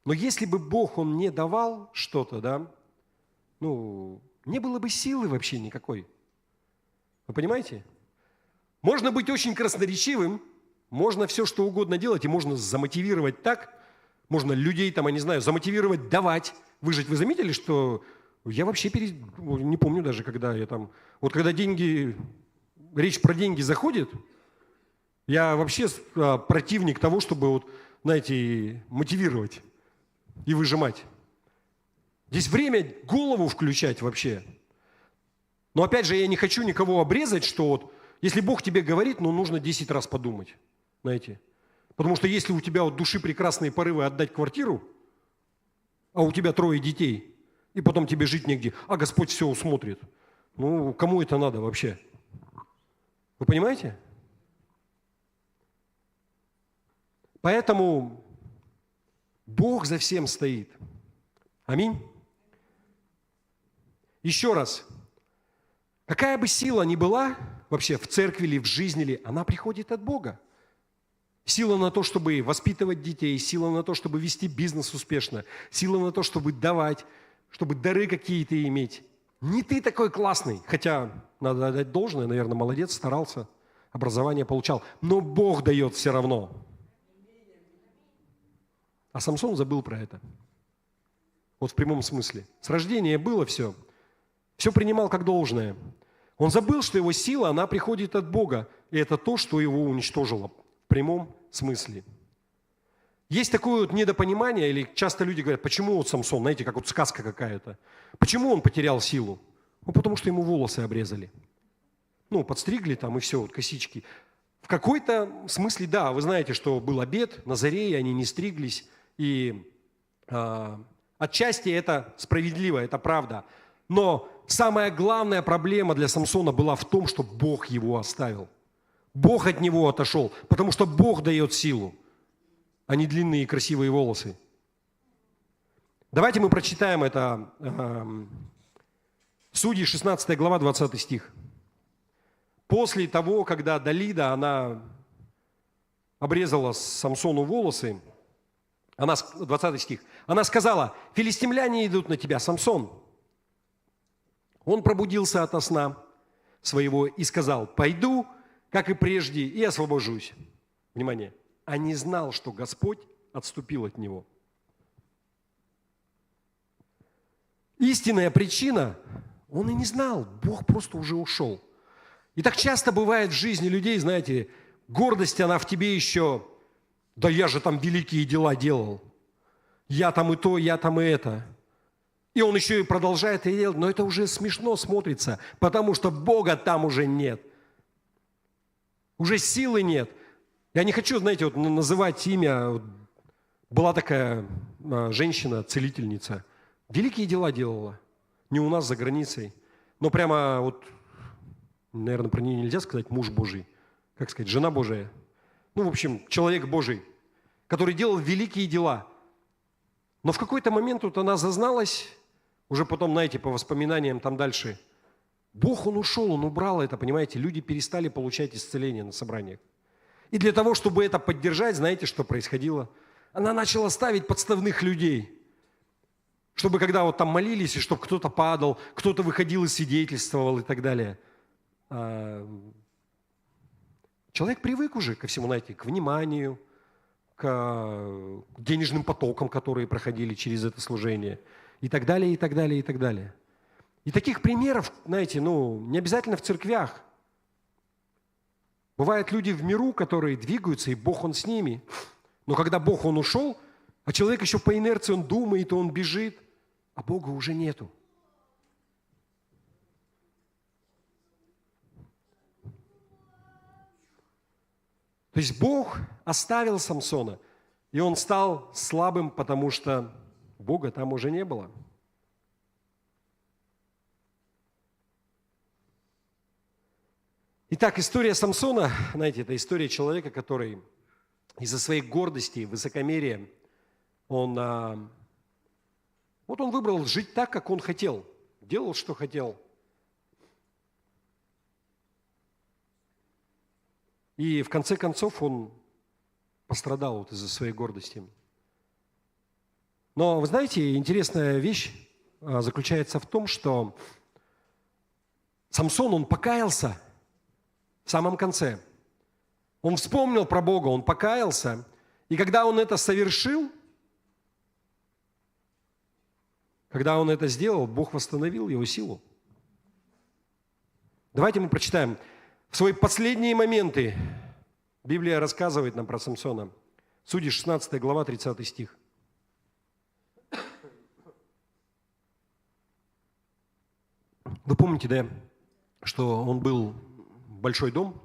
Speaker 1: если бы Бог, Он не давал что-то, да, ну, не было бы силы вообще никакой. Вы понимаете? Можно быть очень красноречивым, можно все, что угодно делать, и можно замотивировать так, можно людей, там, я не знаю, замотивировать давать, выжить. Вы заметили, что я вообще не помню даже, когда я там... Вот когда деньги, речь про деньги заходит, я вообще противник того, чтобы, вот, знаете, мотивировать и выжимать. Здесь время голову включать вообще. Но опять же, я не хочу никого обрезать, что вот, если Бог тебе говорит, ну, нужно 10 раз подумать, знаете. Потому что если у тебя от души прекрасные порывы отдать квартиру, а у тебя 3 детей, и потом тебе жить негде, а Господь все усмотрит, ну, кому это надо вообще? Вы понимаете? Поэтому Бог за всем стоит. Аминь. Еще раз. Какая бы сила ни была вообще в церкви или в жизни, ли, она приходит от Бога. Сила на то, чтобы воспитывать детей, сила на то, чтобы вести бизнес успешно, сила на то, чтобы давать, чтобы дары какие-то иметь. Не ты такой классный. Хотя, надо дать должное, наверное, молодец, старался, образование получал. Но Бог дает все равно. А Самсон забыл про это. Вот в прямом смысле. С рождения было все. Все принимал как должное. Он забыл, что его сила, она приходит от Бога. И это то, что его уничтожило в прямом смысле. Есть такое вот недопонимание, или часто люди говорят, почему вот Самсон, знаете, как вот сказка какая-то. Почему он потерял силу? Ну, потому что ему волосы обрезали. Ну, подстригли там и все, вот косички. В какой-то смысле, да, вы знаете, что был обет на заре, и они не стриглись. И отчасти это справедливо, это правда. Но самая главная проблема для Самсона была в том, что Бог его оставил. Бог от него отошел, потому что Бог дает силу, а не длинные и красивые волосы. Давайте мы прочитаем это. Судьи, 16 глава, 20 стих. После того, когда Далида, она обрезала Самсону волосы, 20 стих, она сказала: «Филистимляне идут на тебя, Самсон». Он пробудился ото сна своего и сказал: «Пойду, как и прежде, и освобожусь». Внимание. А не знал, что Господь отступил от него. Истинная причина, он и не знал, Бог просто уже ушел. И так часто бывает в жизни людей, знаете, гордость, она в тебе еще, да я же там великие дела делал, я там и то, я там и это. И он еще и продолжает это делать, но это уже смешно смотрится, потому что Бога там уже нет. Уже силы нет. Я не хочу, знаете, вот называть имя. Была такая женщина, целительница. Великие дела делала. Не у нас, за границей. Но прямо вот, наверное, про нее нельзя сказать муж Божий. Как сказать, жена Божия. Ну, в общем, человек Божий, который делал великие дела. Но в какой-то момент вот она зазналась, уже потом, знаете, по воспоминаниям там дальше. Бог, Он ушел, Он убрал это, понимаете. Люди перестали получать исцеление на собраниях. И для того, чтобы это поддержать, знаете, что происходило? Она начала ставить подставных людей. Чтобы когда вот там молились, и чтобы кто-то падал, кто-то выходил и свидетельствовал и так далее. Человек привык уже ко всему, знаете, к вниманию, к денежным потокам, которые проходили через это служение. И так далее, и так далее, и так далее. И таких примеров, знаете, не обязательно в церквях. Бывают люди в миру, которые двигаются, и Бог, Он с ними. Но когда Бог, Он ушел, а человек еще по инерции, он думает, он бежит, а Бога уже нету. То есть Бог оставил Самсона, и он стал слабым, потому что Бога там уже не было. Итак, история Самсона, знаете, это история человека, который из-за своей гордости, высокомерия, он выбрал жить так, как он хотел, делал, что хотел. И в конце концов он пострадал вот из-за своей гордости. Но, вы знаете, интересная вещь заключается в том, что Самсон, он покаялся в самом конце. Он вспомнил про Бога, он покаялся. И когда он это совершил, когда он это сделал, Бог восстановил его силу. Давайте мы прочитаем. В свои последние моменты Библия рассказывает нам про Самсона. Судьи, 16 глава, 30 стих. Вы помните, да, что он был большой дом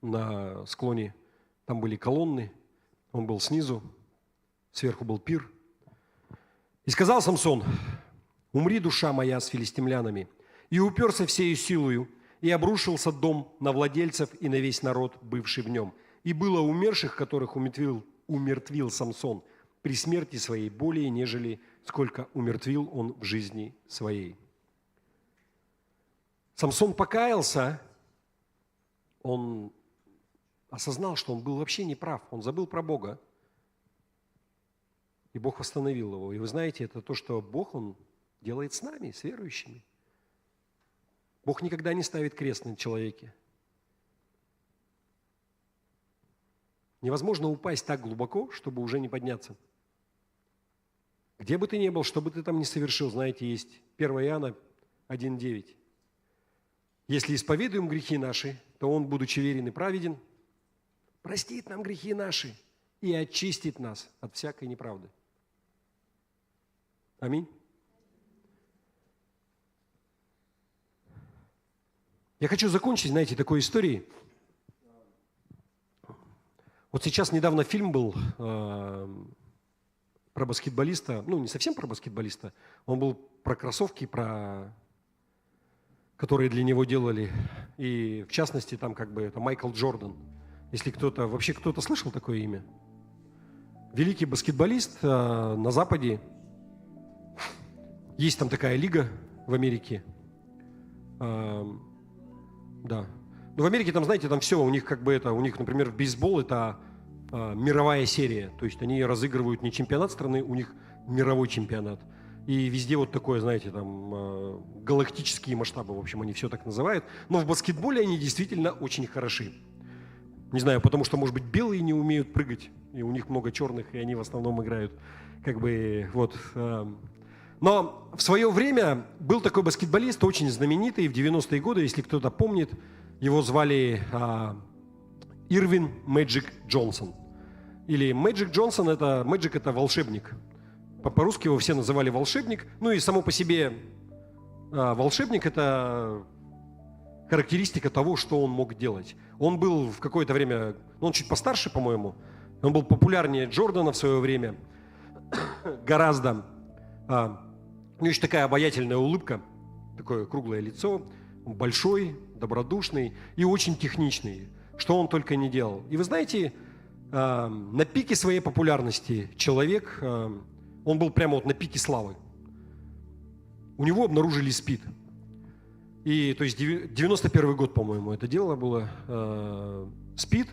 Speaker 1: на склоне, там были колонны, он был снизу, сверху был пир. И сказал Самсон: «Умри, душа моя, с филистимлянами». И уперся всею силою, и обрушился дом на владельцев и на весь народ, бывший в нем. И было умерших, которых умертвил Самсон при смерти своей более, нежели сколько умертвил он в жизни своей. Самсон покаялся, он осознал, что он был вообще неправ, он забыл про Бога. И Бог восстановил его. И вы знаете, это то, что Бог, Он делает с нами, с верующими. Бог никогда не ставит крест на человеке. Невозможно упасть так глубоко, чтобы уже не подняться. Где бы ты ни был, что бы ты там ни совершил, знаете, есть 1 Иоанна 1:9. Если исповедуем грехи наши, то Он, будучи верен и праведен, простит нам грехи наши и очистит нас от всякой неправды. Аминь. Я хочу закончить, знаете, такой историей. Вот сейчас недавно фильм был про баскетболиста, ну не совсем про баскетболиста, он был про кроссовки, которые для него делали, и в частности там как бы это Майкл Джордан. Если кто-то слышал такое имя? Великий баскетболист на Западе. Есть там такая лига в Америке. Да. Но в Америке там, знаете, там все, у них у них, например, в бейсбол это мировая серия. То есть они разыгрывают не чемпионат страны, у них мировой чемпионат. И везде вот такое, знаете, там галактические масштабы, в общем, они все так называют. Но в баскетболе они действительно очень хороши. Не знаю, потому что, может быть, белые не умеют прыгать, и у них много черных, и они в основном играют Но в свое время был такой баскетболист, очень знаменитый, в 90-е годы, если кто-то помнит, его звали Ирвин Мэджик Джонсон. Или Мэджик Джонсон, Мэджик это волшебник. По-русски его все называли волшебник. Ну и само по себе волшебник это характеристика того, что он мог делать. Он был в какое-то время, он чуть постарше, по-моему, он был популярнее Джордана в свое время, гораздо. У него еще такая обаятельная улыбка, такое круглое лицо, большой, добродушный и очень техничный, что он только не делал. И вы знаете, на пике своей популярности человек, он был прямо вот на пике славы. У него обнаружили СПИД. И, то есть, 91 год, по-моему, это дело было, СПИД.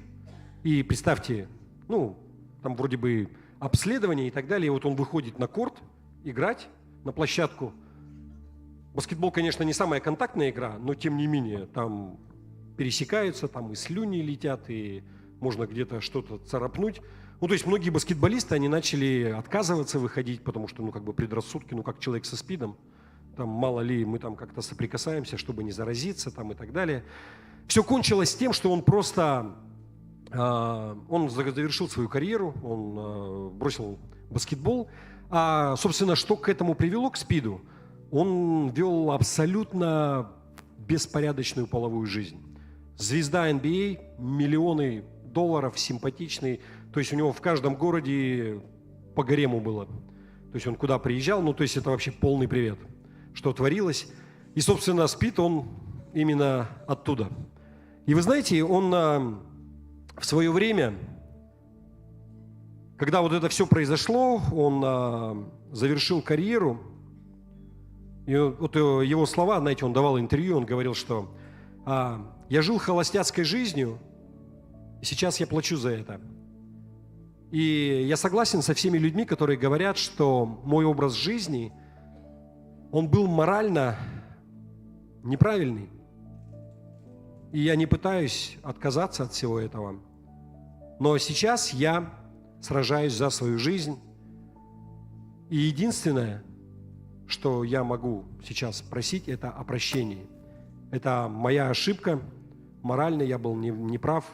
Speaker 1: И представьте, там вроде бы обследование и так далее. И вот он выходит на корт играть, на площадку. Баскетбол, конечно, не самая контактная игра, но тем не менее, там пересекаются, там и слюни летят, и можно где-то что-то царапнуть. То есть многие баскетболисты, они начали отказываться выходить, потому что, предрассудки, как человек со СПИДом, там мало ли мы там как-то соприкасаемся, чтобы не заразиться, там и так далее. Все кончилось тем, что он просто, он завершил свою карьеру, он бросил баскетбол. А, собственно, что к этому привело, к СПИДу? Он вел абсолютно беспорядочную половую жизнь. Звезда NBA, миллионы долларов, симпатичный. То есть у него в каждом городе по гарему было. То есть он куда приезжал, то есть это вообще полный привет, что творилось. И, собственно, СПИД, он именно оттуда. И вы знаете, он в свое время, когда вот это все произошло, он завершил карьеру. И вот его слова, знаете, он давал интервью, он говорил, что «я жил холостяцкой жизнью, и сейчас я плачу за это». И я согласен со всеми людьми, которые говорят, что мой образ жизни, он был морально неправильный. И я не пытаюсь отказаться от всего этого. Но сейчас я сражаюсь за свою жизнь. И единственное, что я могу сейчас просить, это о прощении. Это моя ошибка. Морально я был неправ,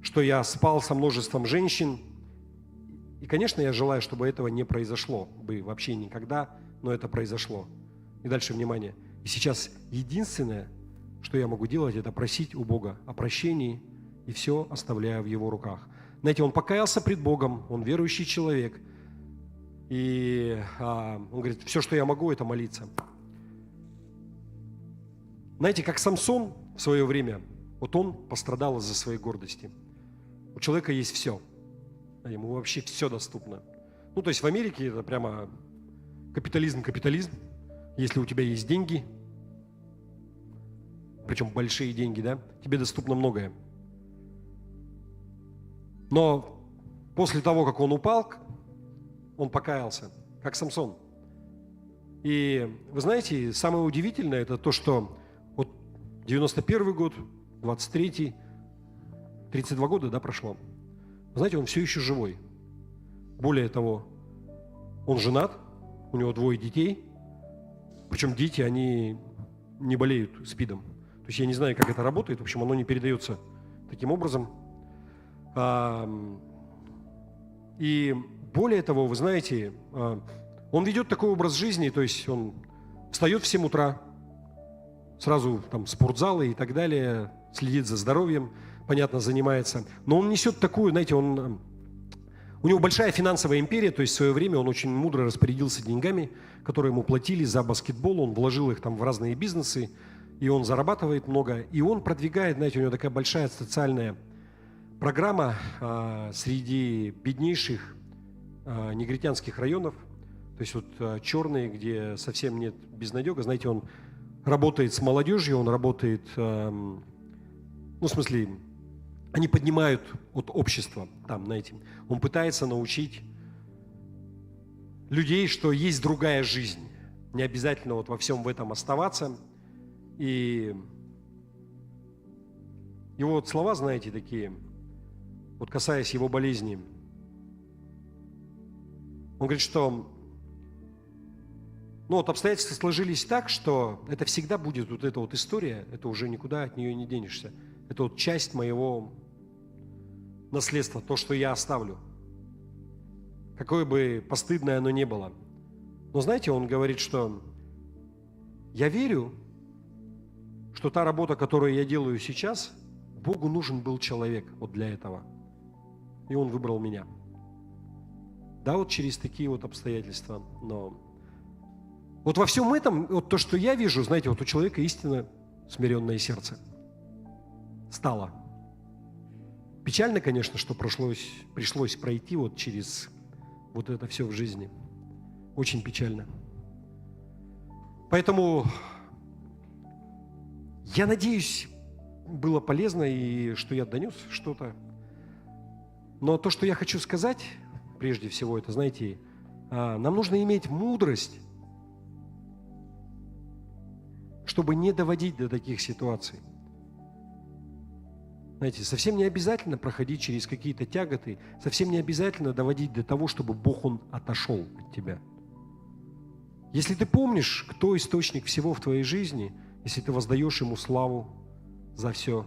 Speaker 1: что я спал со множеством женщин. И, конечно, я желаю, чтобы этого не произошло бы вообще никогда, но это произошло. И дальше, внимание. И сейчас единственное, что я могу делать, это просить у Бога о прощении, и все оставляю в Его руках. Знаете, он покаялся пред Богом, он верующий человек. И он говорит, все, что я могу, это молиться. Знаете, как Самсон в свое время, вот он пострадал из-за своей гордости. У человека есть все. Ему вообще все доступно. То есть в Америке это прямо капитализм. Если у тебя есть деньги, причем большие деньги, да, тебе доступно многое. Но после того, как он упал, он покаялся, как Самсон. И вы знаете, самое удивительное, это то, что вот 91 год, 23-й, 32 года, да, прошло. Знаете, он все еще живой. Более того, он женат, у него 2 детей, причем дети, они не болеют СПИДом. То есть я не знаю, как это работает, в общем, оно не передается таким образом. И более того, вы знаете, он ведет такой образ жизни, то есть он встает в 7 утра, сразу там спортзалы и так далее, следит за здоровьем, понятно, занимается. Но он несет такую, знаете, у него большая финансовая империя, то есть в свое время он очень мудро распорядился деньгами, которые ему платили за баскетбол, он вложил их там в разные бизнесы, и он зарабатывает много, и он продвигает, знаете, у него такая большая социальная программа среди беднейших негритянских районов, то есть вот черные, где совсем нет безнадега, знаете, он работает с молодежью, он работает, ну, в смысле, они поднимают от общества там, знаете, он пытается научить людей, что есть другая жизнь, не обязательно вот во всем в этом оставаться. И его вот слова, знаете, такие, вот касаясь его болезни, он говорит, что ну, вот обстоятельства сложились так, что это всегда будет вот эта вот история, это уже никуда от нее не денешься. Это вот часть моего наследства, то, что я оставлю. Какое бы постыдное оно ни было. Но знаете, он говорит, что я верю, что та работа, которую я делаю сейчас, Богу нужен был человек вот для этого. И Он выбрал меня. Да, вот через такие вот обстоятельства. Но вот во всем этом, вот то, что я вижу, знаете, вот у человека истинно смиренное сердце стало. Печально, конечно, что пришлось пройти вот через вот это все в жизни. Очень печально. Поэтому я надеюсь, было полезно и что я донес что-то. Но то, что я хочу сказать, прежде всего, это, знаете, нам нужно иметь мудрость, чтобы не доводить до таких ситуаций. Знаете, совсем не обязательно проходить через какие-то тяготы, совсем не обязательно доводить до того, чтобы Бог, Он отошел от тебя. Если ты помнишь, кто источник всего в твоей жизни, если ты воздаешь Ему славу за все.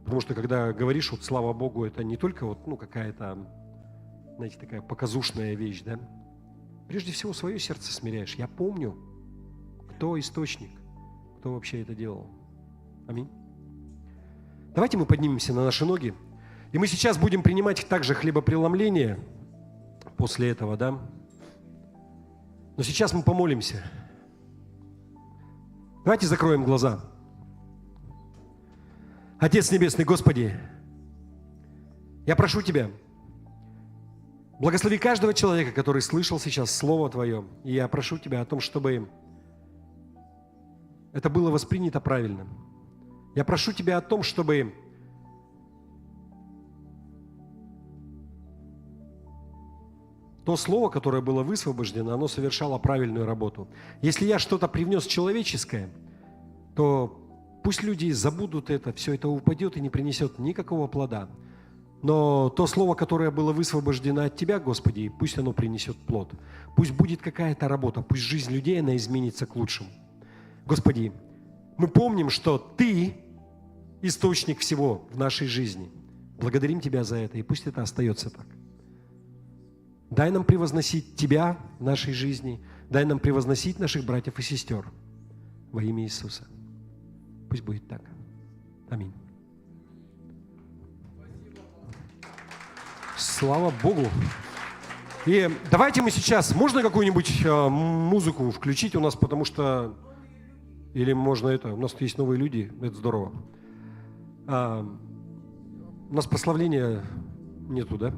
Speaker 1: Потому что когда говоришь, вот слава Богу, это не только вот, ну, какая-то, знаете, такая показушная вещь, да? Прежде всего свое сердце смиряешь. Я помню, кто источник, кто вообще это делал. Аминь. Давайте мы поднимемся на наши ноги. И мы сейчас будем принимать также хлебопреломление после этого, да? Но сейчас мы помолимся. Давайте закроем глаза. Отец Небесный, Господи, я прошу Тебя, благослови каждого человека, который слышал сейчас Слово Твое. И я прошу Тебя о том, чтобы это было воспринято правильно. Я прошу Тебя о том, чтобы то слово, которое было высвобождено, оно совершало правильную работу. Если я что-то привнес человеческое, то пусть люди забудут это, все это упадет и не принесет никакого плода. Но то слово, которое было высвобождено от Тебя, Господи, пусть оно принесет плод. Пусть будет какая-то работа, пусть жизнь людей, она изменится к лучшему. Господи, мы помним, что Ты источник всего в нашей жизни. Благодарим Тебя за это, и пусть это остается так. Дай нам превозносить Тебя в нашей жизни, дай нам превозносить наших братьев и сестер во имя Иисуса. Пусть будет так. Аминь. Слава Богу. И давайте мы сейчас, можно какую-нибудь музыку включить у нас, потому что, или можно это, у нас есть новые люди, это здорово. У нас прославления нету, да?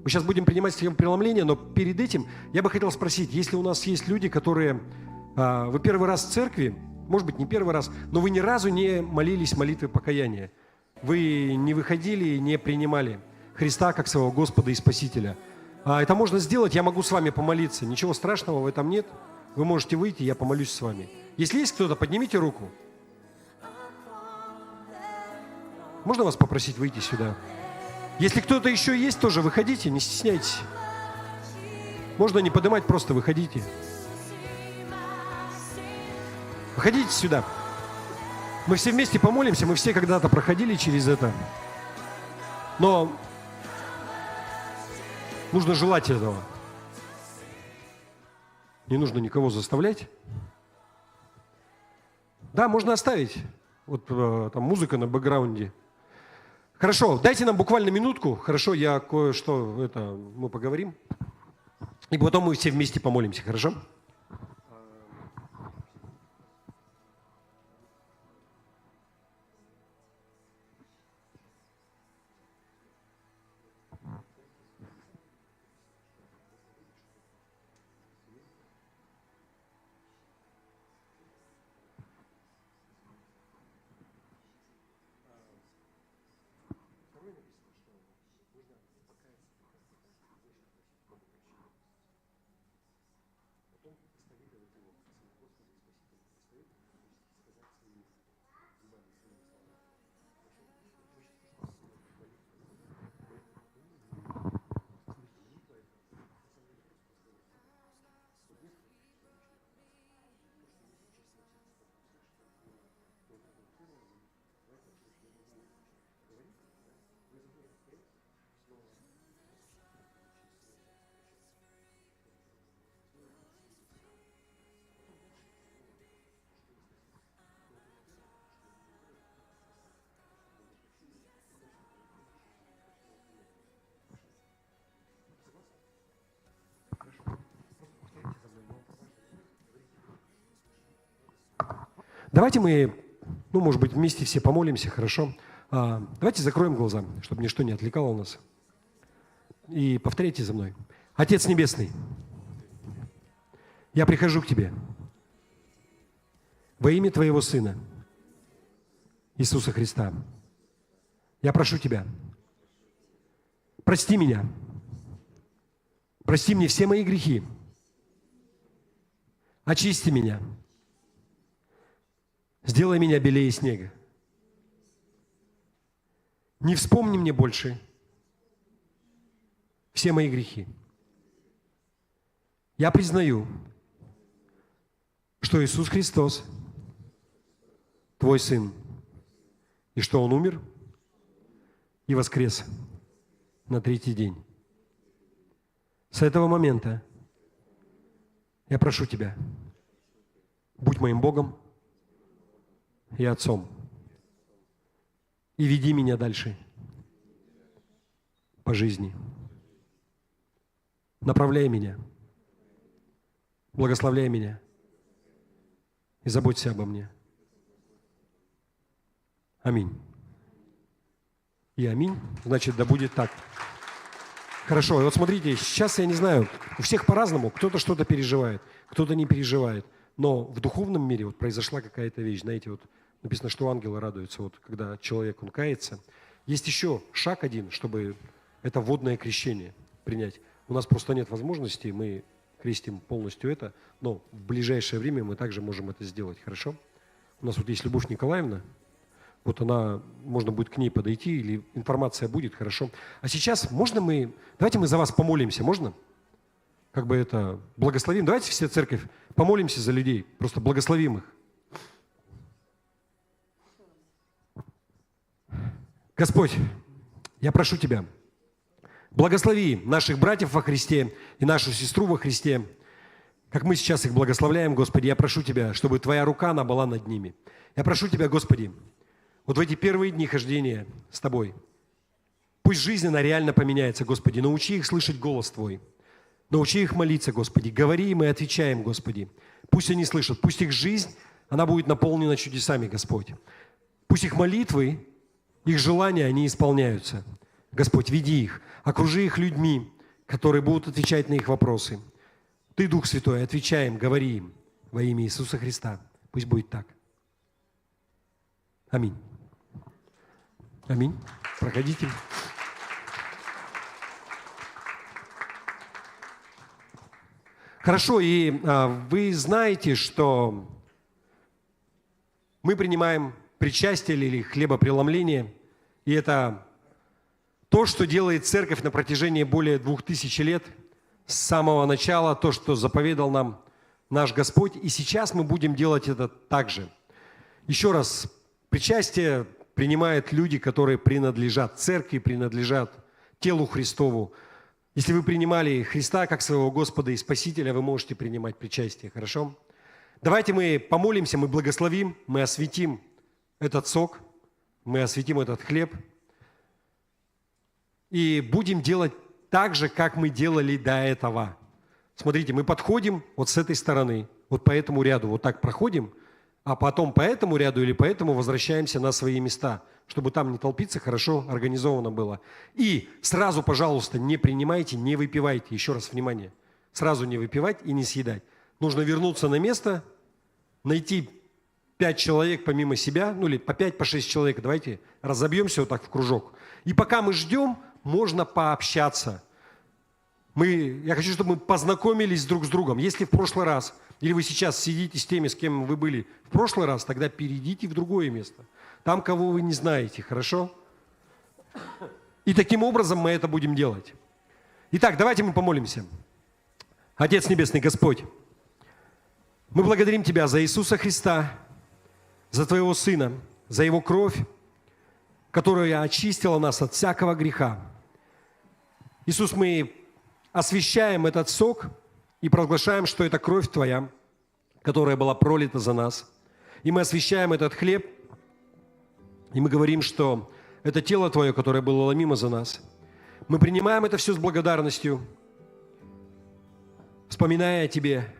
Speaker 1: Мы сейчас будем принимать преломление, но перед этим я бы хотел спросить, если у нас есть люди, которые, вы первый раз в церкви, может быть, не первый раз, но вы ни разу не молились молитвой покаяния, вы не выходили и не принимали Христа как своего Господа и Спасителя. Это можно сделать, я могу с вами помолиться, ничего страшного в этом нет, вы можете выйти, я помолюсь с вами. Если есть кто-то, поднимите руку. можно вас попросить выйти сюда? Если кто-то еще есть, тоже выходите, не стесняйтесь. Можно не поднимать, просто выходите. Выходите сюда. Мы все вместе помолимся, мы все когда-то проходили через это. Но нужно желать этого. Не нужно никого заставлять. Да, можно оставить. Вот там музыка на бэкграунде. Хорошо, дайте нам буквально минутку. Хорошо, я кое-что, мы поговорим. И потом мы все вместе помолимся, хорошо? Давайте мы, может быть, вместе все помолимся, хорошо? Давайте закроем глаза, чтобы ничто не отвлекало нас. И повторяйте за мной. Отец Небесный, я прихожу к Тебе во имя Твоего Сына, Иисуса Христа. Я прошу Тебя, прости меня, прости мне все мои грехи, очисти меня, сделай меня белее снега. Не вспомни мне больше все мои грехи. Я признаю, что Иисус Христос Твой Сын, и что Он умер и воскрес на третий день. С этого момента я прошу Тебя, будь моим Богом и Отцом, и веди меня дальше по жизни. Направляй меня, благословляй меня и заботься обо мне. Аминь. И аминь, значит, да будет так. Хорошо, и вот смотрите, сейчас я не знаю, у всех по-разному, кто-то что-то переживает, кто-то не переживает, но в духовном мире вот произошла какая-то вещь, знаете, вот написано, что ангелы радуются, вот когда человек, он кается. Есть еще шаг один, чтобы это водное крещение принять. У нас просто нет возможности, мы крестим полностью это, но в ближайшее время мы также можем это сделать, хорошо? У нас вот есть Любовь Николаевна, вот она, можно будет к ней подойти, или информация будет, хорошо? А сейчас давайте мы за вас помолимся, можно? Как бы это, благословим. Давайте все церковь помолимся за людей, просто благословим их. Господь, я прошу Тебя, благослови наших братьев во Христе и нашу сестру во Христе, как мы сейчас их благословляем, Господи. Я прошу Тебя, чтобы Твоя рука, она была над ними. Я прошу Тебя, Господи, вот в эти первые дни хождения с Тобой, пусть жизнь, она реально поменяется, Господи. Научи их слышать голос Твой. Научи их молиться, Господи. Говори им и отвечаем, Господи. Пусть они слышат. Пусть их жизнь, она будет наполнена чудесами, Господь. Пусть их молитвы, их желания, они исполняются. Господь, веди их. Окружи их людьми, которые будут отвечать на их вопросы. Ты, Дух Святой, отвечаем, говори им во имя Иисуса Христа. Пусть будет так. Аминь. Аминь. Проходите. Хорошо, и вы знаете, что мы принимаем причастие или хлебопреломление И это то, что делает церковь на протяжении более 2000 лет, с самого начала, то, что заповедал нам наш Господь. И сейчас мы будем делать это так же. Еще раз, причастие принимают люди, которые принадлежат церкви, принадлежат телу Христову. Если вы принимали Христа как своего Господа и Спасителя, вы можете принимать причастие, хорошо? Давайте мы помолимся, мы благословим, мы осветим этот сок, мы осветим этот хлеб и будем делать так же, как мы делали до этого. Смотрите, мы подходим вот с этой стороны, вот по этому ряду, вот так проходим, а потом по этому ряду или по этому возвращаемся на свои места, чтобы там не толпиться, хорошо организовано было. И сразу, пожалуйста, не принимайте, не выпивайте. Еще раз внимание. Сразу не выпивать и не съедать. Нужно вернуться на место, найти 5 человек помимо себя, ну или по 5, по 6 человек. Давайте разобьемся вот так в кружок. И пока мы ждем, можно пообщаться. Я хочу, чтобы мы познакомились друг с другом. Если в прошлый раз, или вы сейчас сидите с теми, с кем вы были в прошлый раз, тогда перейдите в другое место. Там, кого вы не знаете, хорошо? И таким образом мы это будем делать. Итак, давайте мы помолимся. Отец Небесный, Господь, мы благодарим Тебя за Иисуса Христа, за Твоего Сына, за Его кровь, которая очистила нас от всякого греха. Иисус, мы освящаем этот сок и провозглашаем, что это кровь Твоя, которая была пролита за нас. И мы освящаем этот хлеб, и мы говорим, что это тело Твое, которое было ломимо за нас. Мы принимаем это все с благодарностью, вспоминая о Тебе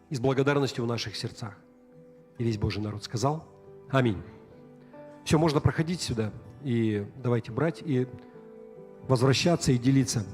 Speaker 1: и с благодарностью в наших сердцах. И весь Божий народ сказал: аминь. Все, можно проходить сюда, и давайте брать, и возвращаться, и делиться.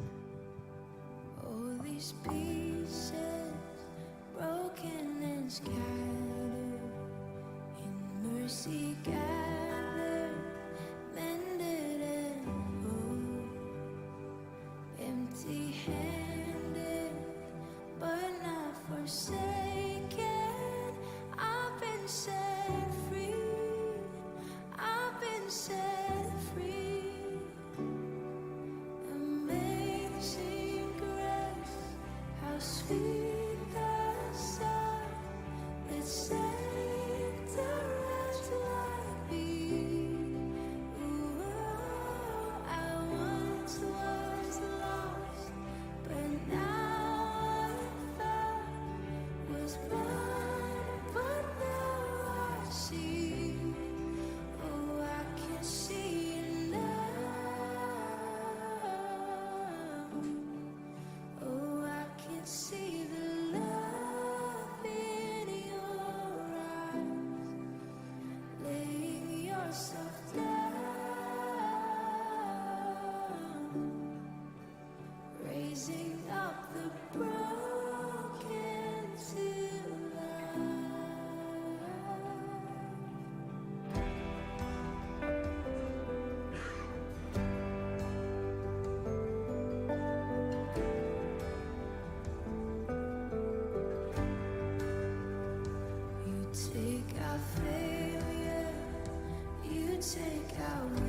Speaker 2: Take our failure, you take our